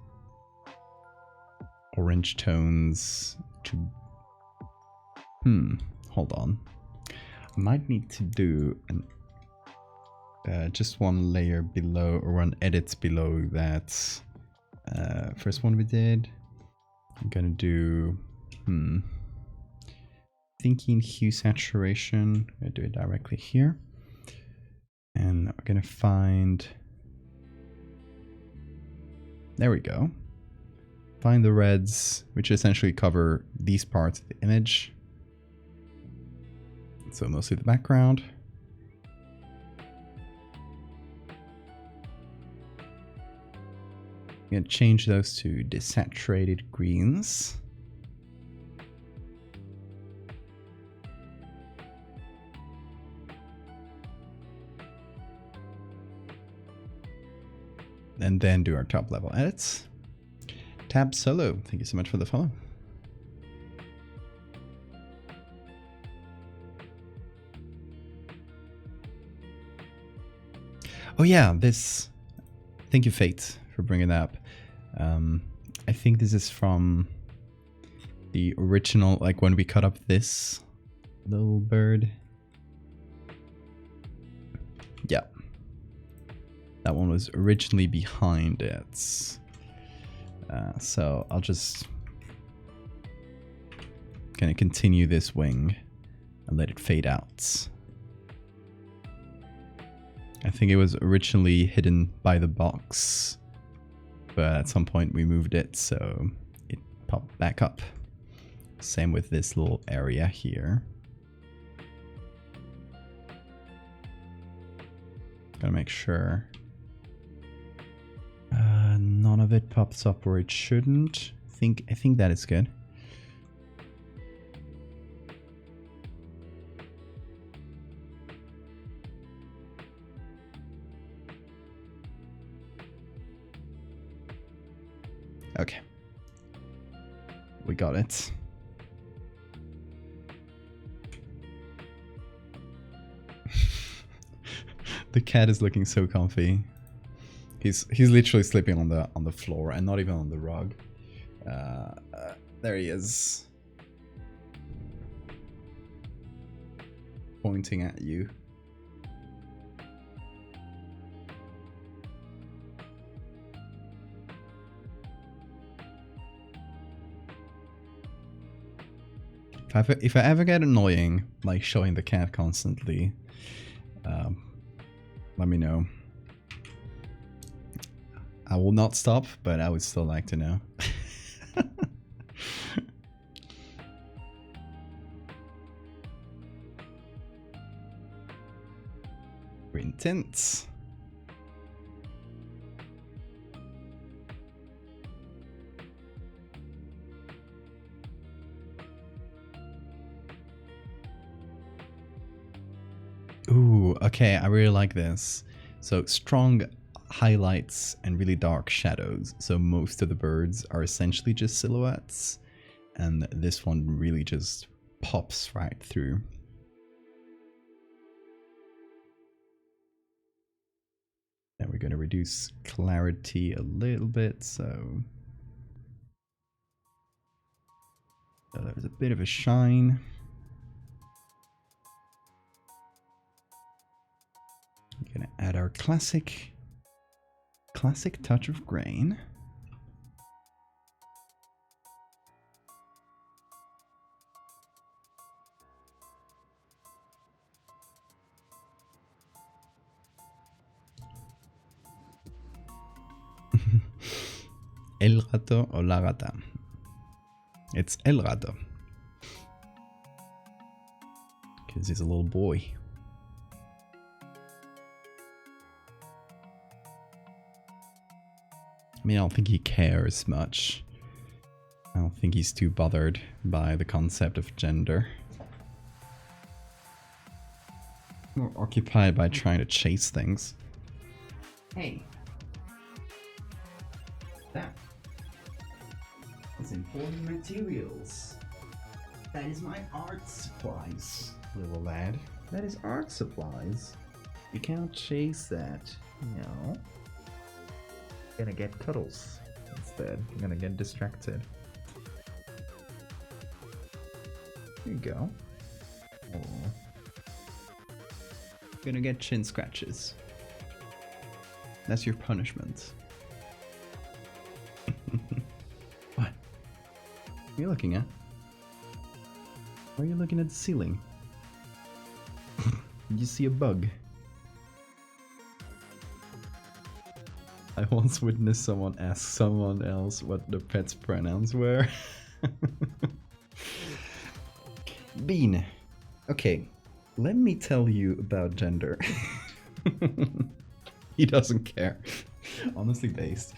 orange tones to, hold on. I might need to do an, just one layer below, or one edit below that first one we did. I'm gonna do, thinking hue saturation. I'm gonna do it directly here. And we're gonna find, there we go. Find the reds, which essentially cover these parts of the image. So mostly the background. I'm gonna change those to desaturated greens. And then do our top level edits. Tab Solo, thank you so much for the follow. Oh yeah, this, thank you Fate for bringing that up. I think this is from the original, like when we cut up this little bird. Yeah. That one was originally behind it. So I'll just gonna continue this wing and let it fade out. I think it was originally hidden by the box, but at some point we moved it, so it popped back up. Same with this little area here. Gotta make sure none of it pops up where it shouldn't. I think that is good. Okay. We got it. The cat is looking so comfy. He's literally sleeping on the floor and not even on the rug. There he is. Pointing at you. If I ever get annoying, like showing the cat constantly, Let me know. I will not stop, but I would still like to know. Green tints. Ooh, okay, I really like this. So strong highlights and really dark shadows. So most of the birds are essentially just silhouettes, and this one really just pops right through. And we're going to reduce clarity a little bit, so there's a bit of a shine. We're going to add our classic touch of grain. El gato o la gata? It's el gato. Because he's a little boy. I mean, I don't think he cares much. I don't think he's too bothered by the concept of gender. More occupied by trying to chase things. Hey. That is important materials. That is my art supplies, little lad. That is art supplies. You can't chase that. No. You're gonna get cuddles instead. You're gonna get distracted. There you go. Oh. You're gonna get chin scratches. That's your punishment. What? What are you looking at? Why are you looking at the ceiling? Did you see a bug? I once witnessed someone ask someone else what the pet's pronouns were. Bean. Okay, let me tell you about gender. He doesn't care. Honestly based.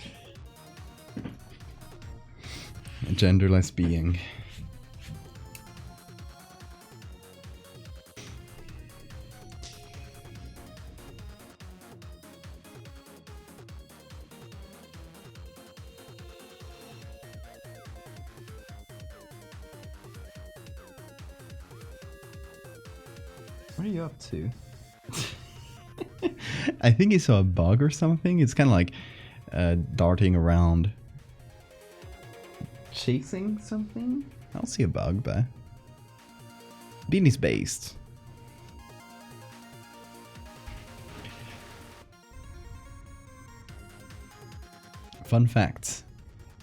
A genderless being. What are you up to? I think he saw a bug or something. It's kind of like darting around, chasing something. I don't see a bug, but Beanie's based. Fun fact: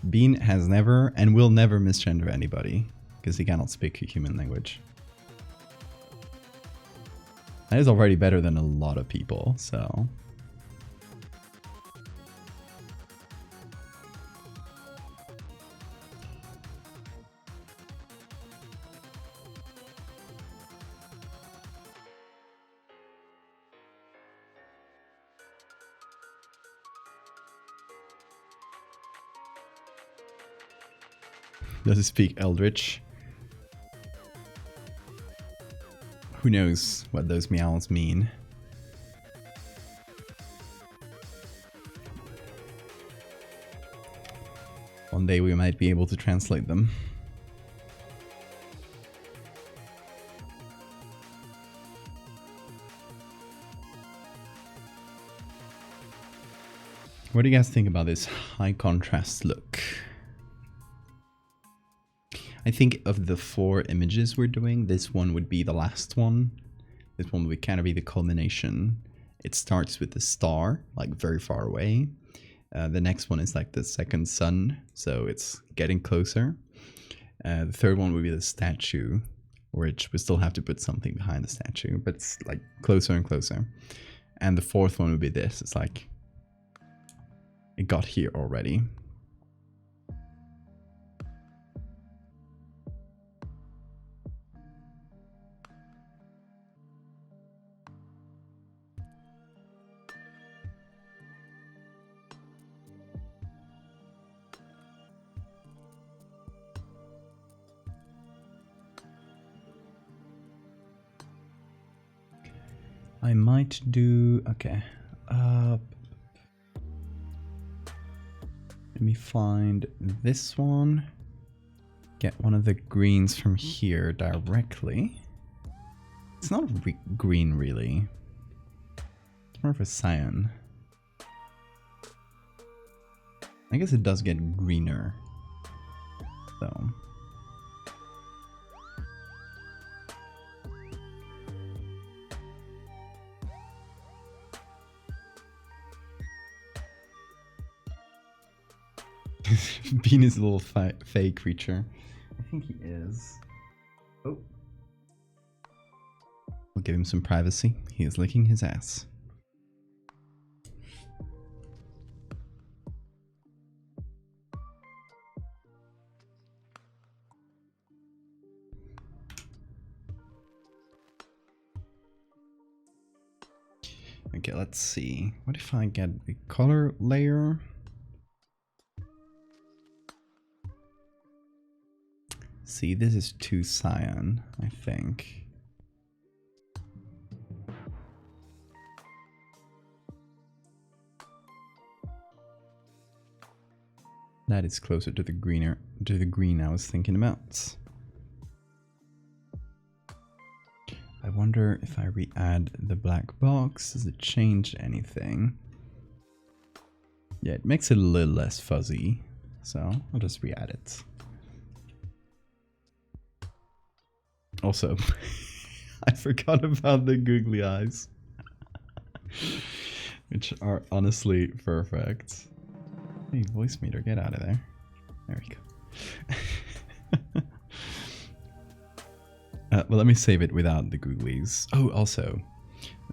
Bean has never and will never misgender anybody because he cannot speak human language. That is already better than a lot of people, so. Does he speak Eldritch? Who knows what those meows mean? One day we might be able to translate them. What do you guys think about this high contrast look? I think of the 4 images we're doing, this one would be the last one. This one would kind of be the culmination. It starts with the star, like very far away. The next one is like the second sun, so it's getting closer. The third one would be the statue, which we still have to put something behind the statue, but it's like closer and closer. And the fourth one would be this. It's like it got here already. I might do, okay, let me find this one, get one of the greens from here directly. It's not green really, it's more of a cyan. I guess it does get greener, though. Bean is a little fake creature. I think he is. Oh. We'll give him some privacy. He is licking his ass. Okay, let's see. What if I get a color layer? See, this is too cyan, I think. That is closer to the green I was thinking about. I wonder if I re-add the black box, does it change anything? Yeah, it makes it a little less fuzzy, so I'll just re-add it. Also, I forgot about the googly eyes, which are honestly perfect. Hey, voice meter, get out of there. There we go. Well, let me save it without the googlies. Oh, also,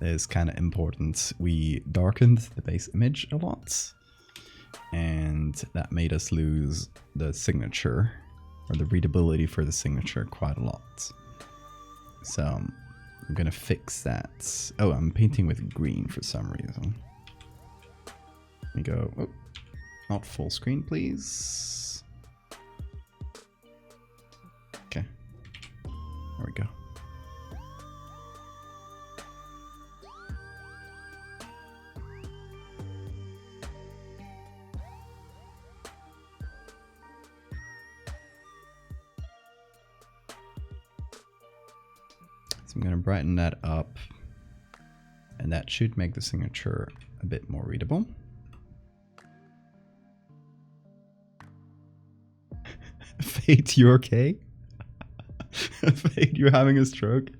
it's kind of important. We darkened the base image a lot, and that made us lose the signature, or the readability for the signature, quite a lot. So I'm gonna fix that. Oh, I'm painting with green for some reason. Let me go, oh, not full screen, please. Okay, there we go. So I'm going to brighten that up, and that should make the signature a bit more readable. Fate, you okay? Fate, you're having a stroke?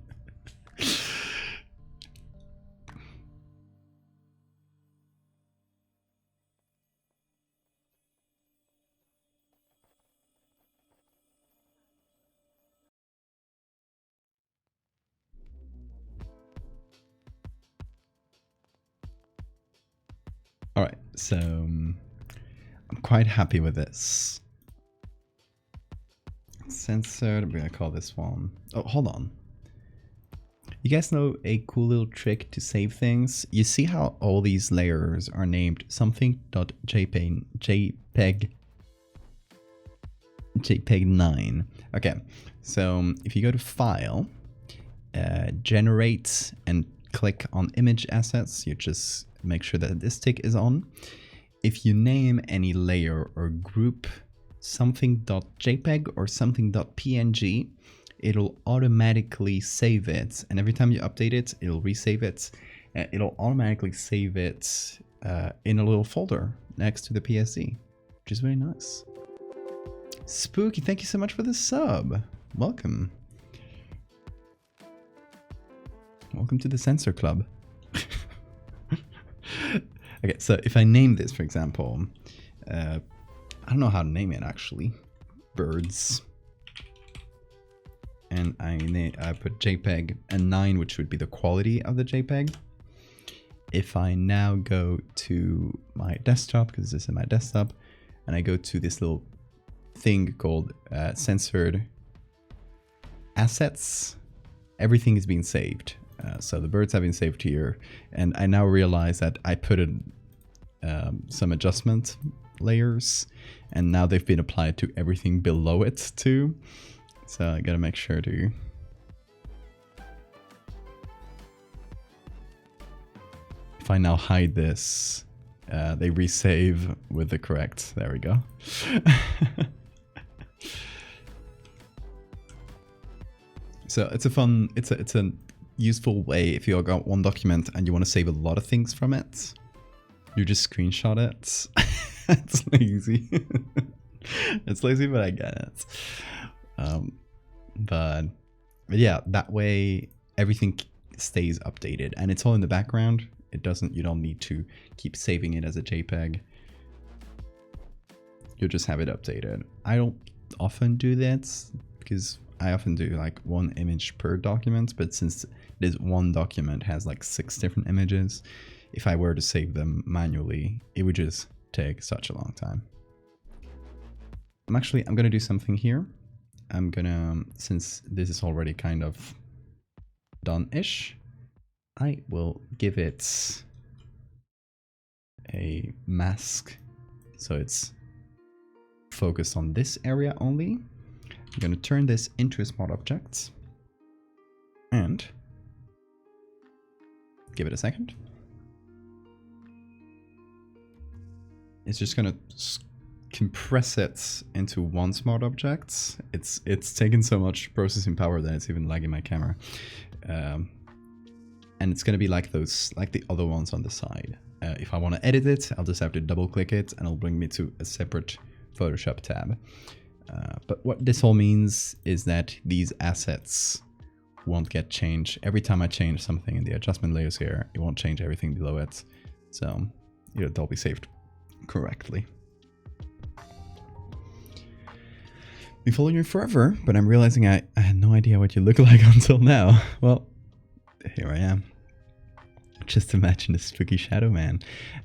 All right, so I'm quite happy with this. Censored, I'm gonna call this one. Oh, hold on. You guys know a cool little trick to save things? You see how all these layers are named something.jpeg 9. Okay, so if you go to File, Generate, and click on Image Assets, you just make sure that this tick is on. If you name any layer or group something.jpg or something.png, it'll automatically save it, and every time you update it, it'll resave it. It'll automatically save it in a little folder next to the PSD, which is very nice. Spooky, thank you so much for the sub. Welcome. Welcome to the Censor Club. Okay, so if I name this, for example, I don't know how to name it actually. Birds. And I put JPEG and 9, which would be the quality of the JPEG. if I now go to my desktop, because this is my desktop, and I go to this little thing called censored assets, everything is being saved. So the birds have been saved here, and I now realize that I put in some adjustment layers, and now they've been applied to everything below it too. So I gotta make sure to if I now hide this, they resave with the correct. There we go. So it's a fun, it's a useful way if you got one document and you want to save a lot of things from it. You just screenshot it. It's lazy. It's lazy, but I get it. But yeah, that way everything stays updated and it's all in the background. It doesn't, you don't need to keep saving it as a JPEG. You'll just have it updated. I don't often do that because I often do like one image per document, but since this one document has like 6 different images, if I were to save them manually, it would just take such a long time. I'm gonna do something here. I'm gonna, since this is already kind of done-ish, I will give it a mask so it's focused on this area only. I'm going to turn this into a smart object and give it a second. It's just going to compress it into one smart object. It's taken so much processing power that it's even lagging my camera. And it's going to be like those, like the other ones on the side. If I want to edit it, I'll just have to double click it and it'll bring me to a separate Photoshop tab. But what this all means is that these assets won't get changed. Every time I change something in the adjustment layers here, it won't change everything below it. So they'll be saved correctly. Been following you forever, but I'm realizing I had no idea what you look like until now. Well, here I am. Just imagine the spooky shadow man.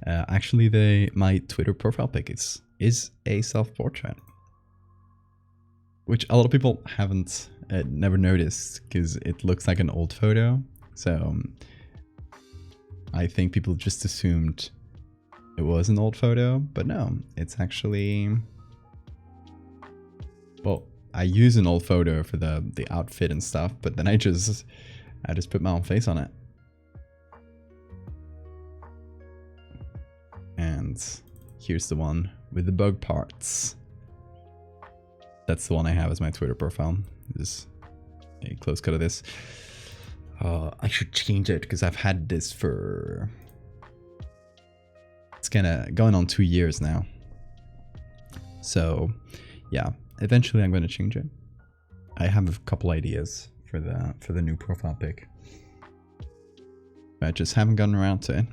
Actually, my Twitter profile pic is a self-portrait, which a lot of people haven't never noticed because it looks like an old photo. So I think people just assumed it was an old photo, but no, it's actually, well, I use an old photo for the outfit and stuff, but then I just put my own face on it. And here's the one with the bug parts. That's the one I have as my Twitter profile. This is a close cut of this. I should change it because I've had this for, it's kind of going on 2 years now. So yeah, eventually I'm going to change it. I have a couple ideas for the new profile pic, but I just haven't gotten around to it.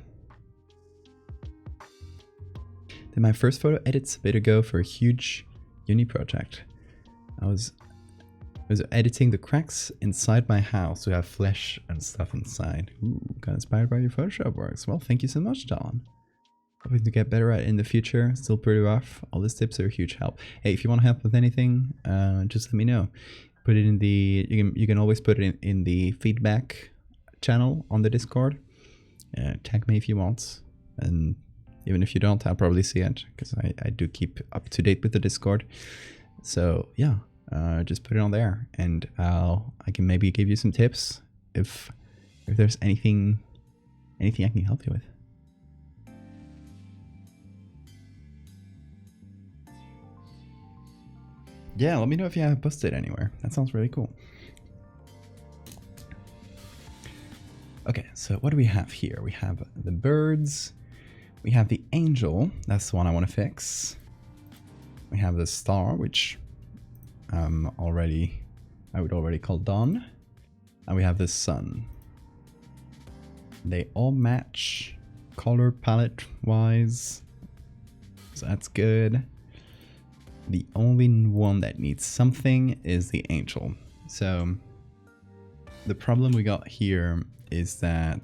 Did my first photo edits a bit ago for a huge uni project. I was editing the cracks inside my house to have flesh and stuff inside. Ooh, got inspired by your Photoshop works. Well, thank you so much, Don. Hoping to get better at it in the future. Still pretty rough. All these tips are a huge help. Hey, if you want to help with anything, just let me know. Put it in the, you can always put it in the feedback channel on the Discord. Tag me if you want, and even if you don't, I'll probably see it because I do keep up to date with the Discord. So yeah, just put it on there, and I can maybe give you some tips if there's anything I can help you with. Yeah, let me know if you have posted anywhere. That sounds really cool. Okay, so what do we have here? We have the birds. We have the angel. That's the one I want to fix. We have the star, which I would already call dawn. And we have the sun. They all match color palette wise. So that's good. The only one that needs something is the angel. So the problem we got here is that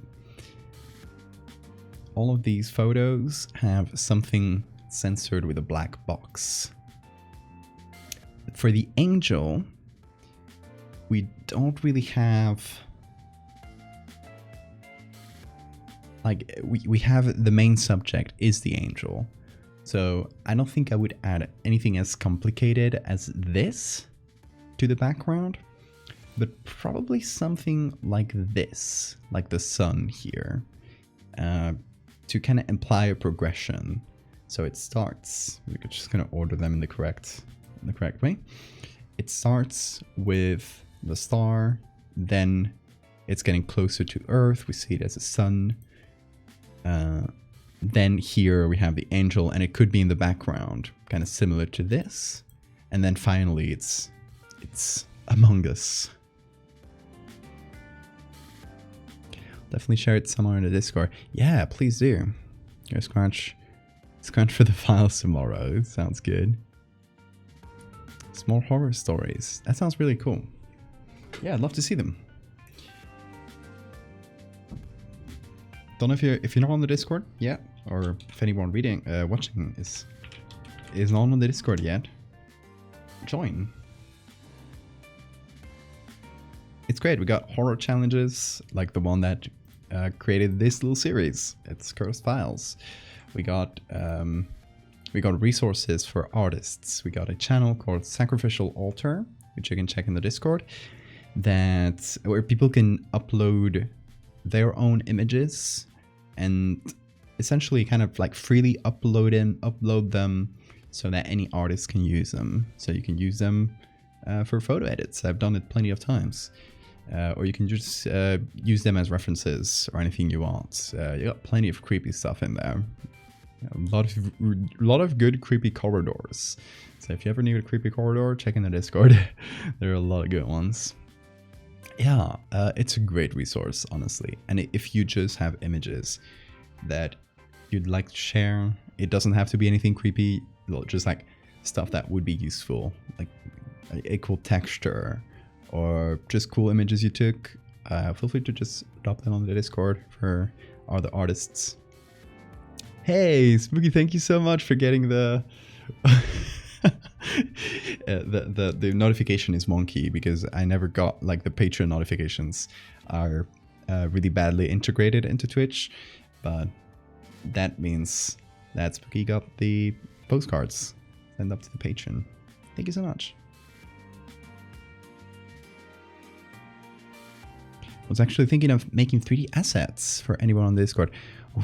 all of these photos have something censored with a black box. For the angel, we don't really have... Like, we have the main subject is the angel. So I don't think I would add anything as complicated as this to the background. But probably something like this, like the sun here, to kind of imply a progression. So it starts, we're just going to order them in the correct way. It starts with the star, then it's getting closer to Earth. We see it as a sun. Then here we have the angel, and it could be in the background, kind of similar to this. And then finally it's Among Us. Definitely share it somewhere in the Discord. Yeah, please do. Go scratch for the files tomorrow. Sounds good. Some more horror stories. That sounds really cool. Yeah, I'd love to see them. Don't know if you're not on the Discord yet, or if anyone watching is not on the Discord yet. Join. It's great. We got horror challenges like the one that created this little series. It's Cursed Files. We got resources for artists. We got a channel called Sacrificial Altar, which you can check in the Discord, where people can upload their own images and essentially kind of like freely upload them so that any artist can use them. So you can use them for photo edits. I've done it plenty of times. Or you can just use them as references or anything you want. You got plenty of creepy stuff in there. A lot of good creepy corridors. So if you ever need a creepy corridor, check in the Discord. There are a lot of good ones. Yeah, it's a great resource, honestly. And if you just have images that you'd like to share, it doesn't have to be anything creepy, just like stuff that would be useful, like a cool texture or just cool images you took. Feel free to just drop them on the Discord for other artists. Hey, Spooky, thank you so much for getting the... the notification is wonky because I never got, like, the Patreon notifications are really badly integrated into Twitch, but that means that Spooky got the postcards sent up to the Patreon. Thank you so much. I was actually thinking of making 3D assets for anyone on the Discord.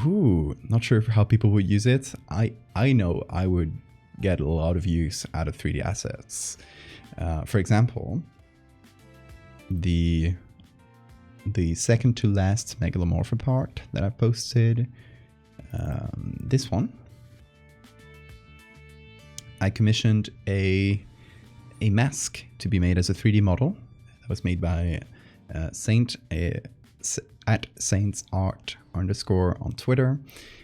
Ooh, not sure how people would use it. I know I would get a lot of use out of 3D assets. For example, the second to last Megalomorph part that I posted, this one, I commissioned a mask to be made as a 3D model. That was made by Saint at saintsart_ on Twitter.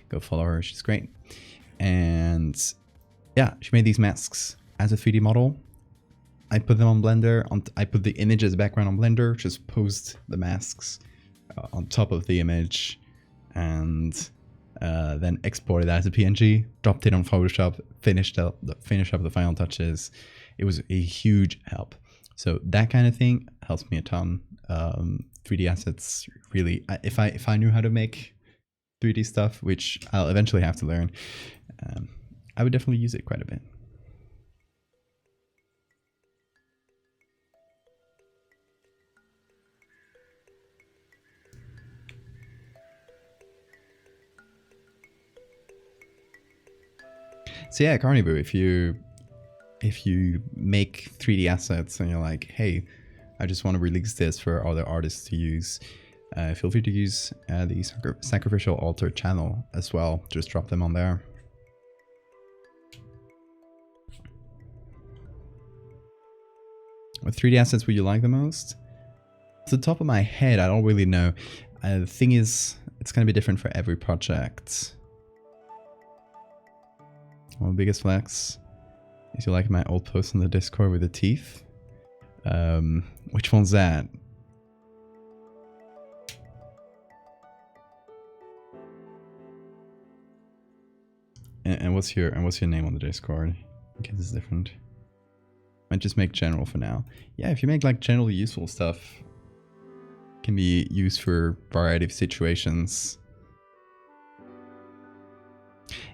Go follow her, she's great. And yeah, she made these masks as a 3D model. I put them on Blender. I put the image as background on Blender, just posed the masks on top of the image, and then exported that as a PNG, dropped it on Photoshop, finished up the final touches. It was a huge help. So that kind of thing helps me a ton. 3D assets, really, if I knew how to make 3D stuff, which I'll eventually have to learn, I would definitely use it quite a bit. So yeah, Carnivore, if you make 3D assets and you're like, hey, I just want to release this for other artists to use, feel free to use the Sacrificial Altar channel as well. Just drop them on there. What 3D assets would you like the most? Off the top of my head, I don't really know. The thing is, it's going to be different for every project. My biggest flex is you like my old post on the Discord with the teeth. Which one's that? And what's your name on the Discord? In case it's different. Might just make general for now. Yeah, if you make like generally useful stuff, can be used for a variety of situations.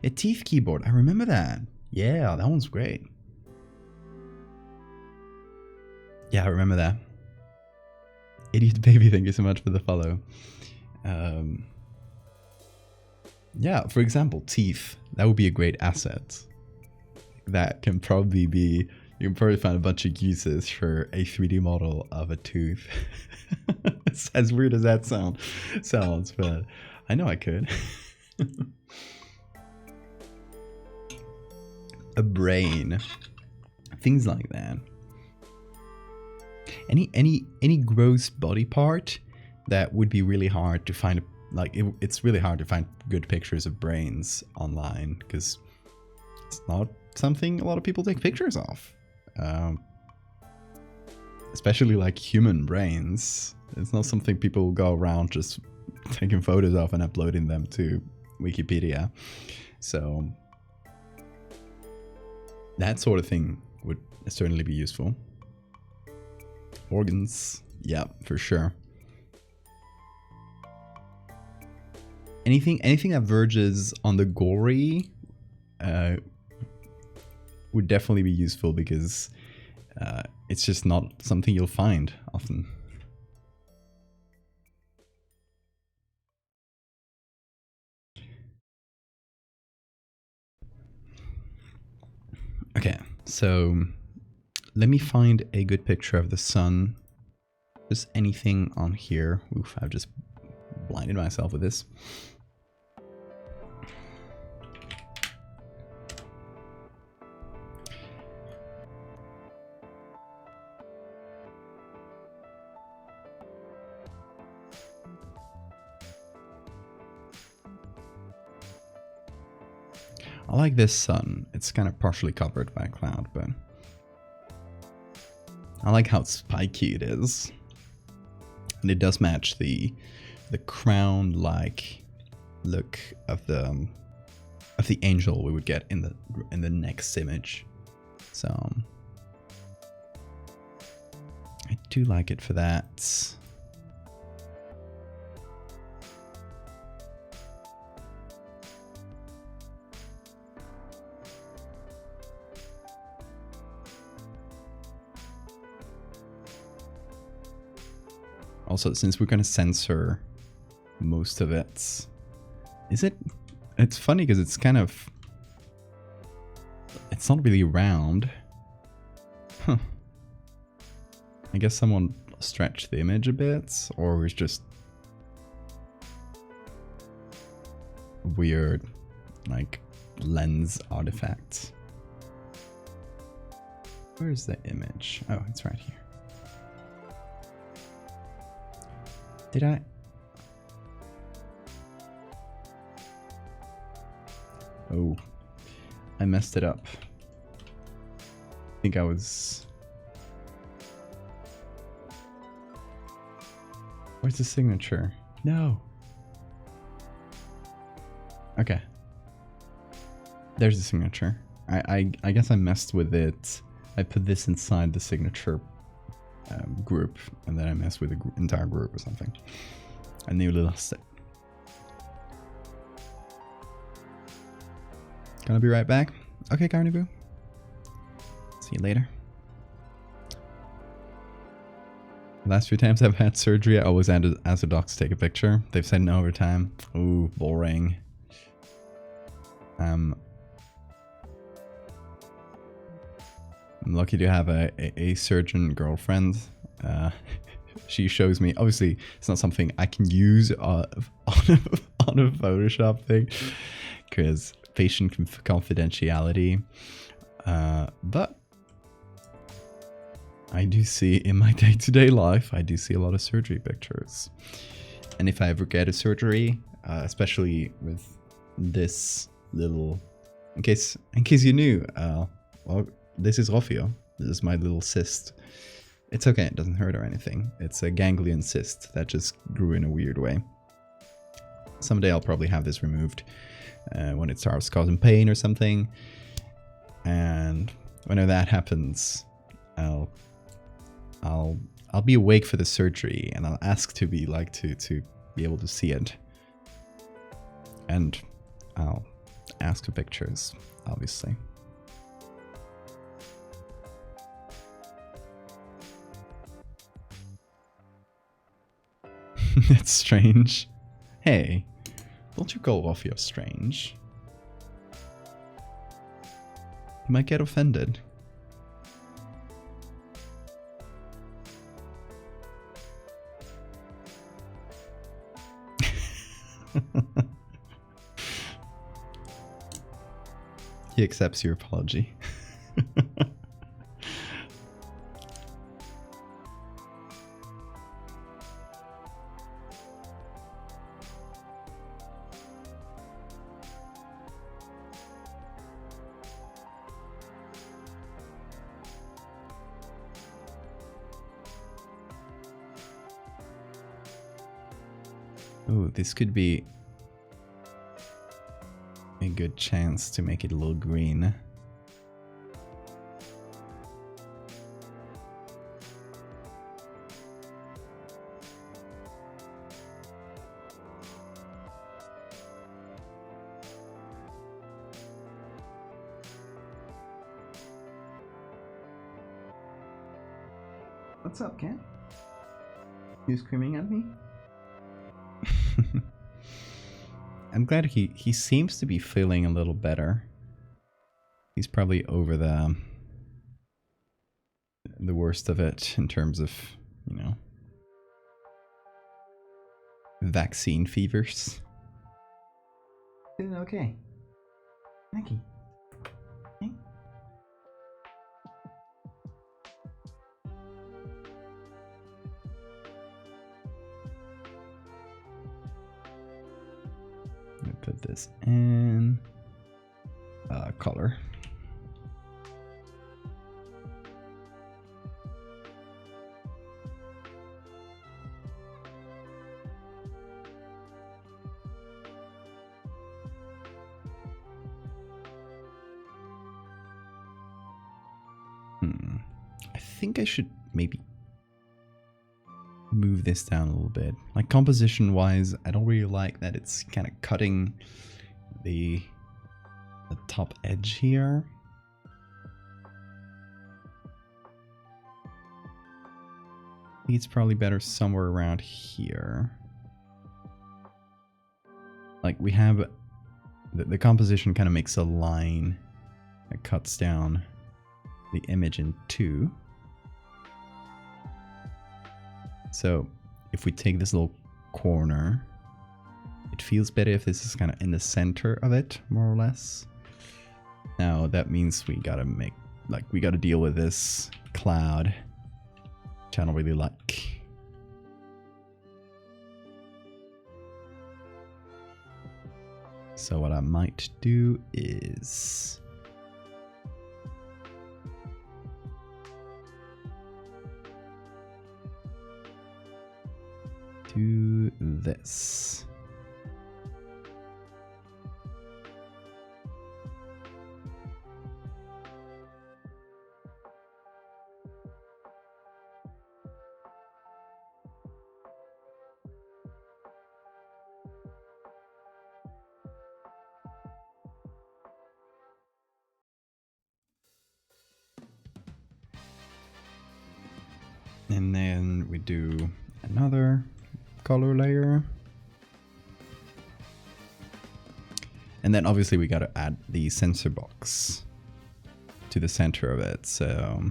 A teeth keyboard, I remember that. Yeah, that one's great. Yeah, I remember that. Idiot baby, thank you so much for the follow. Yeah, for example, teeth. That would be a great asset. That can probably be... You can probably find a bunch of uses for a 3D model of a tooth. It's as weird as that sounds, but I know I could. A brain. Things like that. Any gross body part that would be really hard to find. Like it's really hard to find good pictures of brains online because it's not something a lot of people take pictures of. Especially like human brains. It's not something people go around just taking photos of and uploading them to Wikipedia. So that sort of thing would certainly be useful. Organs, yeah, for sure. Anything that verges on the gory would definitely be useful because it's just not something you'll find often. Okay, so let me find a good picture of the sun. Just anything on here. Oof, I've just blinded myself with this. I like this sun. It's kind of partially covered by a cloud, but I like how spiky it is. And it does match the crown-like look of the angel we would get in the next image. So I do like it for that. Also, since we're going to censor most of it, it's funny because it's kind of, it's not really round. Huh. I guess someone stretched the image a bit, or it was just weird, like, lens artifacts. Where's the image? Oh, it's right here. Did I? Oh, I messed it up. I think I was... Where's the signature? No. Okay. There's the signature. I guess I messed with it. I put this inside the signature group, and then I messed with the entire group or something. I nearly lost it. Gonna be right back. Okay, Carnivore. See you later. Last few times I've had surgery, I always ask the docs to take a picture. They've said no over time. Ooh, boring. I'm lucky to have a surgeon girlfriend. She shows me, obviously it's not something I can use on a Photoshop thing because patient confidentiality, but I do see in my day-to-day life, I do see a lot of surgery pictures. And if I ever get a surgery, especially with this little, in case you knew, well, this is Rofio. This is my little cyst. It's okay, it doesn't hurt or anything. It's a ganglion cyst that just grew in a weird way. Someday I'll probably have this removed when it starts causing pain or something. And whenever that happens, I'll be awake for the surgery, and I'll ask to be to be able to see it. And I'll ask for pictures, obviously. It's strange. Hey, don't you go off your strange. You might get offended. He accepts your apology. Oh, this could be a good chance to make it a little green. What's up, Ken? You screaming at me? I'm glad he seems to be feeling a little better. He's probably over the worst of it in terms of, you know, vaccine fevers. Feeling okay. Thank you. Okay. Put this in color. I think I should maybe move this down a little bit. Like, composition wise, I don't really like that it's kind of cutting the top edge here. I think it's probably better somewhere around here. Like, we have the composition kind of makes a line that cuts down the image in two. So if we take this little corner, it feels better if this is kind of in the center of it, more or less. Now that means we gotta we gotta deal with this cloud, which I don't really like. So what I might do is do this. And then we do another color layer. And then obviously we got to add the sensor box to the center of it. So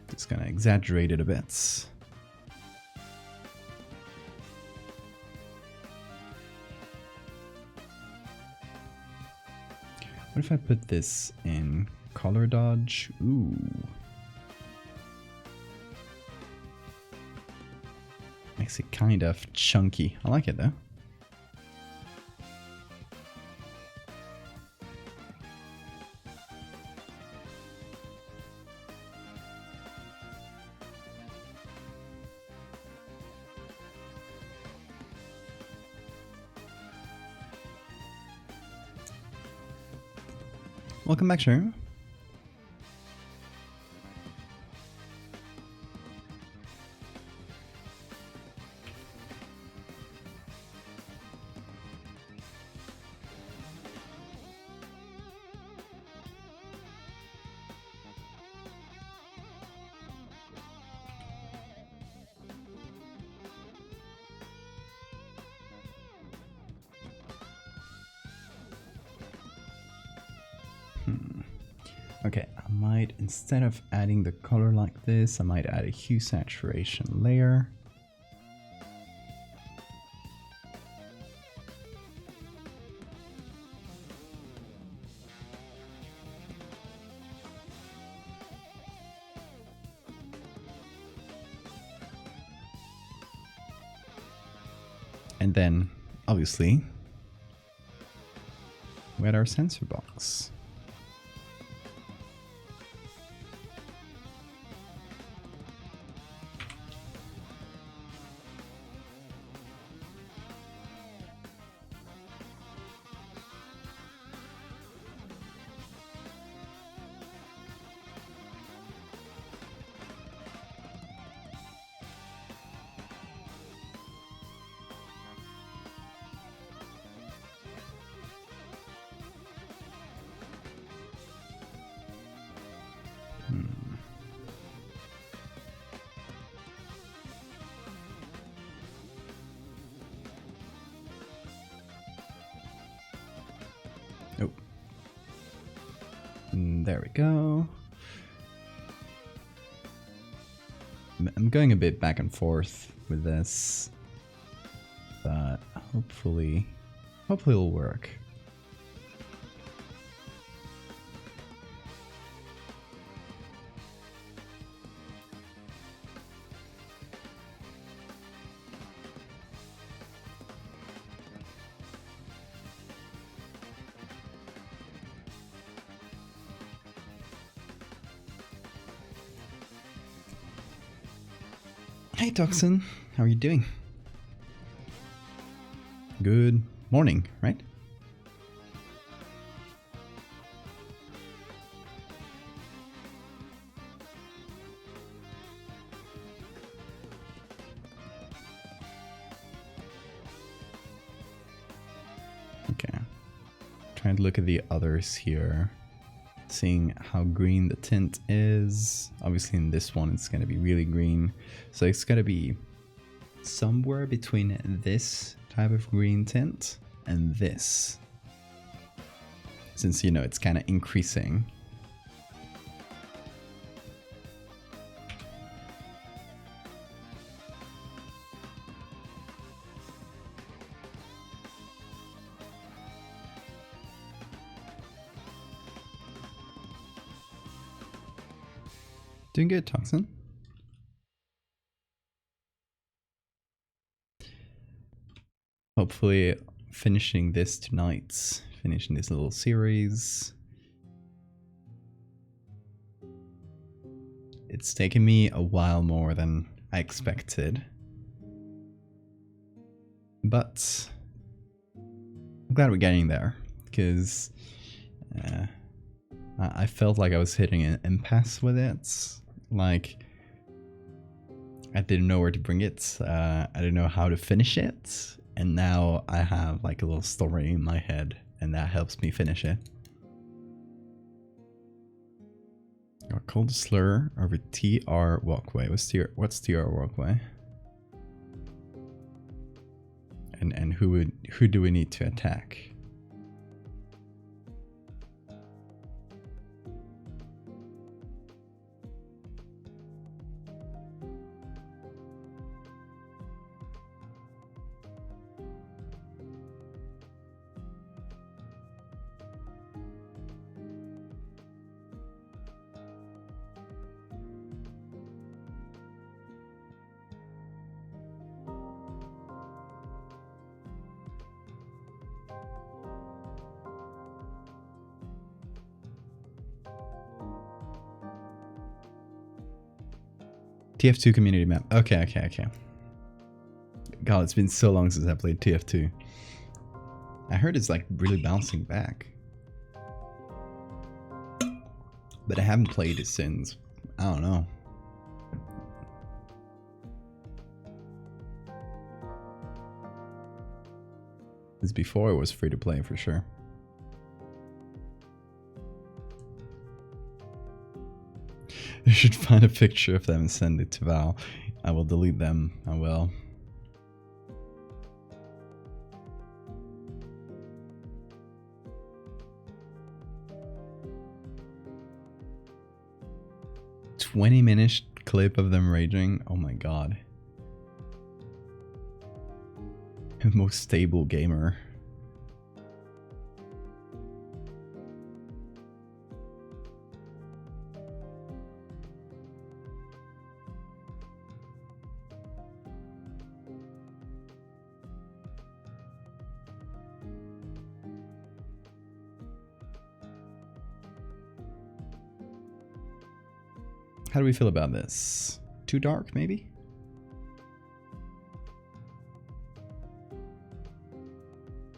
just gonna exaggerate it a bit. What if I put this in color dodge? Ooh. Makes it kind of chunky. I like it though. Welcome back, Sharon. Okay, I might, instead of adding the color like this, I might add a hue saturation layer. And then, obviously, we add our sensor box. Oh. There we go. I'm going a bit back and forth with this, but hopefully it'll work. Hey Toxin, how are you doing? Good morning, right? Okay. Trying to look at the others here. Seeing how green the tint is. Obviously in this one it's going to be really green, so it's going to be somewhere between this type of green tint and this, since you know it's kind of increasing. Doing good, Toxin. Hopefully finishing this tonight, finishing this little series. It's taken me a while more than I expected, but I'm glad we're getting there, because I felt like I was hitting an impasse with it. Like, I didn't know where to bring it, I didn't know how to finish it, and now I have like a little story in my head, and that helps me finish it. Or cold slur over TR walkway. What's TR walkway? And who do we need to attack? TF2 community map. Okay. God, it's been so long since I played TF2. I heard it's like really bouncing back. But I haven't played it since, I don't know. It's before it was free to play for sure. You should find a picture of them and send it to Val. I will delete them. I will. "20-minute clip of them raging. Oh my god. Most stable gamer. How do we feel about this? Too dark, maybe?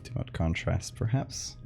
Too much contrast, perhaps?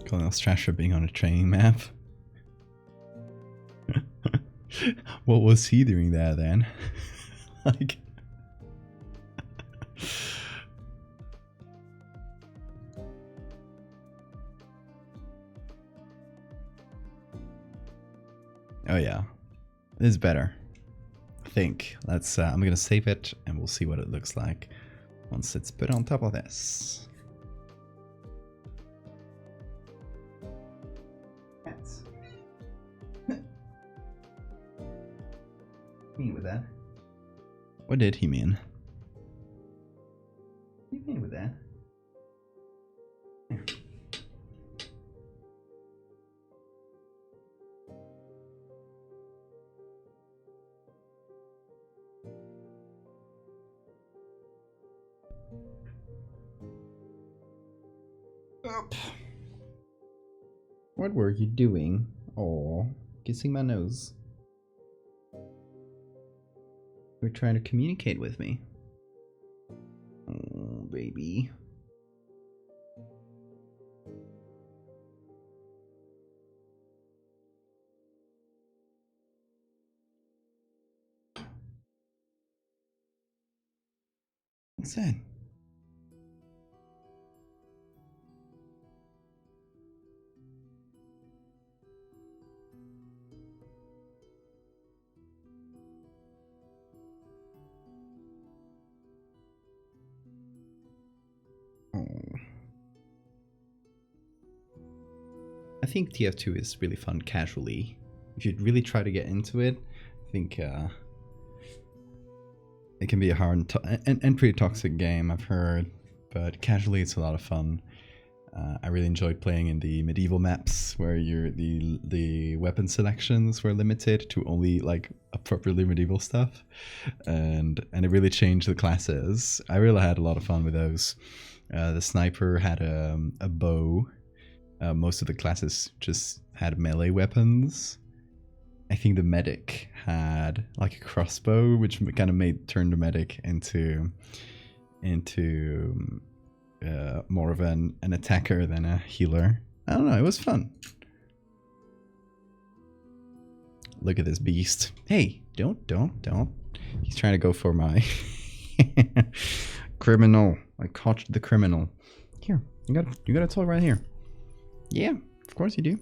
Colonel Strasher being on a training map. What was he doing there then? Like... Oh yeah, this is better. I think. Let's. I'm gonna save it, and we'll see what it looks like once it's put on top of this. Mean with that? What did he mean? What do you mean with that? Here. Up. What were you doing? Oh, kissing my nose. You're trying to communicate with me. Oh, baby. What's that? I think TF2 is really fun casually. If you really try to get into it, I think it can be a hard and pretty toxic game, I've heard, but casually it's a lot of fun. I really enjoyed playing in the medieval maps where the weapon selections were limited to only like appropriately medieval stuff, and it really changed the classes. I really had a lot of fun with those. The sniper had a bow. Most of the classes just had melee weapons. I think the medic had like a crossbow, which kind of turned the medic into more of an attacker than a healer. I don't know, it was fun. Look at this beast. Hey, don't. He's trying to go for my criminal. I caught the criminal. Here, you got a toy right here. Yeah, of course you do.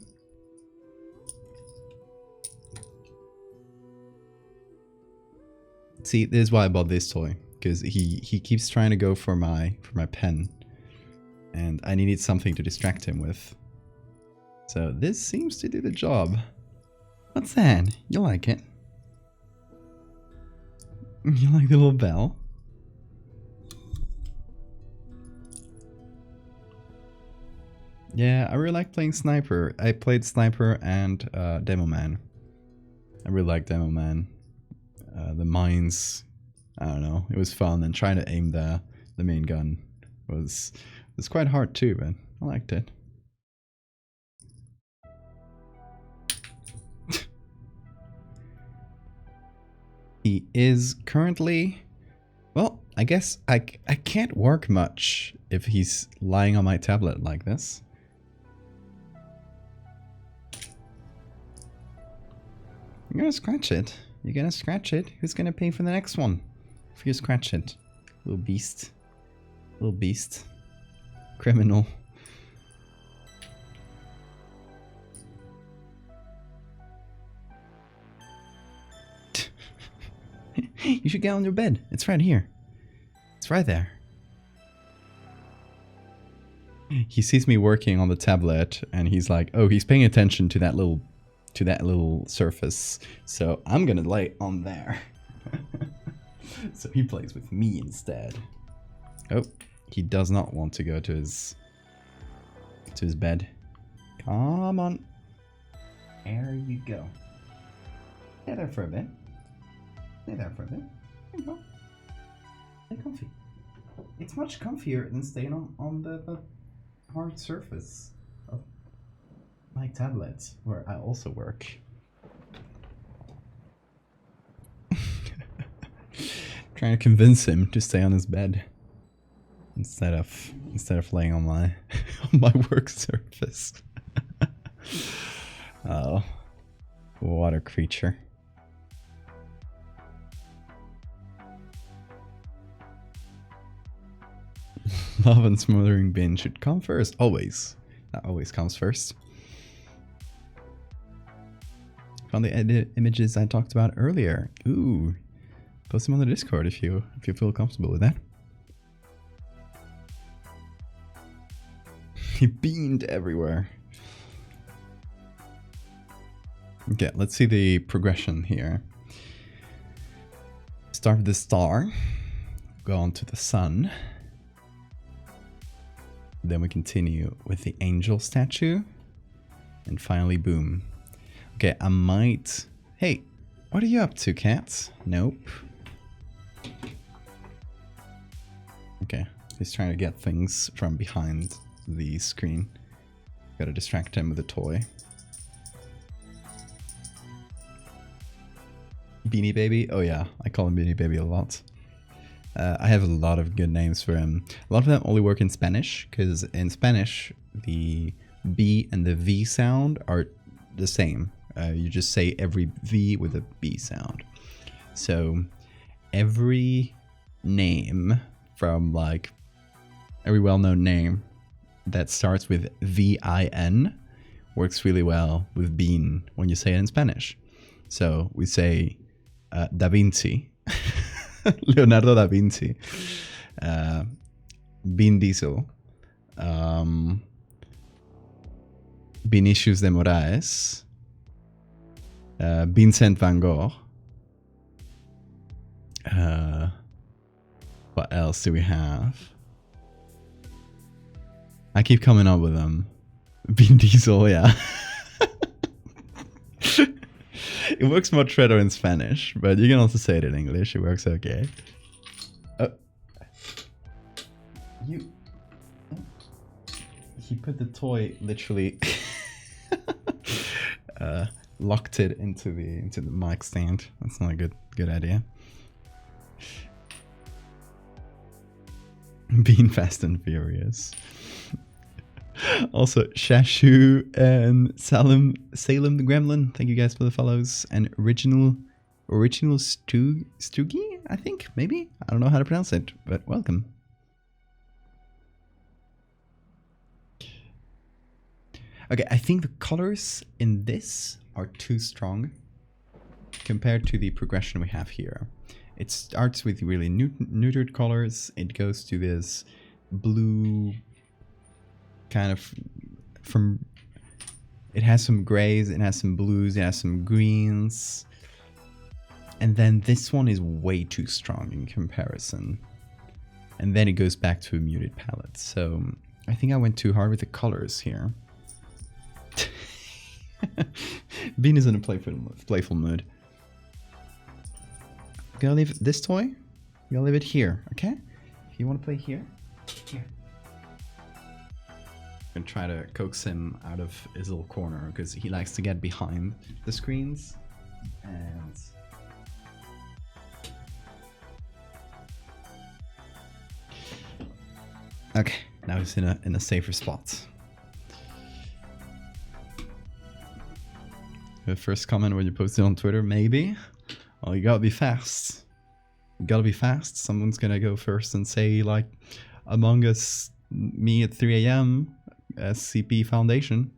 See, this is why I bought this toy, because he keeps trying to go for my pen, and I needed something to distract him with. So this seems to do the job. What's that? You like it? You like the little bell? Yeah, I really like playing Sniper. I played Sniper and Demo Man. I really like Demo Man. The mines, I don't know, it was fun, and trying to aim the main gun was quite hard too, but I liked it. He is currently, well, I guess I can't work much if he's lying on my tablet like this. You're gonna scratch it. You're gonna scratch it. Who's gonna pay for the next one? If you scratch it. Little beast. Little beast. Criminal. You should get on your bed. It's right here. It's right there. He sees me working on the tablet and he's like, oh, he's paying attention to that little surface. So I'm gonna lay on there. So he plays with me instead. Oh, he does not want to go to his bed. Come on. There you go. Stay there for a bit. Stay there for a bit. There you go. Stay comfy. It's much comfier than staying on the hard surface of my tablet, where I also work. Trying to convince him to stay on his bed instead of laying on my on my work surface. Oh, what a creature. Love and smothering bin should come first. Always. That always comes first. Found the edit images I talked about earlier. Ooh. Post them on the Discord if you feel comfortable with that. He beamed everywhere. Okay, let's see the progression here. Start with the star. Go on to the sun. Then we continue with the angel statue. And finally, boom. Okay, I might... Hey, what are you up to, cat? Nope. Okay, he's trying to get things from behind the screen. Gotta distract him with a toy. Beanie Baby? Oh yeah, I call him Beanie Baby a lot. I have a lot of good names for him. A lot of them only work in Spanish, because in Spanish, the B and the V sound are the same. You just say every V with a B sound. So every name from, like, every well-known name that starts with V-I-N works really well with bean when you say it in Spanish. So we say Da Vinci. Leonardo da Vinci, Vin Diesel, Vinicius de Moraes, Vincent van Gogh. What else do we have? I keep coming up with them. Vin Diesel, yeah. It works much better in Spanish, but you can also say it in English. It works okay. Oh. He put the toy literally locked it into the mic stand. That's not a good idea. Being Fast and Furious. Also, Shashu and Salem the Gremlin, thank you guys for the follows. And original Stoogie, I think, maybe? I don't know how to pronounce it, but welcome. Okay, I think the colors in this are too strong compared to the progression we have here. It starts with really neutered colors. It goes to this blue kind of it has some grays, it has some blues, it has some greens. And then this one is way too strong in comparison. And then it goes back to a muted palette. So I think I went too hard with the colors here. Bean is in a playful mood. I'm gonna leave this toy. I'm gonna leave it here, okay? If you want to play here, here. I'm gonna try to coax him out of his little corner because he likes to get behind the screens. And okay, now he's in a safer spot. The first comment when you post it on Twitter, maybe. Well, you gotta be fast. You gotta be fast. Someone's gonna go first and say like, Among Us, me at 3 a.m. SCP Foundation.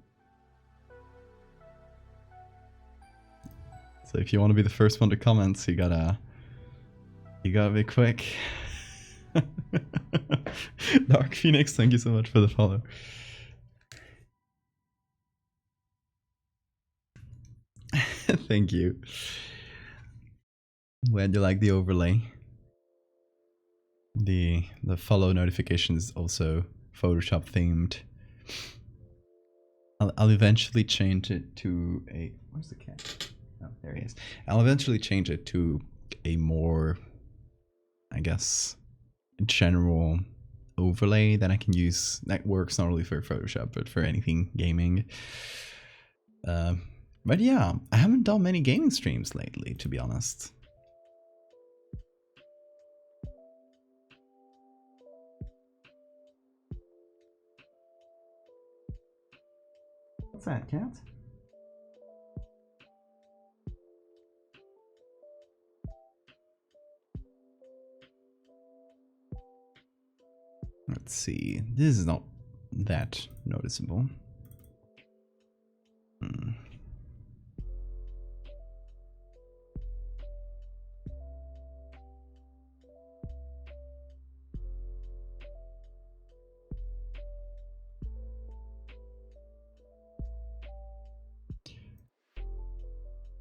So if you want to be the first one to comment, you gotta be quick. Dark Phoenix, thank you so much for the follow. Thank you. Glad you like the overlay. The follow notification is also Photoshop themed. I'll eventually change it to a... Where's the cat? Oh, there he is. I'll eventually change it to a more, I guess, general overlay that I can use that works not only for Photoshop but for anything gaming. But yeah, I haven't done many gaming streams lately, to be honest. What's that, cat? Let's see. This is not that noticeable.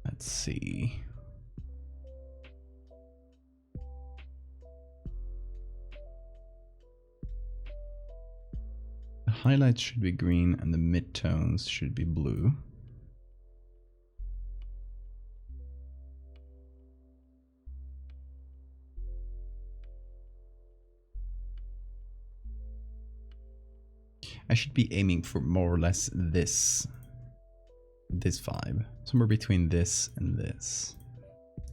Let's see. The highlights should be green and the midtones should be blue. I should be aiming for more or less this vibe, somewhere between this and this.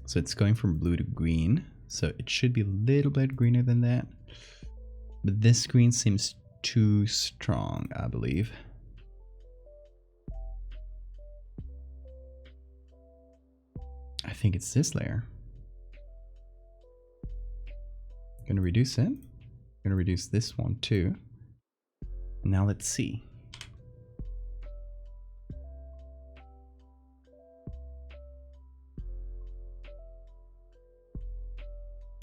So it's going from blue to green, so it should be a little bit greener than that, but this green seems too strong, I believe. I think it's this layer. Gonna reduce it. Gonna reduce this one too. Now let's see.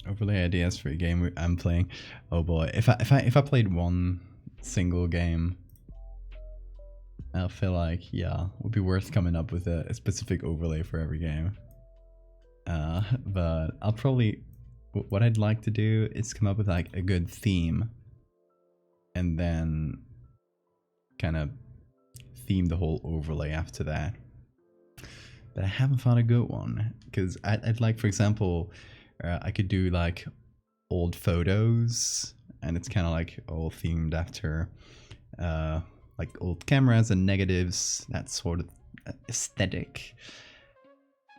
Overlay ideas for a game I'm playing. Oh boy, if I played one single game, I feel like, yeah, it would be worth coming up with a specific overlay for every game. But I'll probably, what I'd like to do is come up with like a good theme and then kind of theme the whole overlay after that. But I haven't found a good one, because I'd like, for example, I could do like old photos, and it's kind of like all themed after like old cameras and negatives, that sort of aesthetic.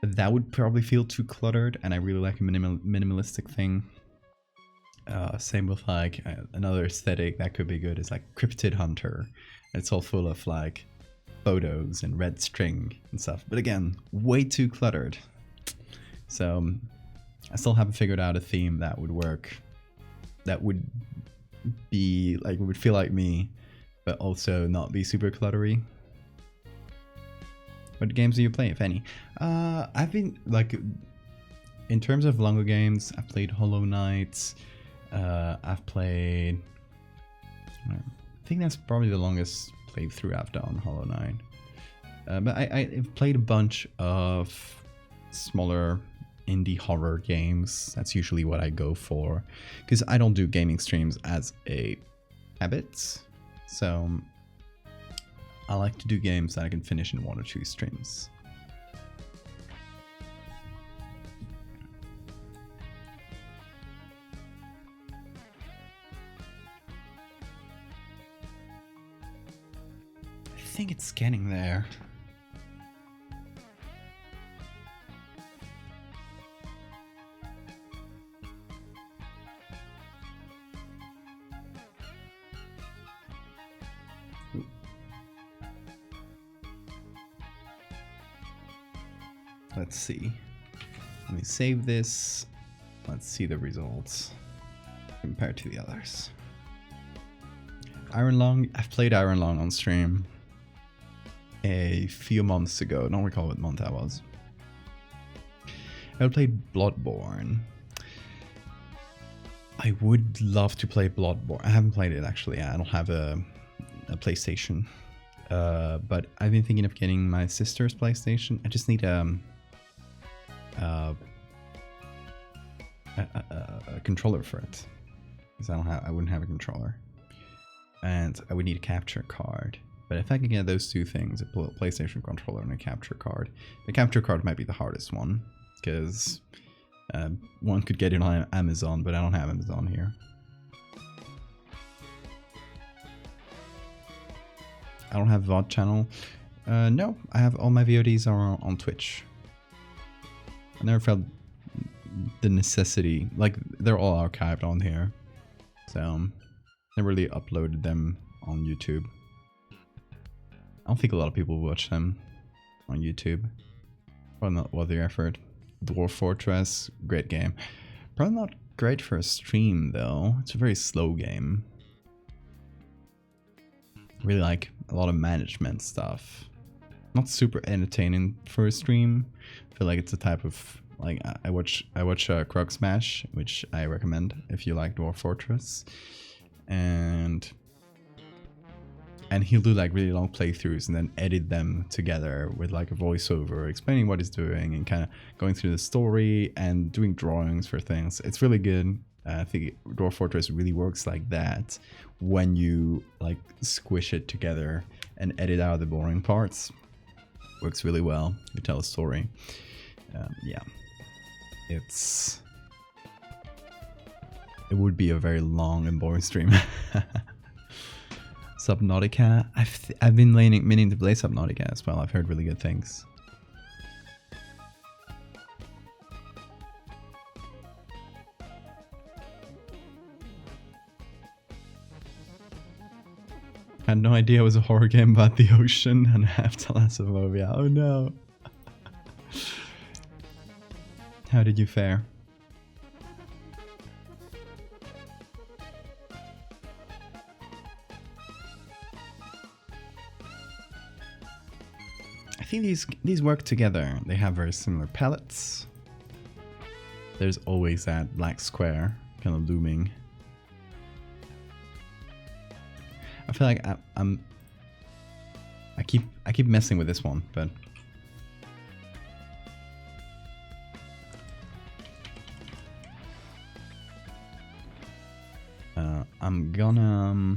That would probably feel too cluttered, and I really like a minimalistic thing. Same with like another aesthetic that could be good is like Cryptid Hunter. It's all full of like photos and red string and stuff, but again, way too cluttered. So I still haven't figured out a theme that would work, that would be like, would feel like me, but also not be super cluttery. What games do you play, if any? I've been like, in terms of longer games, I've played Hollow Knight. I've played, I think that's probably the longest playthrough I've done, Hollow Knight. But I've played a bunch of smaller indie horror games. That's usually what I go for, because I don't do gaming streams as a habit. So I like to do games that I can finish in 1 or 2 streams. I think it's getting there. Let's see. Let me save this. Let's see the results compared to the others. Iron Lung, I've played Iron Lung on stream a few months ago. I don't recall what month that was. I played Bloodborne. I would love to play Bloodborne. I haven't played it actually. I don't have a PlayStation. But I've been thinking of getting my sister's PlayStation. I just need a controller for it, because I wouldn't have a controller, and I would need a capture card. But if I can get those 2 things, a PlayStation controller and a capture card, the capture card might be the hardest one, because one could get it on Amazon, but I don't have Amazon here. I don't have VOD channel. No, I have all my VODs are on Twitch. I never felt the necessity, like they're all archived on here, so never really uploaded them on YouTube. I don't think a lot of people watch them on YouTube. Probably not worth the effort. Dwarf Fortress, great game. Probably not great for a stream though. It's a very slow game. Really like a lot of management stuff. Not super entertaining for a stream. I feel like it's a type of, like, I watch Krug Smash, which I recommend if you like Dwarf Fortress, and he'll do like really long playthroughs and then edit them together with like a voiceover explaining what he's doing and kind of going through the story and doing drawings for things. It's really good. I think Dwarf Fortress really works like that when you like squish it together and edit out the boring parts. Works really well. You tell a story. Yeah, it would be a very long and boring stream. Subnautica. I've been meaning to play Subnautica as well. I've heard really good things. I had no idea it was a horror game about the ocean and half Thalassophobia. Oh no. How did you fare? I think these work together. They have very similar palettes. There's always that black square kind of looming. I feel like I keep messing with this one, but I'm gonna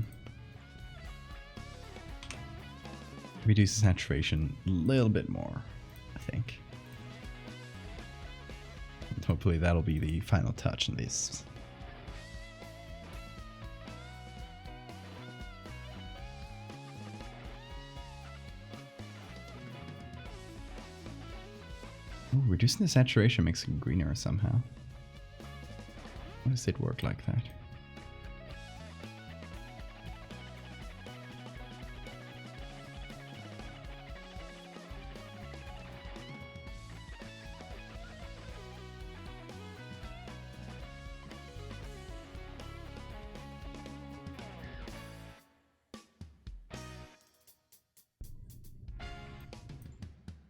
reduce the saturation a little bit more, I think. And hopefully that'll be the final touch in this. Ooh, reducing the saturation makes it greener somehow. Why does it work like that?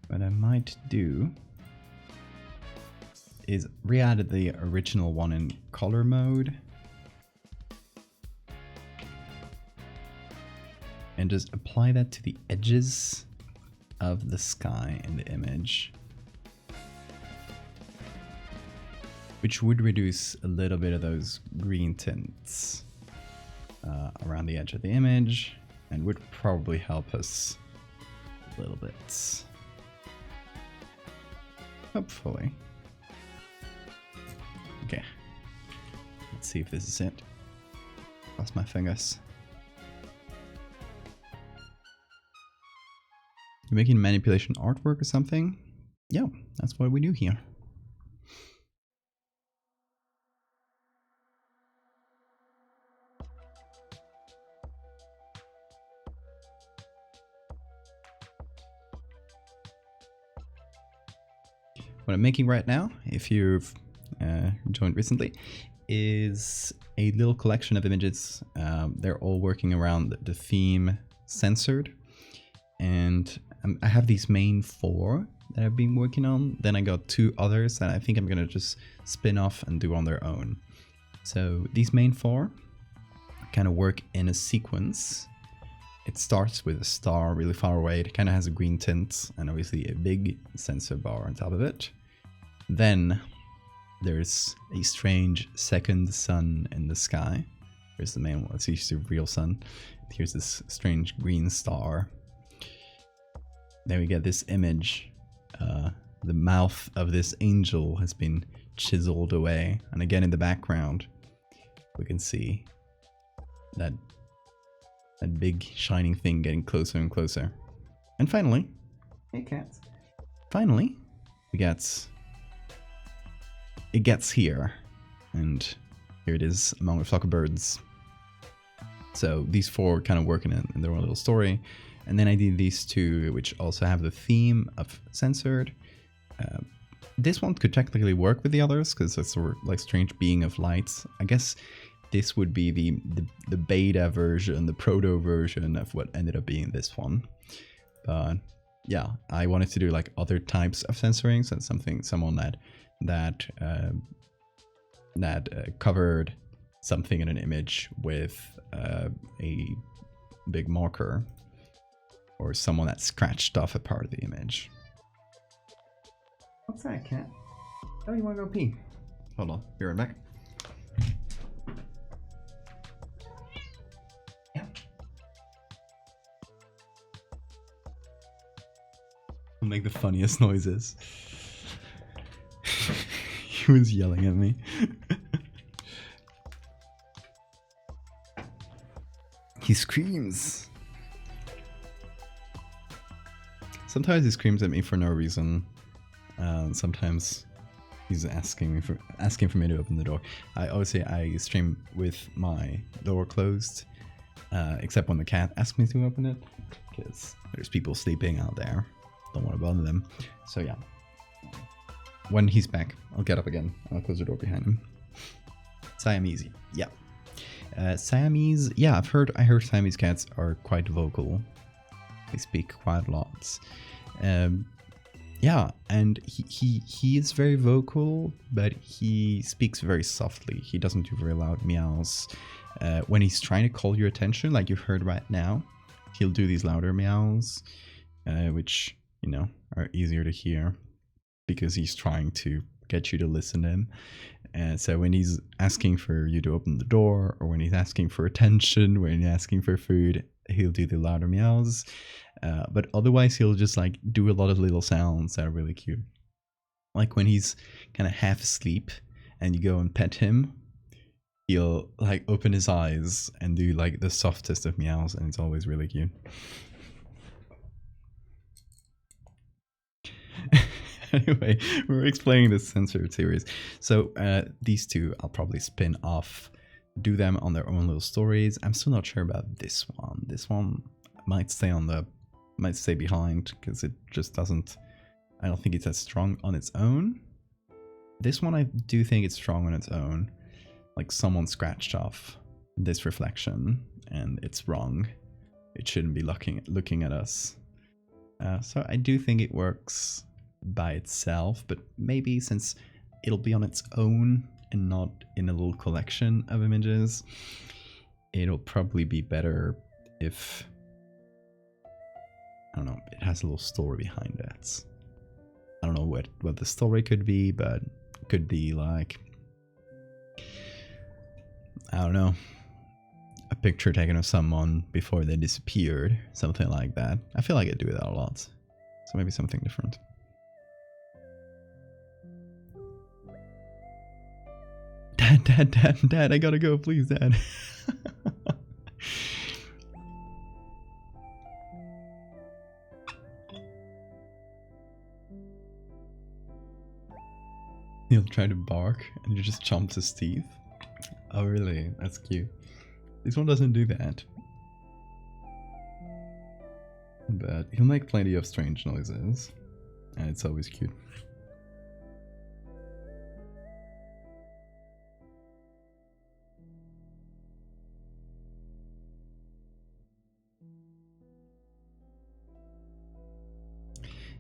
What I might do is re-added the original one in color mode and just apply that to the edges of the sky in the image. which would reduce a little bit of those green tints around the edge of the image and would probably help us a little bit. Hopefully. Okay. Let's see if this is it. Cross my fingers. You're making manipulation artwork or something? Yeah, that's what we do here. What I'm making right now, if you've joined recently, is a little collection of images. They're all working around the theme censored. And I have these main 4 that I've been working on. Then I got 2 others that I think I'm going to just spin off and do on their own. So these main 4 kind of work in a sequence. It starts with a star really far away. It kind of has a green tint and obviously a big sensor bar on top of it. Then there's a strange second sun in the sky. Here's the main one. It's usually the real sun. Here's this strange green star. Then we get this image. The mouth of this angel has been chiseled away. And again in the background, we can see that big shining thing getting closer and closer. And finally, hey cats. Finally, it gets here. And here it is among a flock of birds. So these 4 kind of working in their own little story. And then I did these 2, which also have the theme of censored. This one could technically work with the others because it's a like strange being of light. I guess this would be the beta version, the proto version of what ended up being this one. But yeah, I wanted to do like other types of censoring, so someone that covered something in an image with a big marker, or someone that scratched off a part of the image. What's that, cat? Oh, you want to go pee? Hold on, be right back. Yeah. I'll make the funniest noises. He was yelling at me. He screams. Sometimes he screams at me for no reason. Sometimes he's asking for me to open the door. I stream with my door closed, except when the cat asks me to open it, because there's people sleeping out there. Don't want to bother them. So yeah, when he's back, I'll get up again. I'll close the door behind him. Siamese, yeah. Siamese, yeah. I heard Siamese cats are quite vocal. They speak quite a lot. Yeah, and he is very vocal, but he speaks very softly. He doesn't do very loud meows. When he's trying to call your attention, like you heard right now, he'll do these louder meows, which, you know, are easier to hear because he's trying to get you to listen to him. So when he's asking for you to open the door, or when he's asking for attention, when he's asking for food, he'll do the louder meows. But otherwise, he'll just like do a lot of little sounds that are really cute. Like when he's kind of half asleep and you go and pet him, he'll like open his eyes and do like the softest of meows, and it's always really cute. Anyway, we're explaining this censored series. So these 2, I'll probably spin off, do them on their own little stories. I'm still not sure about this one. This one might stay behind because it just doesn't. I don't think it's as strong on its own. This one I do think it's strong on its own. Like someone scratched off this reflection and it's wrong. It shouldn't be looking at us. So I do think it works by itself, but maybe since it'll be on its own and not in a little collection of images, it'll probably be better if, I don't know, it has a little story behind it. I don't know what the story could be, but it could be like I don't know, a picture taken of someone before they disappeared, something like that. I feel like I do that a lot, so maybe something different. Dad, I gotta go, please, Dad. He'll try to bark and you just chomps his teeth. Oh really? That's cute. This one doesn't do that. But he'll make plenty of strange noises. And it's always cute.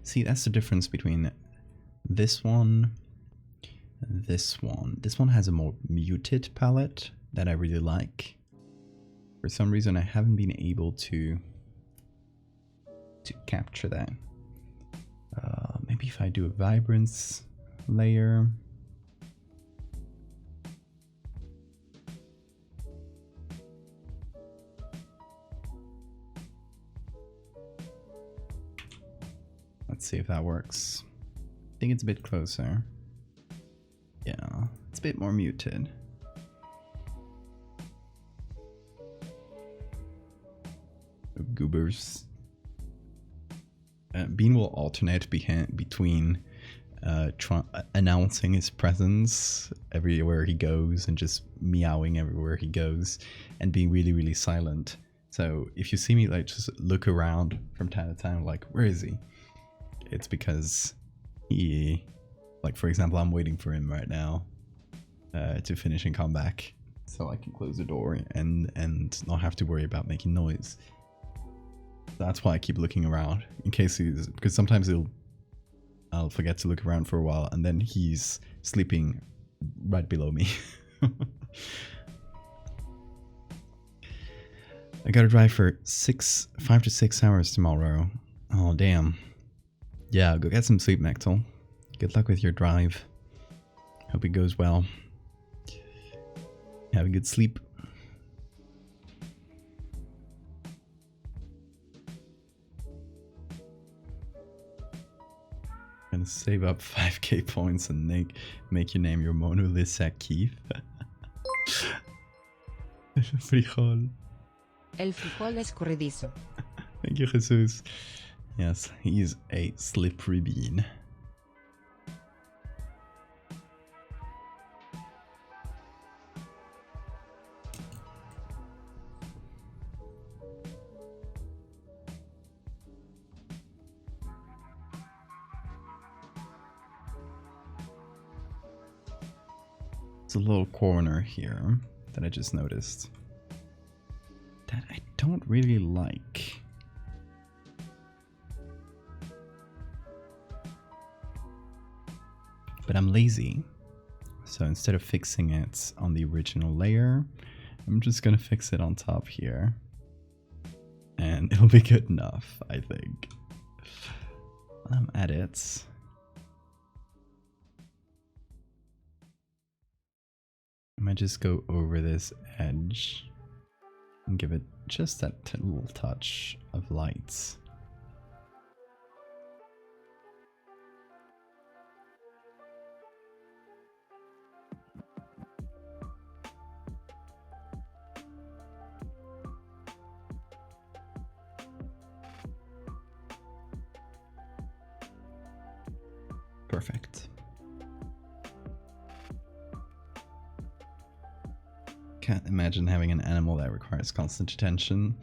See, that's the difference between this one and this one. This one has a more muted palette that I really like. For some reason, I haven't been able to capture that. Maybe if I do a vibrance layer. Let's see if that works. I think it's a bit closer. Yeah, it's a bit more muted. Goobers. Bean will alternate between announcing his presence everywhere he goes and just meowing everywhere he goes and being really, really silent. So if you see me like just look around from time to time, like, where is he? It's because he, like, for example, I'm waiting for him right now to finish and come back so I can close the door and not have to worry about making noise. That's why I keep looking around in case because sometimes I'll forget to look around for a while and then he's sleeping right below me. I gotta drive for 5 to 6 hours tomorrow. Oh damn. Yeah, go get some sleep, Mechtel. Good luck with your drive. Hope it goes well. Have a good sleep. Gonna save up 5k points and make you name your monolith Keith. Frijol. El frijol escurridizo. Thank you, Jesus. Yes, he's a slippery bean. There's a little corner here that I just noticed that I don't really like. But I'm lazy, so instead of fixing it on the original layer, I'm just gonna fix it on top here. And it'll be good enough, I think. Edit. I might just go over this edge and give it just that little touch of lights. Perfect. Can't imagine having an animal that requires constant attention.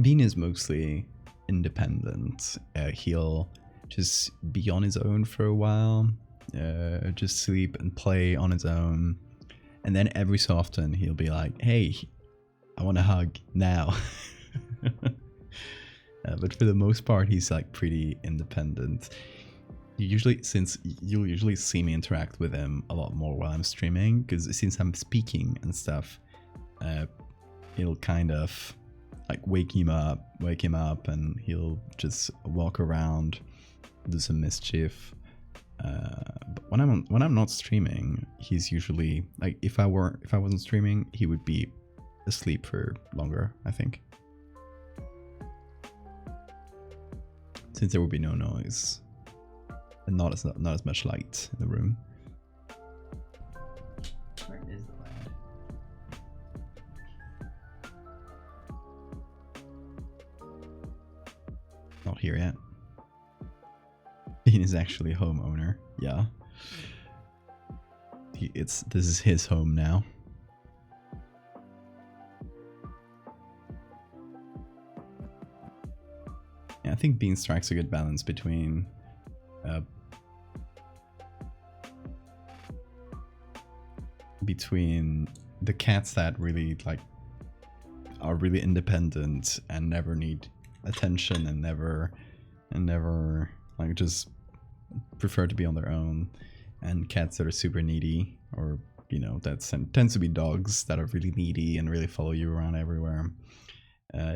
Bean is mostly independent. He'll just be on his own for a while, just sleep and play on his own. And then every so often he'll be like, hey, I want a hug now. But for the most part, he's like pretty independent. Since you'll usually see me interact with him a lot more while I'm streaming, because since I'm speaking and stuff, it'll kind of like wake him up, and he'll just walk around, do some mischief, But when I'm not streaming, he's usually like if I wasn't streaming, he would be asleep for longer, I think. Since there would be no noise and not as much light in the room. Where is the lad? Not here yet. Bean is actually a homeowner. Yeah. This is his home now. Yeah, I think Bean strikes a good balance between the cats that really like are really independent and never need attention and never like just prefer to be on their own, and cats that are super needy, or you know, that tends to be dogs that are really needy and really follow you around everywhere.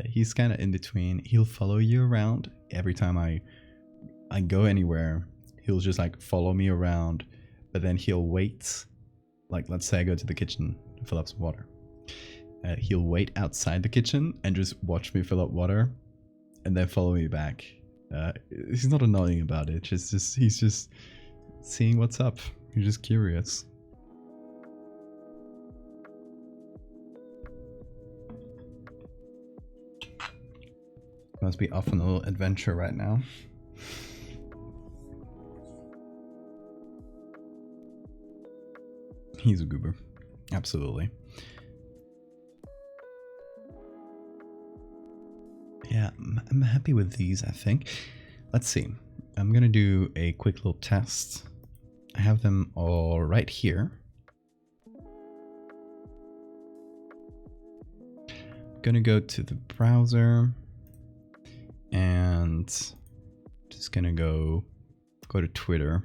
He's kind of in between. He'll follow you around every time I go anywhere. He'll just like follow me around, but then he'll wait. Like let's say I go to the kitchen to fill up some water. He'll wait outside the kitchen and just watch me fill up water, and then follow me back. He's not annoying about it. He's just seeing what's up. He's just curious. Must be off on a little adventure right now. He's a goober. Absolutely. Yeah, I'm happy with these, I think. Let's see. I'm gonna do a quick little test. I have them all right here. Gonna go to the browser and just gonna go to Twitter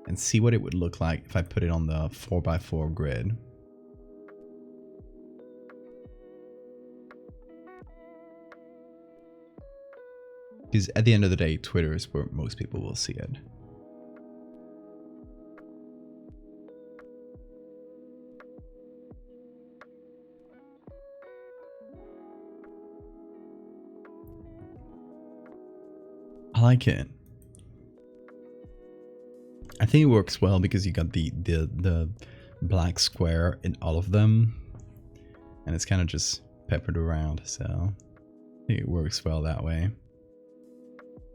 and see what it would look like if I put it on the 4x4 grid. Because at the end of the day, Twitter is where most people will see it. I like it. I think it works well because you got the black square in all of them, and it's kind of just peppered around, so I think it works well that way.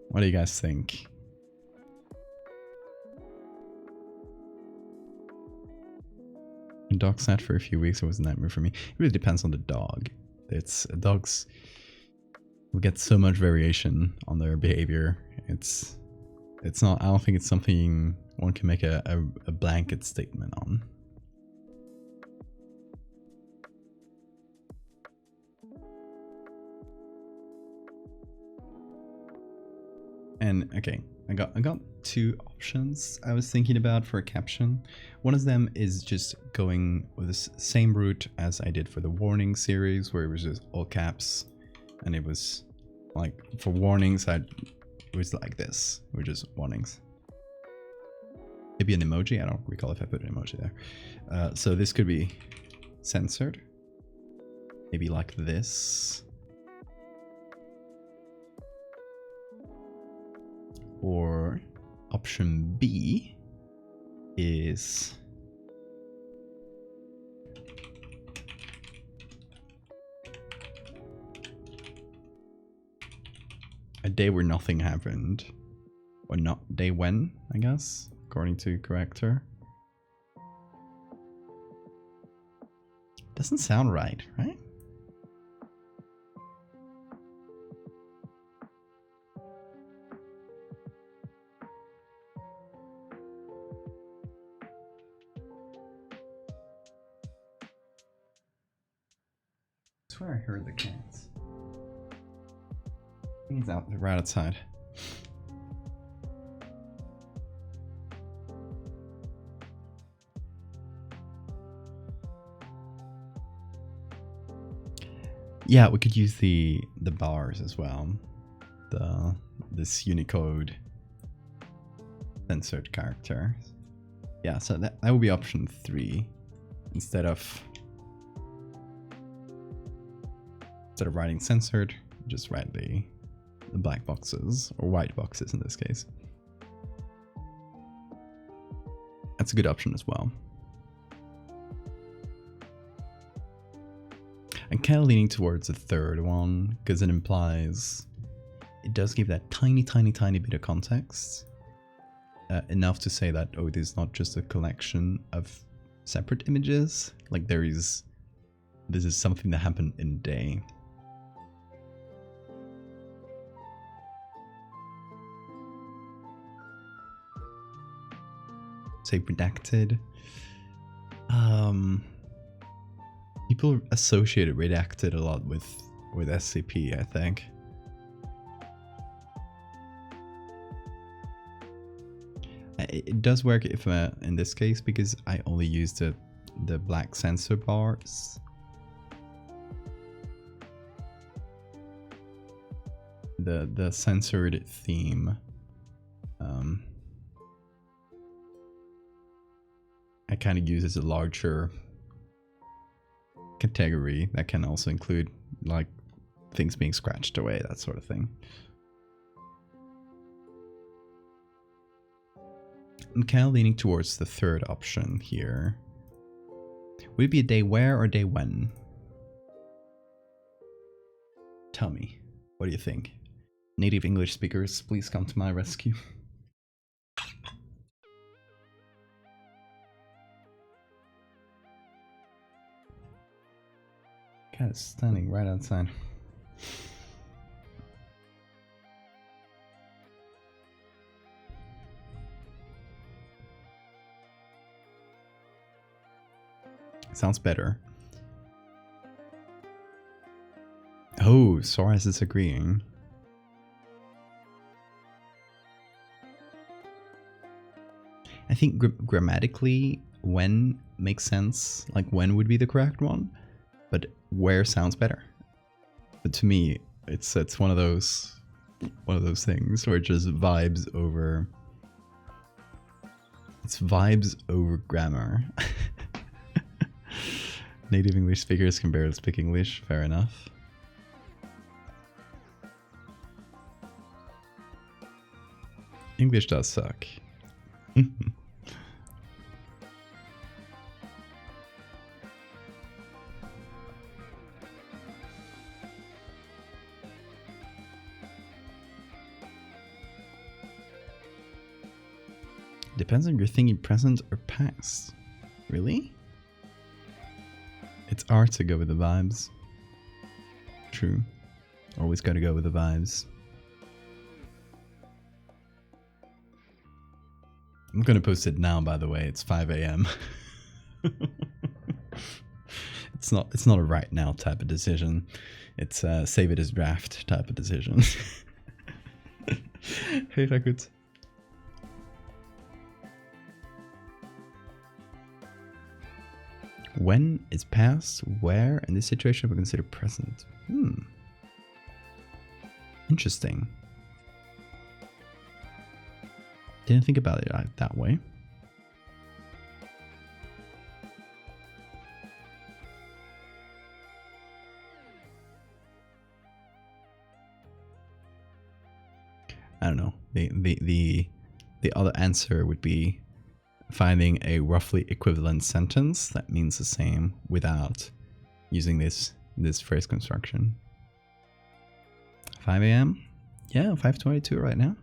What do you guys think? Dog sat for a few weeks. It was a nightmare for me. It really depends on the dog. Dogs will get so much variation on their behavior. It's not. I don't think it's something one can make a blanket statement on. And okay, I got two options I was thinking about for a caption. One of them is just going with the same route as I did for the warning series, where it was just all caps, and it was like for warnings it was like this, it was just warnings. Maybe an emoji. I don't recall if I put an emoji there. So this could be censored. Maybe like this. Or option B is a day where nothing happened. Or not day when, I guess, according to corrector. Doesn't sound right, right? I swear I heard the cats. He's out, they're right outside. Yeah, we could use the bars as well. This Unicode censored character. Yeah, so that would be option 3 instead of writing censored, just write the black boxes or white boxes in this case. That's a good option as well. I'm kind of leaning towards the third one because it implies it does give that tiny bit of context, enough to say that, oh, this is not just a collection of separate images, like this is something that happened in a day. Say redacted. People associate redacted a lot with SCP, I think. It does work if in this case because I only use the black censor bars. The censored theme. I kind of use as a larger category that can also include like things being scratched away, that sort of thing. I'm kind of leaning towards the third option here. Would it be a day where or day when? Tell me, what do you think? Native English speakers, please come to my rescue. Cat is standing right outside. Sounds better. Oh, Sora's is agreeing. I think grammatically, when makes sense. Like when would be the correct one, but where sounds better. But to me, it's one of those things where it just vibes over. It's vibes over grammar. Native English speakers can barely speak English. Fair enough. English does suck. Depends on you're thinking present or past. Really? It's art to go with the vibes. True. Always gotta go with the vibes. I'm gonna post it now, by the way. It's 5 a.m. It's not a right now type of decision. It's save it as draft type of decision. Hey, Rakut. When is past, where in this situation we consider present? Interesting. Didn't think about it that way. I don't know. The other answer would be finding a roughly equivalent sentence that means the same without using this phrase construction. 5 a.m. Yeah, 5:22 right now.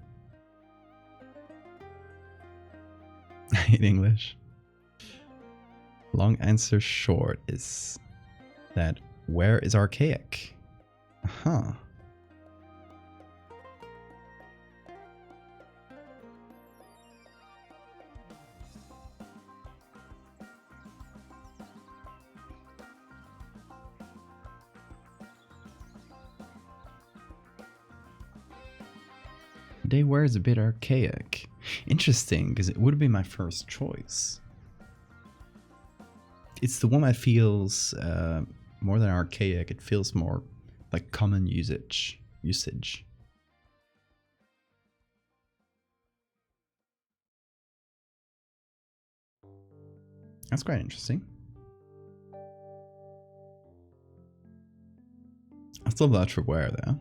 I hate English. Long answer short is that where is archaic? Huh. Day where is a bit archaic. Interesting, because it would have been my first choice. It's the one that feels more than archaic. It feels more like common usage. That's quite interesting. I still vouch for where though.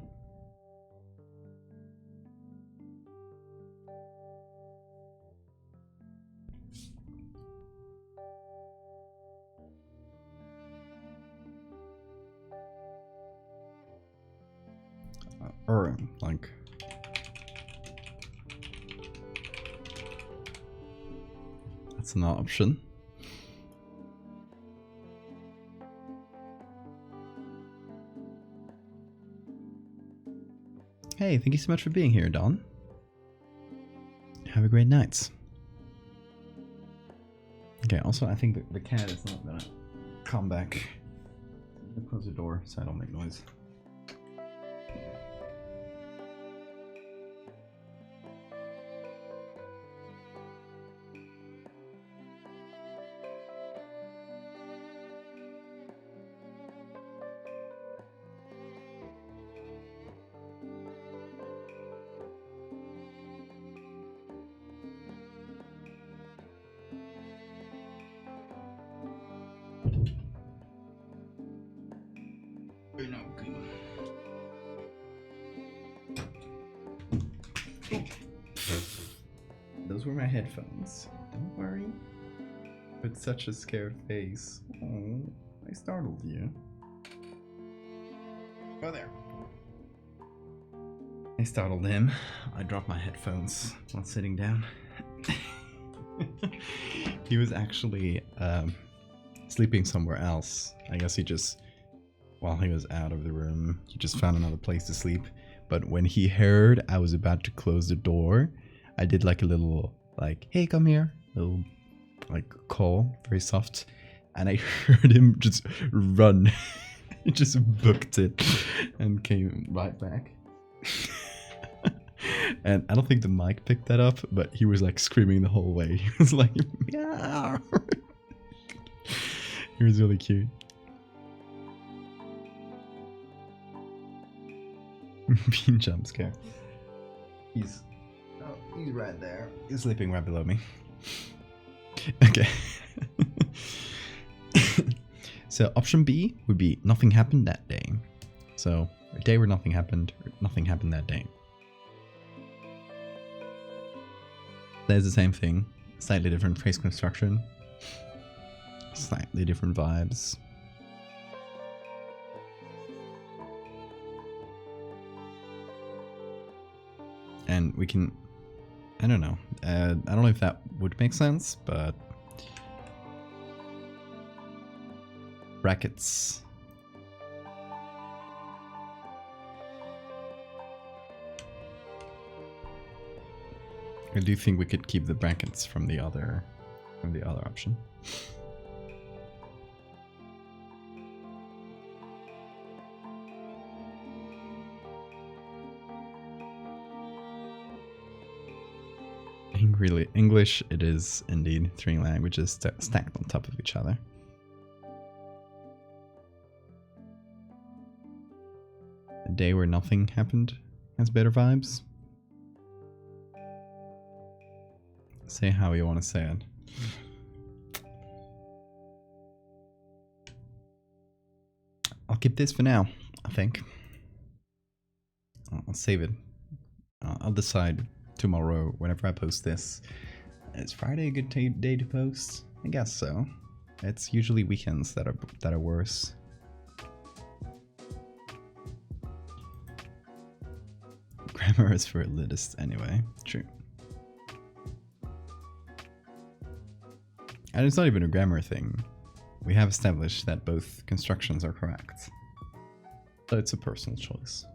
Or like that's an option. Hey, thank you so much for being here, Don. Have a great night. Okay, also I think the cat is not gonna come back. Close the door so I don't make noise. Those were my headphones. Don't worry. With such a scared face. Oh, I startled you. Go there. I startled him. I dropped my headphones while sitting down. He was actually sleeping somewhere else. I guess he just, while he was out of the room, he just found another place to sleep. But when he heard I was about to close the door, I did like a little, like, hey, come here, little, like, call, very soft, and I heard him just run. He just booked it and came right back. And I don't think the mic picked that up, but he was like screaming the whole way. He was like, meow. He was really cute. Bean jump scare. He's right there. He's sleeping right below me. Okay. So option B would be nothing happened that day. So a day where nothing happened, or nothing happened that day. There's the same thing. Slightly different phrase construction. Slightly different vibes. And we can, I don't know. I don't know if that would make sense, but brackets. I do think we could keep the brackets from the other option. Really, English, it is indeed 3 languages stacked on top of each other. A day where nothing happened has better vibes. Say how you want to say it. I'll keep this for now, I think. I'll save it. I'll decide tomorrow whenever I post this. Is Friday a good day to post? I guess so. It's usually weekends that are worse. Grammar is for elitists anyway. True. And it's not even a grammar thing. We have established that both constructions are correct. So it's a personal choice.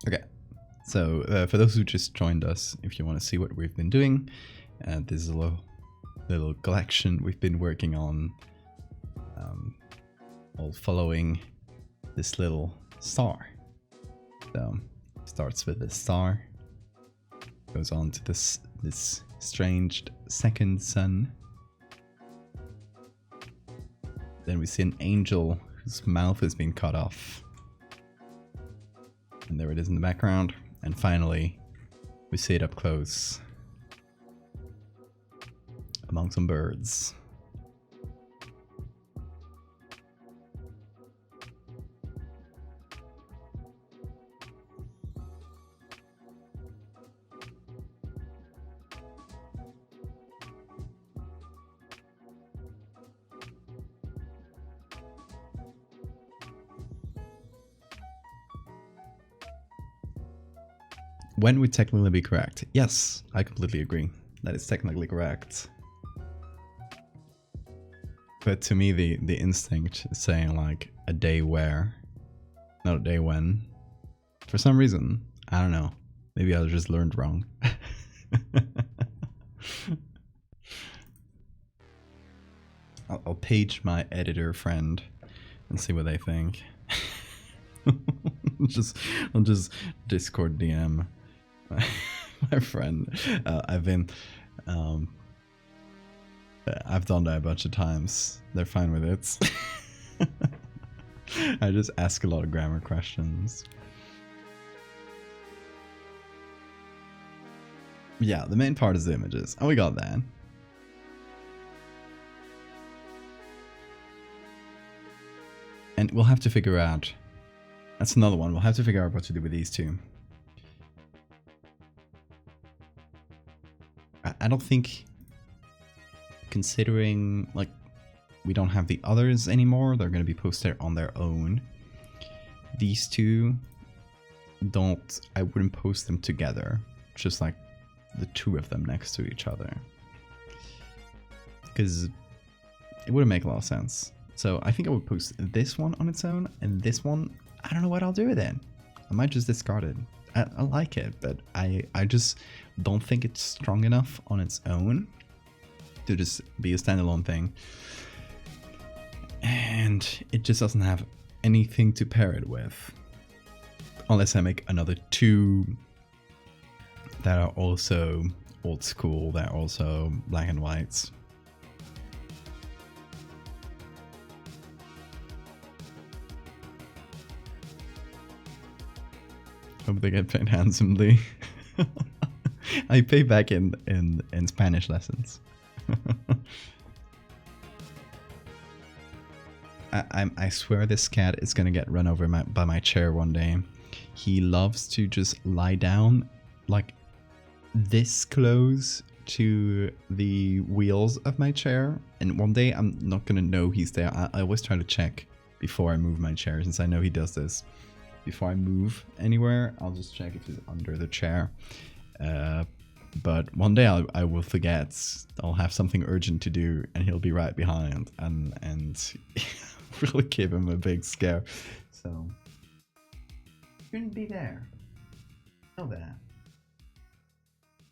Okay, so for those who just joined us, if you want to see what we've been doing, this is a little collection we've been working on, all following this little star. So starts with the star, goes on to this strange second sun. Then we see an angel whose mouth has been cut off. And there it is in the background. And finally, we see it up close among some birds. When would technically be correct? Yes, I completely agree. That is technically correct. But to me, the instinct is saying like a day where, not a day when. For some reason, I don't know. Maybe I just learned wrong. I'll page my editor friend and see what they think. I'll just Discord DM my friend. I've done that a bunch of times. They're fine with it. I just ask a lot of grammar questions. Yeah, the main part is the images. Oh, we got that. And we'll have to figure out... That's another one. We'll have to figure out what to do with these two. I don't think... Considering, like, we don't have the others anymore, they're going to be posted on their own. These two don't... I wouldn't post them together. Just like the two of them next to each other. Because it wouldn't make a lot of sense. So I think I would post this one on its own, and this one, I don't know what I'll do with it. I might just discard it. I like it, but I just don't think it's strong enough on its own to just be a standalone thing. And it just doesn't have anything to pair it with. Unless I make another two that are also old school, that are also black and whites. Hope they get paid handsomely. I pay back in Spanish lessons. I swear this cat is gonna get run over by my chair one day. He loves to just lie down like this close to the wheels of my chair, and one day I'm not gonna know he's there. I always try to check before I move my chair, since I know he does this. Before I move anywhere, I'll just check if it's under the chair. But one day I will forget. I'll have something urgent to do, and he'll be right behind, and really give him a big scare. So you shouldn't be there. Know that.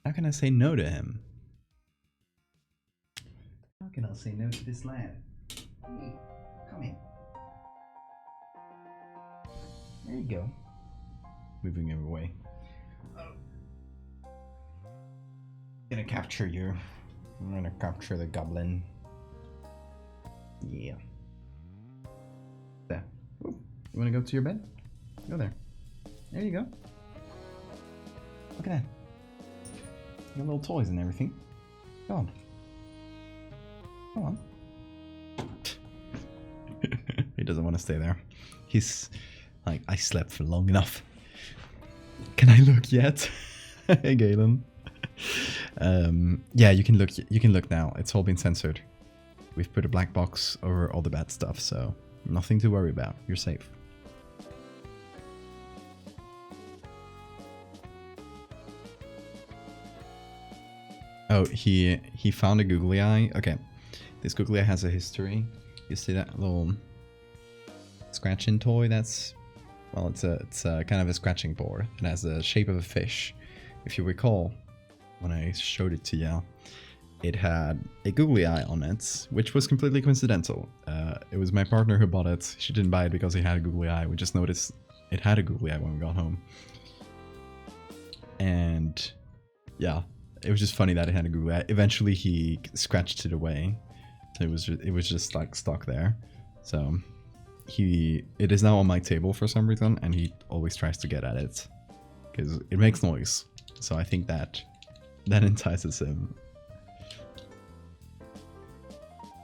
How can I say no to him? How can I say no to this lad? Come in. There you go. Moving him away. I'm gonna capture you. I'm gonna capture the goblin. Yeah. There. Ooh. You wanna go to your bed? Go there. There you go. Look at that. You got little toys and everything. Go on. Go on. He doesn't want to stay there. He's like, I slept for long enough. Can I look yet? Hey, Galen. Yeah, you can look. You can look now. It's all been censored. We've put a black box over all the bad stuff, so nothing to worry about. You're safe. Oh, he found a googly eye. Okay, this googly eye has a history. You see that little scratching toy? That's, well, it's a kind of a scratching board. It has the shape of a fish. If you recall, when I showed it to you, it had a googly eye on it, which was completely coincidental. It was my partner who bought it. She didn't buy it because he had a googly eye. We just noticed it had a googly eye when we got home. And yeah, it was just funny that it had a googly eye. Eventually he scratched it away. So it was just like stuck there. So it is now on my table for some reason, and he always tries to get at it because it makes noise. So I think that entices him.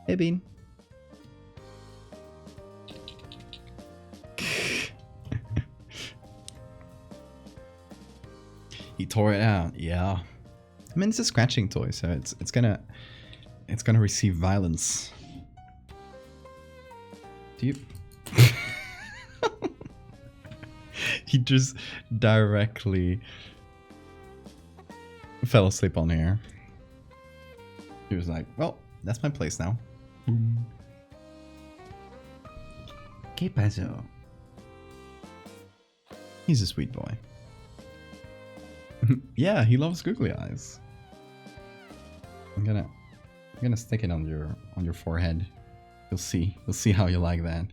Hey, Bean. He tore it out. Yeah. I mean, it's a scratching toy, so it's gonna receive violence. Do you? He just directly fell asleep on here. He was like, "Well, that's my place now." ¿Qué pasó? He's a sweet boy. Yeah, he loves googly eyes. I'm gonna stick it on your forehead. You'll see how you like that.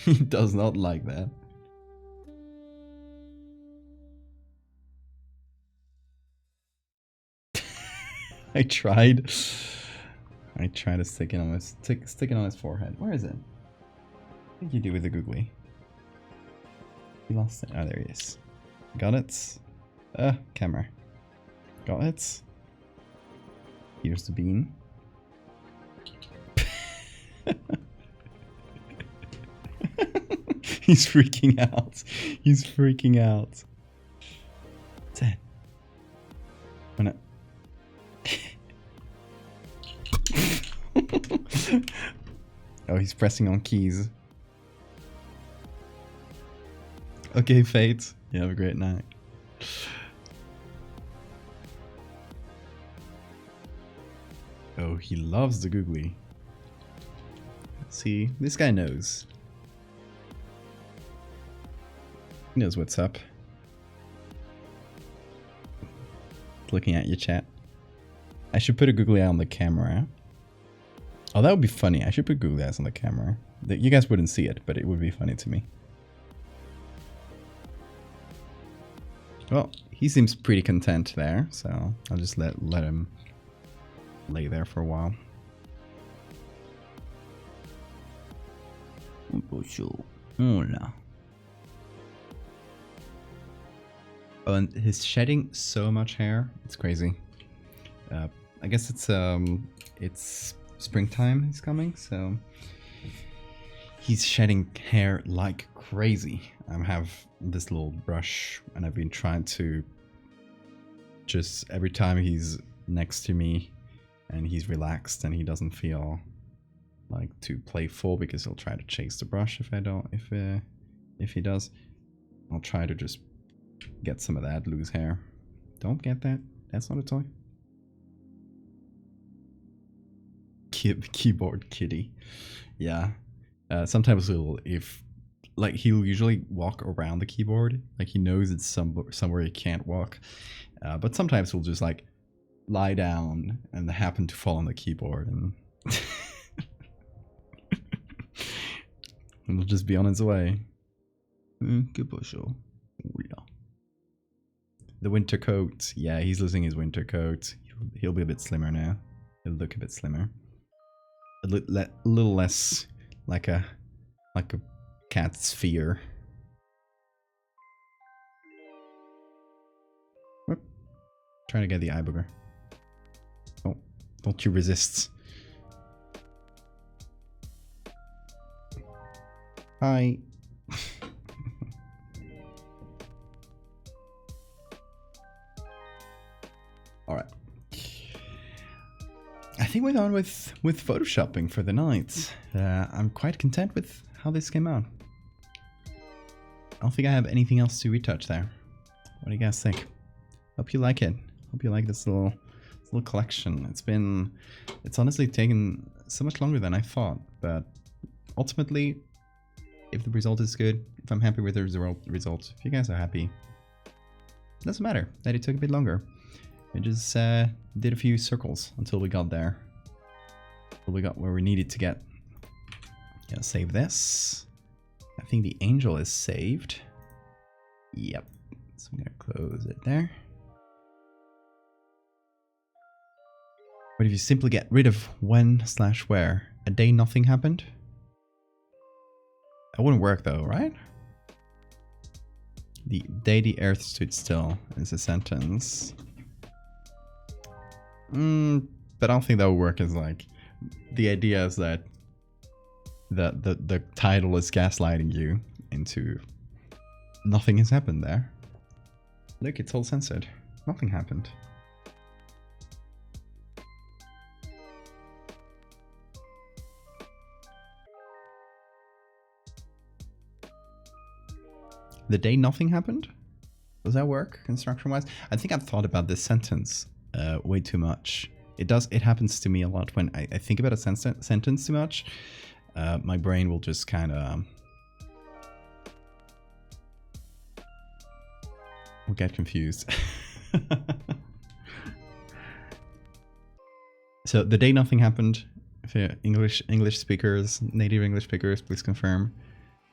He does not like that. I tried to stick it on his forehead. Where is it? What did you do with the googly? He lost it. Oh, there he is. Got it. Camera. Got it. Here's the bean. He's freaking out. He's freaking out. What's that? Oh, he's pressing on keys. Okay, Fate. You have a great night. Oh, he loves the googly. See, this guy knows. He knows what's up. Looking at your chat. I should put a googly eye on the camera. Oh, that would be funny. I should put googly eyes on the camera. You guys wouldn't see it, but it would be funny to me. Well, he seems pretty content there, so I'll just let him lay there for a while. Hola. Oh, and he's shedding so much hair. It's crazy. I guess it's springtime is coming, so he's shedding hair like crazy. I have this little brush, and I've been trying to just every time he's next to me and he's relaxed and he doesn't feel like too playful, because he'll try to chase the brush if he does, I'll try to just get some of that loose hair. Don't get that. That's not a toy. Keyboard kitty. Yeah. Sometimes he'll usually walk around the keyboard, like he knows it's somewhere he can't walk. But sometimes he'll just like lie down and happen to fall on the keyboard, and he'll just be on his way. The winter coat. Yeah, he's losing his winter coat. He'll be a bit slimmer now. He'll look a bit slimmer. A little less like a cat's fear. Whoop. Trying to get the eye booger. Oh, don't you resist. Hi. All right. I think we're done with photoshopping for the night. I'm quite content with how this came out. I don't think I have anything else to retouch there. What do you guys think? Hope you like it. Hope you like this little collection. It's honestly taken so much longer than I thought, but ultimately, if the result is good, if I'm happy with the result, if you guys are happy, it doesn't matter that it took a bit longer. I just did a few circles until we got there. Until we got where we needed to get. Gonna save this. I think the angel is saved. Yep. So I'm gonna close it there. But if you simply get rid of when/where, A day nothing happened? That wouldn't work though, right? The day the earth stood still is a sentence. But I don't think that would work as like... The idea is that the title is gaslighting you into... Nothing has happened there. Look, it's all censored. Nothing happened. The day nothing happened? Does that work construction-wise? I think I've thought about this sentence way too much. It happens to me a lot when I think about a sentence too much. My brain will just kind of... will get confused. So the day nothing happened, if you're English speakers, native English speakers, please confirm.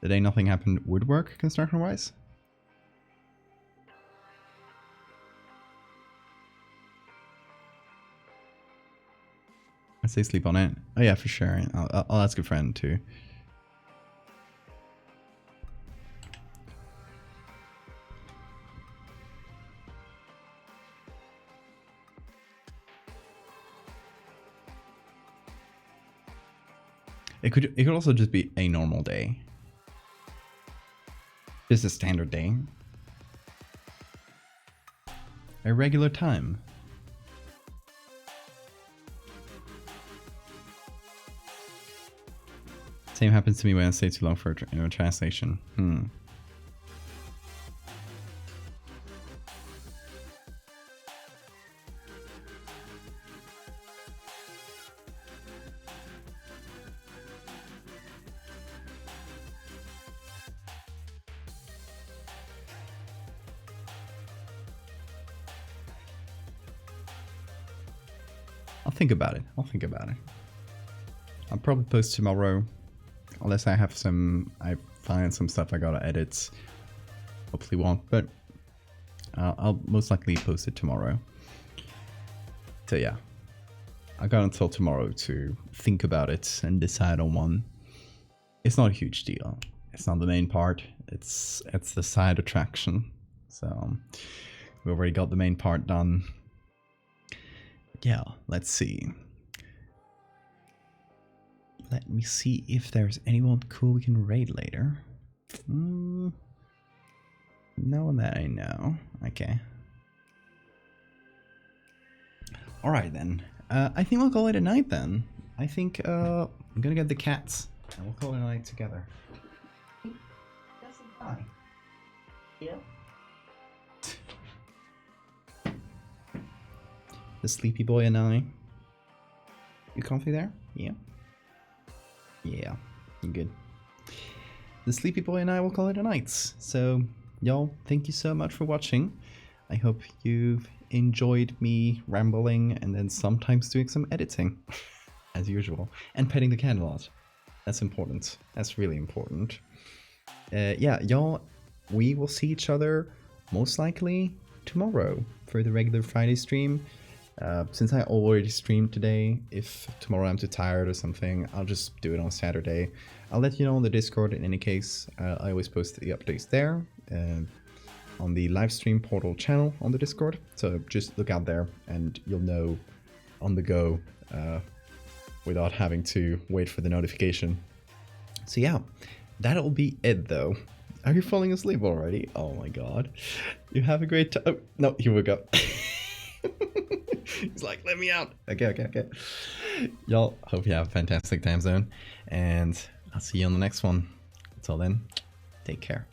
The day nothing happened would work construction-wise? I'd say sleep on it. Oh yeah, for sure. I'll ask a friend too. It could also just be a normal day. Just a standard day. A regular time. Same happens to me when I stay too long for a translation. I'll think about it. I'll probably post tomorrow. Unless I find some stuff I gotta edit. Hopefully won't, but I'll most likely post it tomorrow. So yeah, I got until tomorrow to think about it and decide on one. It's not a huge deal. It's not the main part. It's the side attraction. So we already got the main part done. Yeah, let's see. Let me see if there's anyone cool we can raid later. No one that I know. Okay. Alright then. I think we'll call it a night then. I think I'm gonna get the cats and we'll call it a night together. Yeah. The sleepy boy and I. You comfy there? Yeah. Yeah, you're good. The sleepy boy and I will call it a night. So, y'all, thank you so much for watching. I hope you've enjoyed me rambling and then sometimes doing some editing, as usual. And petting the cat a lot. That's important. That's really important. Yeah, y'all, we will see each other most likely tomorrow for the regular Friday stream. Since I already streamed today, if tomorrow I'm too tired or something, I'll just do it on Saturday. I'll let you know on the Discord in any case. I always post the updates there on the live stream portal channel on the Discord. So just look out there and you'll know on the go without having to wait for the notification. So yeah, that'll be it though. Are you falling asleep already? Oh my god. You have a great time. Oh, no, here we go. He's like, let me out. Okay. Y'all, hope you have a fantastic time zone. And I'll see you on the next one. Until then, take care.